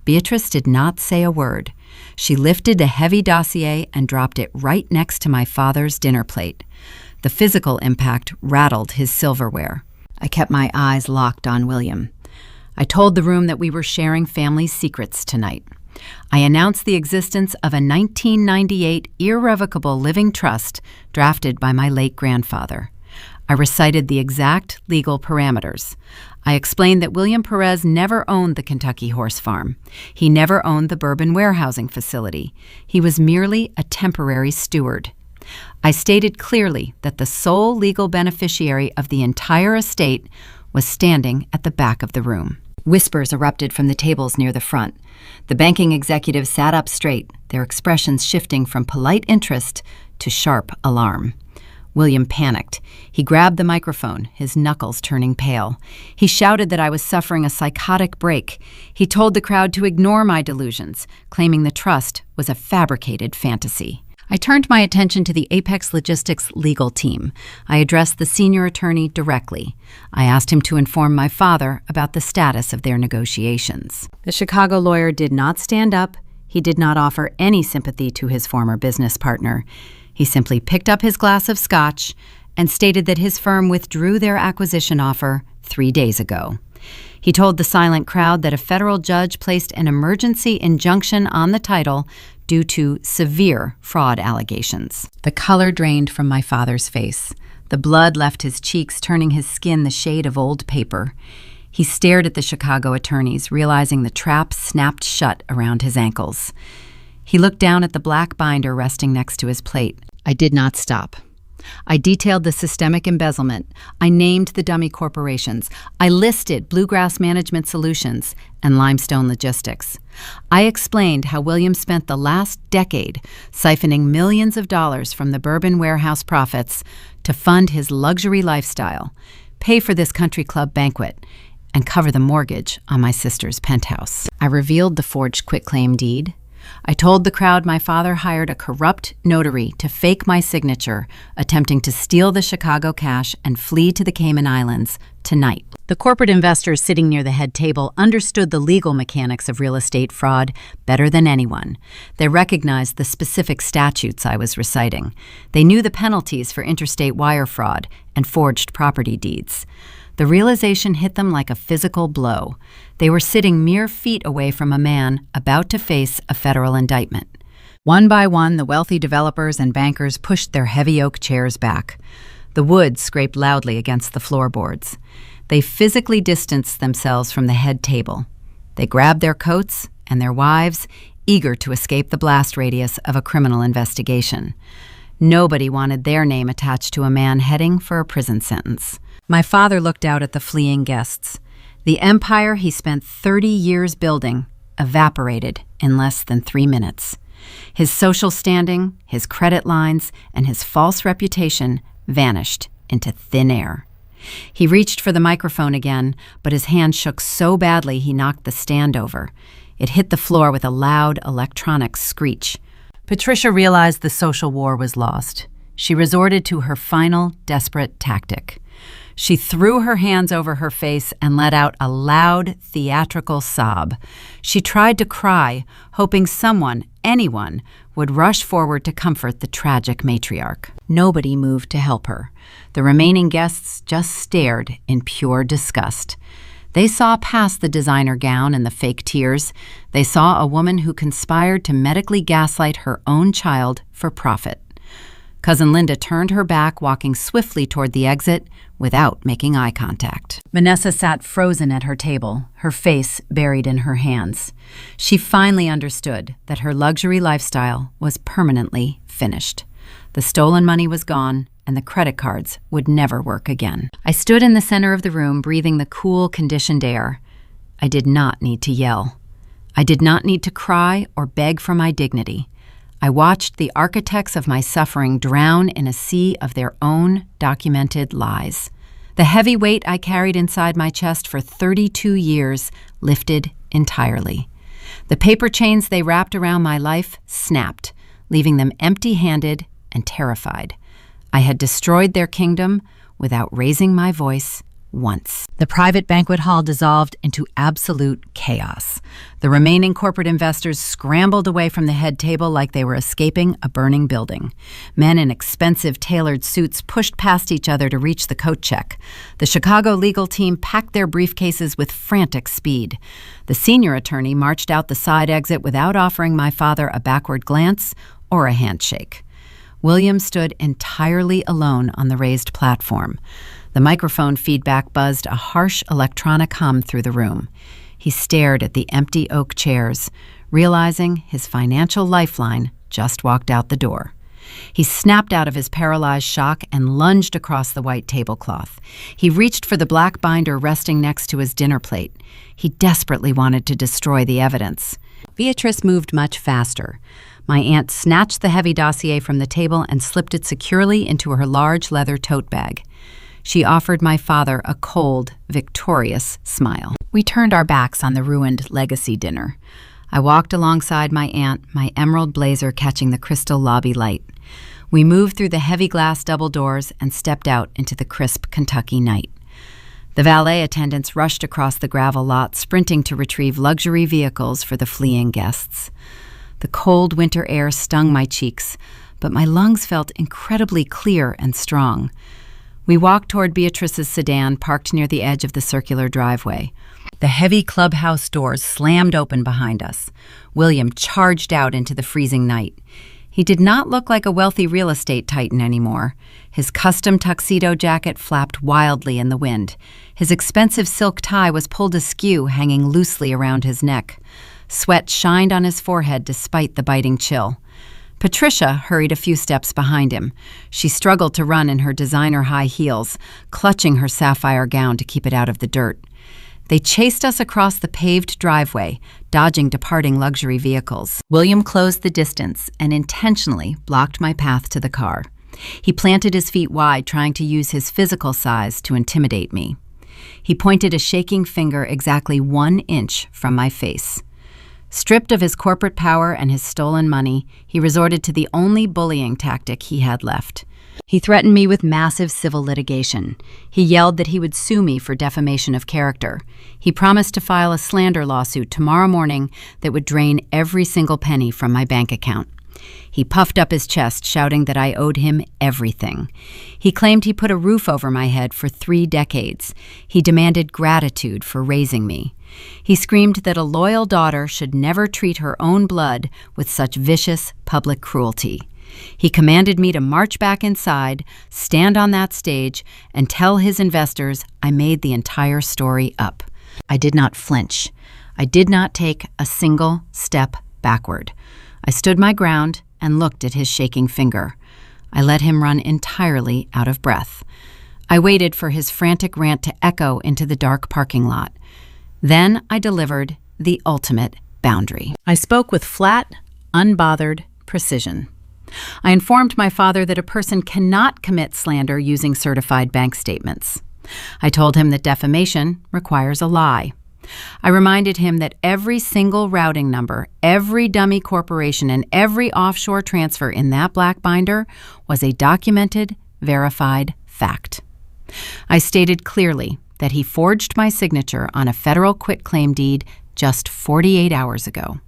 S1: Beatrice did not say a word. She lifted a heavy dossier and dropped it right next to my father's dinner plate. The physical impact rattled his silverware. I kept my eyes locked on William. I told the room that we were sharing family secrets tonight. I announced the existence of a 1998 irrevocable living trust drafted by my late grandfather. I recited the exact legal parameters. I explained that William Perez never owned the Kentucky Horse Farm. He never owned the Bourbon warehousing facility. He was merely a temporary steward. I stated clearly that the sole legal beneficiary of the entire estate was standing at the back of the room. Whispers erupted from the tables near the front. The banking executives sat up straight, their expressions shifting from polite interest to sharp alarm. William panicked. He grabbed the microphone, his knuckles turning pale. He shouted that I was suffering a psychotic break. He told the crowd to ignore my delusions, claiming the trust was a fabricated fantasy. I turned my attention to the Apex Logistics legal team. I addressed the senior attorney directly. I asked him to inform my father about the status of their negotiations. The Chicago lawyer did not stand up. He did not offer any sympathy to his former business partner. He simply picked up his glass of scotch and stated that his firm withdrew their acquisition offer 3 days ago. He told the silent crowd that a federal judge placed an emergency injunction on the title due to severe fraud allegations. The color drained from my father's face. The blood left his cheeks, turning his skin the shade of old paper. He stared at the Chicago attorneys, realizing the trap snapped shut around his ankles. He looked down at the black binder resting next to his plate. I did not stop. I detailed the systemic embezzlement. I named the dummy corporations. I listed Bluegrass Management Solutions and Limestone Logistics. I explained how William spent the last decade siphoning millions of dollars from the Bourbon warehouse profits to fund his luxury lifestyle, pay for this country club banquet, and cover the mortgage on my sister's penthouse. I revealed the forged quitclaim deed. I told the crowd my father hired a corrupt notary to fake my signature, attempting to steal the Chicago cash and flee to the Cayman Islands tonight. The corporate investors sitting near the head table understood the legal mechanics of real estate fraud better than anyone. They recognized the specific statutes I was reciting. They knew the penalties for interstate wire fraud and forged property deeds. The realization hit them like a physical blow. They were sitting mere feet away from a man about to face a federal indictment. One by one, the wealthy developers and bankers pushed their heavy oak chairs back. The wood scraped loudly against the floorboards. They physically distanced themselves from the head table. They grabbed their coats and their wives, eager to escape the blast radius of a criminal investigation. Nobody wanted their name attached to a man heading for a prison sentence. My father looked out at the fleeing guests. The empire he spent 30 years building evaporated in less than 3 minutes. His social standing, his credit lines, and his false reputation vanished into thin air. He reached for the microphone again, but his hand shook so badly he knocked the stand over. It hit the floor with a loud electronic screech. Patricia realized the social war was lost. She resorted to her final desperate tactic. She threw her hands over her face and let out a loud, theatrical sob. She tried to cry, hoping someone, anyone, would rush forward to comfort the tragic matriarch. Nobody moved to help her. The remaining guests just stared in pure disgust. They saw past the designer gown and the fake tears. They saw a woman who conspired to medically gaslight her own child for profit. Cousin Linda turned her back, walking swiftly toward the exit without making eye contact. Vanessa sat frozen at her table, her face buried in her hands. She finally understood that her luxury lifestyle was permanently finished. The stolen money was gone, and the credit cards would never work again. I stood in the center of the room, breathing the cool, conditioned air. I did not need to yell. I did not need to cry or beg for my dignity. I watched the architects of my suffering drown in a sea of their own documented lies. The heavy weight I carried inside my chest for 32 years lifted entirely. The paper chains they wrapped around my life snapped, leaving them empty-handed and terrified. I had destroyed their kingdom without raising my voice once. The private banquet hall dissolved into absolute chaos. The remaining corporate investors scrambled away from the head table like they were escaping a burning building. Men in expensive tailored suits pushed past each other to reach the coat check. The Chicago legal team packed their briefcases with frantic speed. The senior attorney marched out the side exit without offering my father a backward glance or a handshake. William stood entirely alone on the raised platform. The microphone feedback buzzed a harsh electronic hum through the room. He stared at the empty oak chairs, realizing his financial lifeline just walked out the door. He snapped out of his paralyzed shock and lunged across the white tablecloth. He reached for the black binder resting next to his dinner plate. He desperately wanted to destroy the evidence. Beatrice moved much faster. My aunt snatched the heavy dossier from the table and slipped it securely into her large leather tote bag. She offered my father a cold, victorious smile. We turned our backs on the ruined legacy dinner. I walked alongside my aunt, my emerald blazer catching the crystal lobby light. We moved through the heavy glass double doors and stepped out into the crisp Kentucky night. The valet attendants rushed across the gravel lot, sprinting to retrieve luxury vehicles for the fleeing guests. The cold winter air stung my cheeks, but my lungs felt incredibly clear and strong. We walked toward Beatrice's sedan parked near the edge of the circular driveway. The heavy clubhouse doors slammed open behind us. William charged out into the freezing night. He did not look like a wealthy real estate titan anymore. His custom tuxedo jacket flapped wildly in the wind. His expensive silk tie was pulled askew, hanging loosely around his neck. Sweat shined on his forehead despite the biting chill. Patricia hurried a few steps behind him. She struggled to run in her designer high heels, clutching her sapphire gown to keep it out of the dirt. They chased us across the paved driveway, dodging departing luxury vehicles. William closed the distance and intentionally blocked my path to the car. He planted his feet wide, trying to use his physical size to intimidate me. He pointed a shaking finger exactly 1 inch from my face. Stripped of his corporate power and his stolen money, he resorted to the only bullying tactic he had left. He threatened me with massive civil litigation. He yelled that he would sue me for defamation of character. He promised to file a slander lawsuit tomorrow morning that would drain every single penny from my bank account. He puffed up his chest, shouting that I owed him everything. He claimed he put a roof over my head for 3 decades. He demanded gratitude for raising me. He screamed that a loyal daughter should never treat her own blood with such vicious public cruelty. He commanded me to march back inside, stand on that stage, and tell his investors I made the entire story up. I did not flinch. I did not take a single step backward. I stood my ground and looked at his shaking finger. I let him run entirely out of breath. I waited for his frantic rant to echo into the dark parking lot. Then I delivered the ultimate boundary. I spoke with flat, unbothered precision. I informed my father that a person cannot commit slander using certified bank statements. I told him that defamation requires a lie. I reminded him that every single routing number, every dummy corporation, and every offshore transfer in that black binder was a documented, verified fact. I stated clearly that he forged my signature on a federal quitclaim deed just 48 hours ago.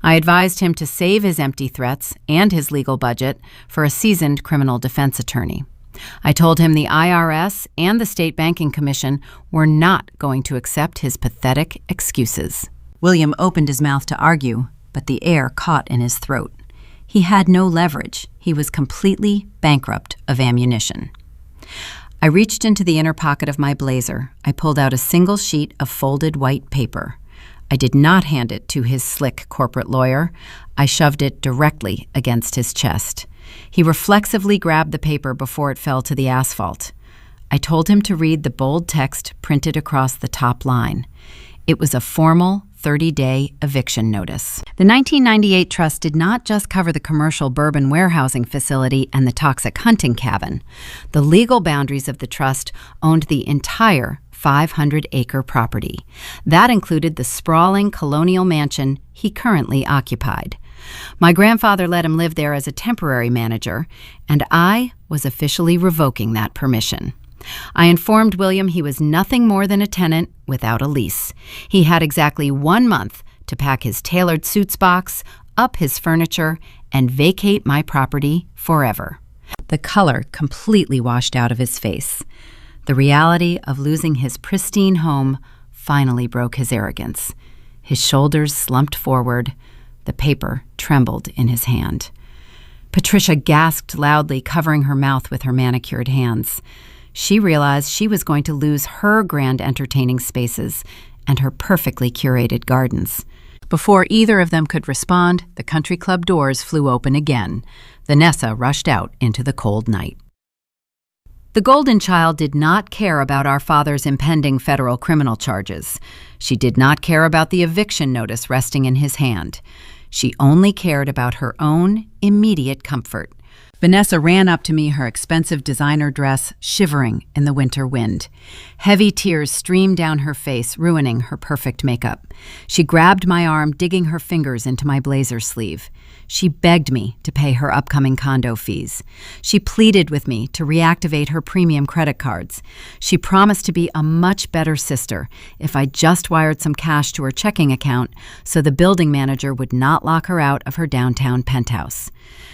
S1: I advised him to save his empty threats and his legal budget for a seasoned criminal defense attorney. I told him the IRS and the State Banking Commission were not going to accept his pathetic excuses. William opened his mouth to argue, but the air caught in his throat. He had no leverage. He was completely bankrupt of ammunition. I reached into the inner pocket of my blazer. I pulled out a single sheet of folded white paper. I did not hand it to his slick corporate lawyer. I shoved it directly against his chest. He reflexively grabbed the paper before it fell to the asphalt. I told him to read the bold text printed across the top line. It was a formal 30-day eviction notice. The 1998 trust did not just cover the commercial bourbon warehousing facility and the toxic hunting cabin. The legal boundaries of the trust owned the entire 500-acre property. That included the sprawling colonial mansion he currently occupied. My grandfather let him live there as a temporary manager, and I was officially revoking that permission. I informed William he was nothing more than a tenant without a lease. He had exactly 1 month to pack his tailored suits box, up his furniture, and vacate my property forever. The color completely washed out of his face. The reality of losing his pristine home finally broke his arrogance. His shoulders slumped forward. The paper trembled in his hand. Patricia gasped loudly, covering her mouth with her manicured hands. She realized she was going to lose her grand entertaining spaces and her perfectly curated gardens. Before either of them could respond, the country club doors flew open again. Vanessa rushed out into the cold night. The Golden Child did not care about our father's impending federal criminal charges. She did not care about the eviction notice resting in his hand. She only cared about her own immediate comfort. Vanessa ran up to me, her expensive designer dress shivering in the winter wind. Heavy tears streamed down her face, ruining her perfect makeup. She grabbed my arm, digging her fingers into my blazer sleeve. She begged me to pay her upcoming condo fees. She pleaded with me to reactivate her premium credit cards. She promised to be a much better sister if I just wired some cash to her checking account so the building manager would not lock her out of her downtown penthouse.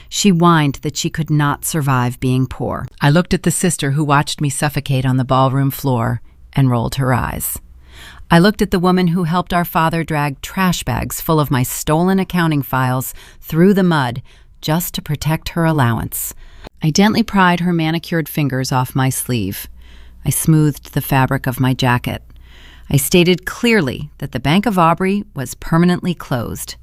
S1: She whined that she could not survive being poor. I looked at the sister who watched me suffocate on the ballroom floor and rolled her eyes. I looked at the woman who helped our father drag trash bags full of my stolen accounting files through the mud just to protect her allowance. I gently pried her manicured fingers off my sleeve. I smoothed the fabric of my jacket. I stated clearly that the Bank of Aubrey was permanently closed.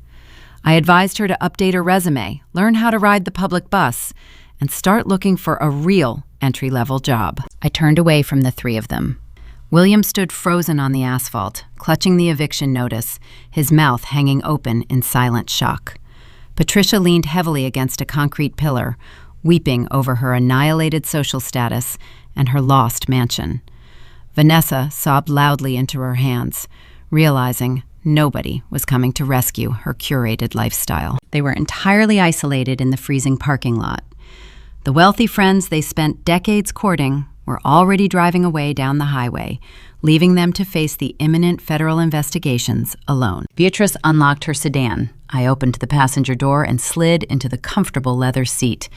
S1: I advised her to update her resume, learn how to ride the public bus, and start looking for a real entry-level job. I turned away from the three of them. William stood frozen on the asphalt, clutching the eviction notice, his mouth hanging open in silent shock. Patricia leaned heavily against a concrete pillar, weeping over her annihilated social status and her lost mansion. Vanessa sobbed loudly into her hands, realizing nobody was coming to rescue her curated lifestyle. They were entirely isolated in the freezing parking lot. The wealthy friends they spent decades courting were already driving away down the highway, leaving them to face the imminent federal investigations alone. Beatrice unlocked her sedan. I opened the passenger door and slid into the comfortable leather seat.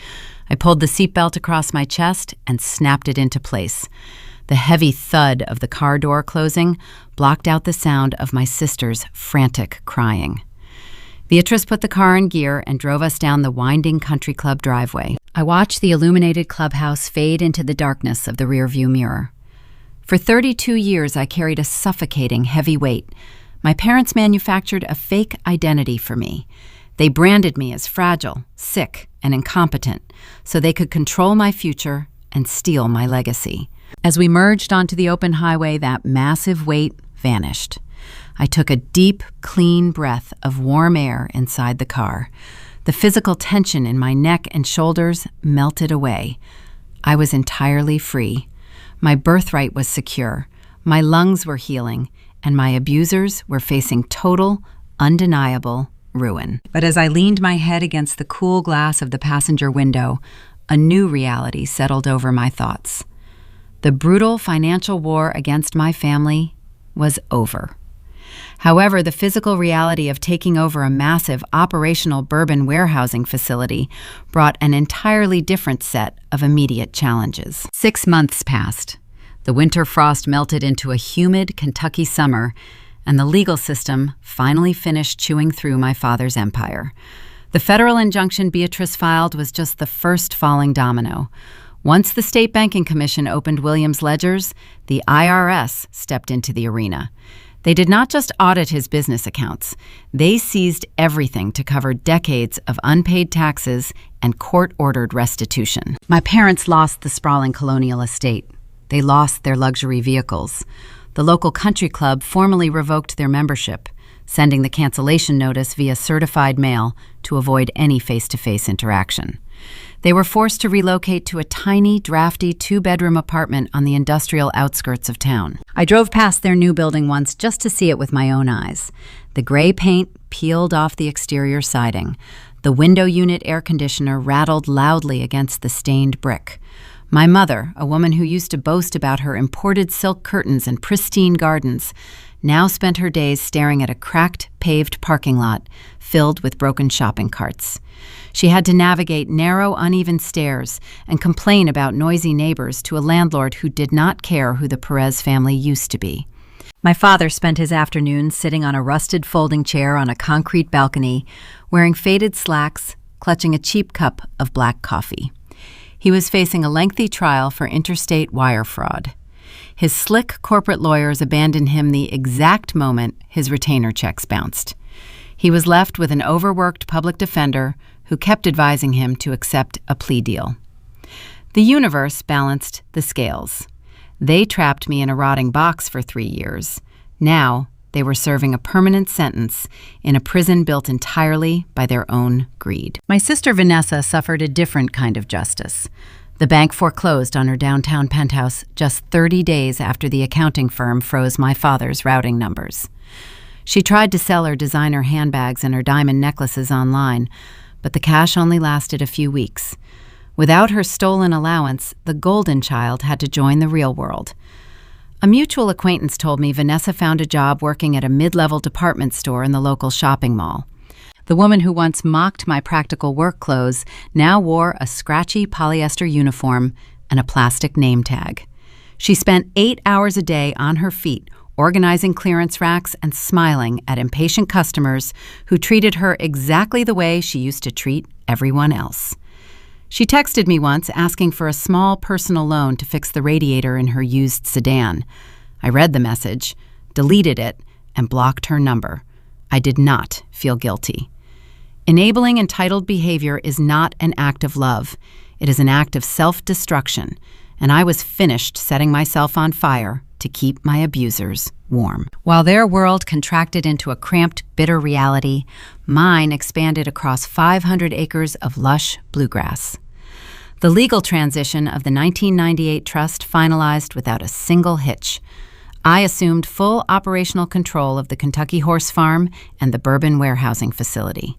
S1: I pulled the seatbelt across my chest and snapped it into place. The heavy thud of the car door closing blocked out the sound of my sister's frantic crying. Beatrice put the car in gear and drove us down the winding country club driveway. I watched the illuminated clubhouse fade into the darkness of the rearview mirror. For 32 years, I carried a suffocating heavy weight. My parents manufactured a fake identity for me. They branded me as fragile, sick, and incompetent so they could control my future and steal my legacy. As we merged onto the open highway, that massive weight vanished. I took a deep, clean breath of warm air inside the car. The physical tension in my neck and shoulders melted away. I was entirely free. My birthright was secure. My lungs were healing, and my abusers were facing total, undeniable ruin. But as I leaned my head against the cool glass of the passenger window, a new reality settled over my thoughts. The brutal financial war against my family was over. However, the physical reality of taking over a massive operational bourbon warehousing facility brought an entirely different set of immediate challenges. 6 months passed. The winter frost melted into a humid Kentucky summer, and the legal system finally finished chewing through my father's empire. The federal injunction Beatrice filed was just the first falling domino. Once the State Banking Commission opened Williams' ledgers, the IRS stepped into the arena. They did not just audit his business accounts, they seized everything to cover decades of unpaid taxes and court-ordered restitution. My parents lost the sprawling colonial estate. They lost their luxury vehicles. The local country club formally revoked their membership, sending the cancellation notice via certified mail to avoid any face-to-face interaction. They were forced to relocate to a tiny, drafty two-bedroom apartment on the industrial outskirts of town. I drove past their new building once just to see it with my own eyes. The gray paint peeled off the exterior siding. The window unit air conditioner rattled loudly against the stained brick. My mother, a woman who used to boast about her imported silk curtains and pristine gardens, now spent her days staring at a cracked, paved parking lot filled with broken shopping carts. She had to navigate narrow, uneven stairs and complain about noisy neighbors to a landlord who did not care who the Perez family used to be. My father spent his afternoons sitting on a rusted folding chair on a concrete balcony, wearing faded slacks, clutching a cheap cup of black coffee. He was facing a lengthy trial for interstate wire fraud. His slick corporate lawyers abandoned him the exact moment his retainer checks bounced. He was left with an overworked public defender who kept advising him to accept a plea deal. The universe balanced the scales. They trapped me in a rotting box for 3 years. Now they were serving a permanent sentence in a prison built entirely by their own greed. My sister Vanessa suffered a different kind of justice. The bank foreclosed on her downtown penthouse just 30 days after the accounting firm froze my father's routing numbers. She tried to sell her designer handbags and her diamond necklaces online, but the cash only lasted a few weeks. Without her stolen allowance, the golden child had to join the real world. A mutual acquaintance told me Vanessa found a job working at a mid-level department store in the local shopping mall. The woman who once mocked my practical work clothes now wore a scratchy polyester uniform and a plastic name tag. She spent 8 hours a day on her feet, organizing clearance racks and smiling at impatient customers who treated her exactly the way she used to treat everyone else. She texted me once asking for a small personal loan to fix the radiator in her used sedan. I read the message, deleted it, and blocked her number. I did not feel guilty. Enabling entitled behavior is not an act of love. It is an act of self-destruction, and I was finished setting myself on fire to keep my abusers warm. While their world contracted into a cramped, bitter reality, mine expanded across 500 acres of lush bluegrass. The legal transition of the 1998 trust finalized without a single hitch. I assumed full operational control of the Kentucky Horse Farm and the Bourbon Warehousing Facility.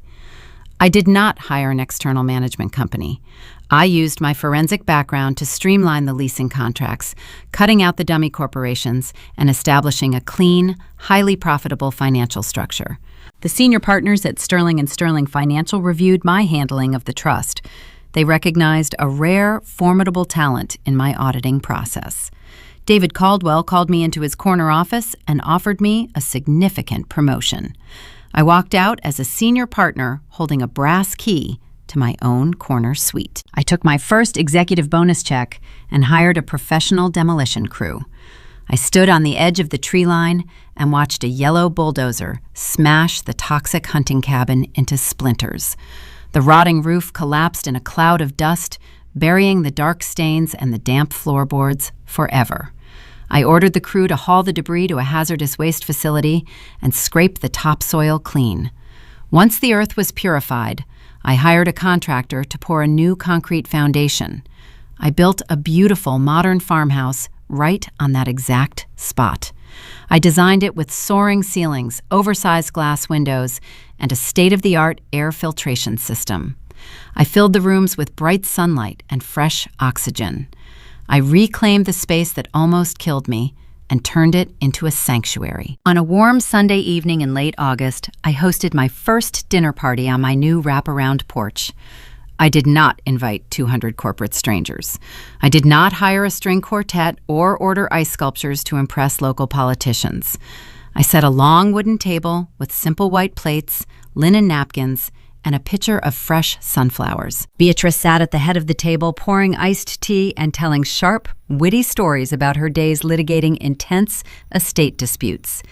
S1: I did not hire an external management company. I used my forensic background to streamline the leasing contracts, cutting out the dummy corporations and establishing a clean, highly profitable financial structure. The senior partners at Sterling & Sterling Financial reviewed my handling of the trust. They recognized a rare, formidable talent in my auditing process. David Caldwell called me into his corner office and offered me a significant promotion. I walked out as a senior partner holding a brass key to my own corner suite. I took my first executive bonus check and hired a professional demolition crew. I stood on the edge of the tree line and watched a yellow bulldozer smash the toxic hunting cabin into splinters. The rotting roof collapsed in a cloud of dust, burying the dark stains and the damp floorboards forever. I ordered the crew to haul the debris to a hazardous waste facility and scrape the topsoil clean. Once the earth was purified, I hired a contractor to pour a new concrete foundation. I built a beautiful modern farmhouse right on that exact spot. I designed it with soaring ceilings, oversized glass windows, and a state-of-the-art air filtration system. I filled the rooms with bright sunlight and fresh oxygen. I reclaimed the space that almost killed me and turned it into a sanctuary. On a warm Sunday evening in late August, I hosted my first dinner party on my new wraparound porch. I did not invite 200 corporate strangers. I did not hire a string quartet or order ice sculptures to impress local politicians. I set a long wooden table with simple white plates, linen napkins, and a pitcher of fresh sunflowers. Beatrice sat at the head of the table pouring iced tea and telling sharp, witty stories about her days litigating intense estate disputes.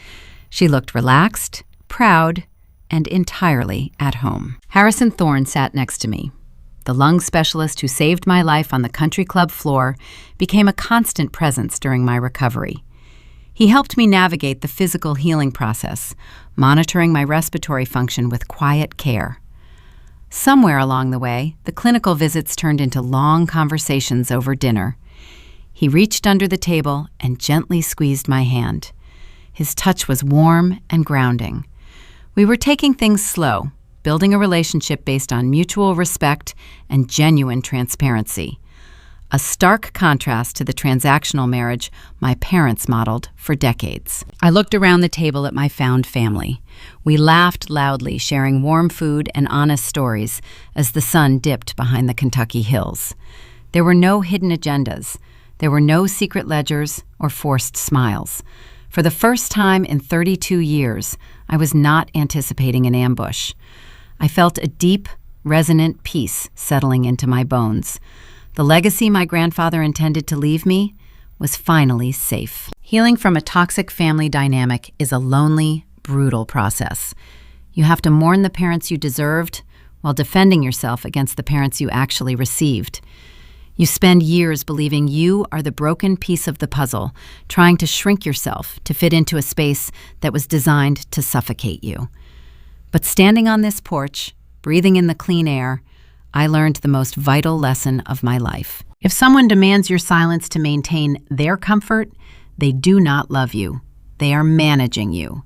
S1: She looked relaxed, proud, and entirely at home. Harrison Thorne sat next to me. The lung specialist who saved my life on the country club floor became a constant presence during my recovery. He helped me navigate the physical healing process, monitoring my respiratory function with quiet care. Somewhere along the way, the clinical visits turned into long conversations over dinner. He reached under the table and gently squeezed my hand. His touch was warm and grounding. We were taking things slow, building a relationship based on mutual respect and genuine transparency. A stark contrast to the transactional marriage my parents modeled for decades. I looked around the table at my found family. We laughed loudly, sharing warm food and honest stories as the sun dipped behind the Kentucky hills. There were no hidden agendas. There were no secret ledgers or forced smiles. For the first time in 32 years, I was not anticipating an ambush. I felt a deep, resonant peace settling into my bones. The legacy my grandfather intended to leave me was finally safe. Healing from a toxic family dynamic is a lonely, brutal process. You have to mourn the parents you deserved while defending yourself against the parents you actually received. You spend years believing you are the broken piece of the puzzle, trying to shrink yourself to fit into a space that was designed to suffocate you. But standing on this porch, breathing in the clean air, I learned the most vital lesson of my life. If someone demands your silence to maintain their comfort, they do not love you. They are managing you.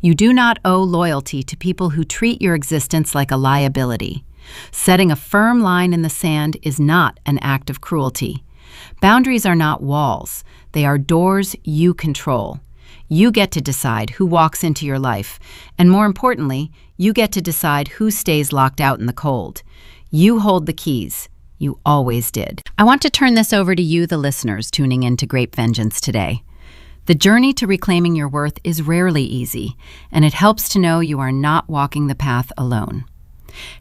S1: You do not owe loyalty to people who treat your existence like a liability. Setting a firm line in the sand is not an act of cruelty. Boundaries are not walls. They are doors you control. You get to decide who walks into your life, and more importantly, you get to decide who stays locked out in the cold. You hold the keys. You always did. I want to turn this over to you, the listeners, tuning in to Grape Vengeance today. The journey to reclaiming your worth is rarely easy, and it helps to know you are not walking the path alone.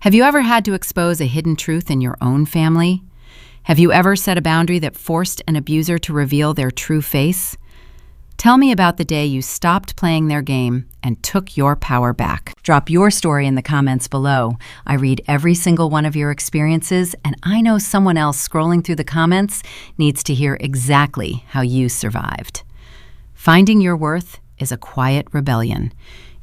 S1: Have you ever had to expose a hidden truth in your own family? Have you ever set a boundary that forced an abuser to reveal their true face? Tell me about the day you stopped playing their game and took your power back. Drop your story in the comments below. I read every single one of your experiences, and I know someone else scrolling through the comments needs to hear exactly how you survived. Finding your worth is a quiet rebellion.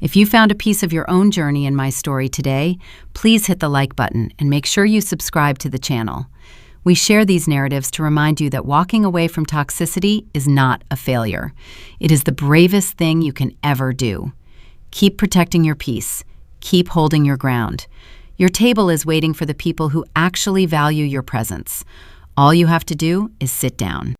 S1: If you found a piece of your own journey in my story today, please hit the like button and make sure you subscribe to the channel. We share these narratives to remind you that walking away from toxicity is not a failure. It is the bravest thing you can ever do. Keep protecting your peace. Keep holding your ground. Your table is waiting for the people who actually value your presence. All you have to do is sit down.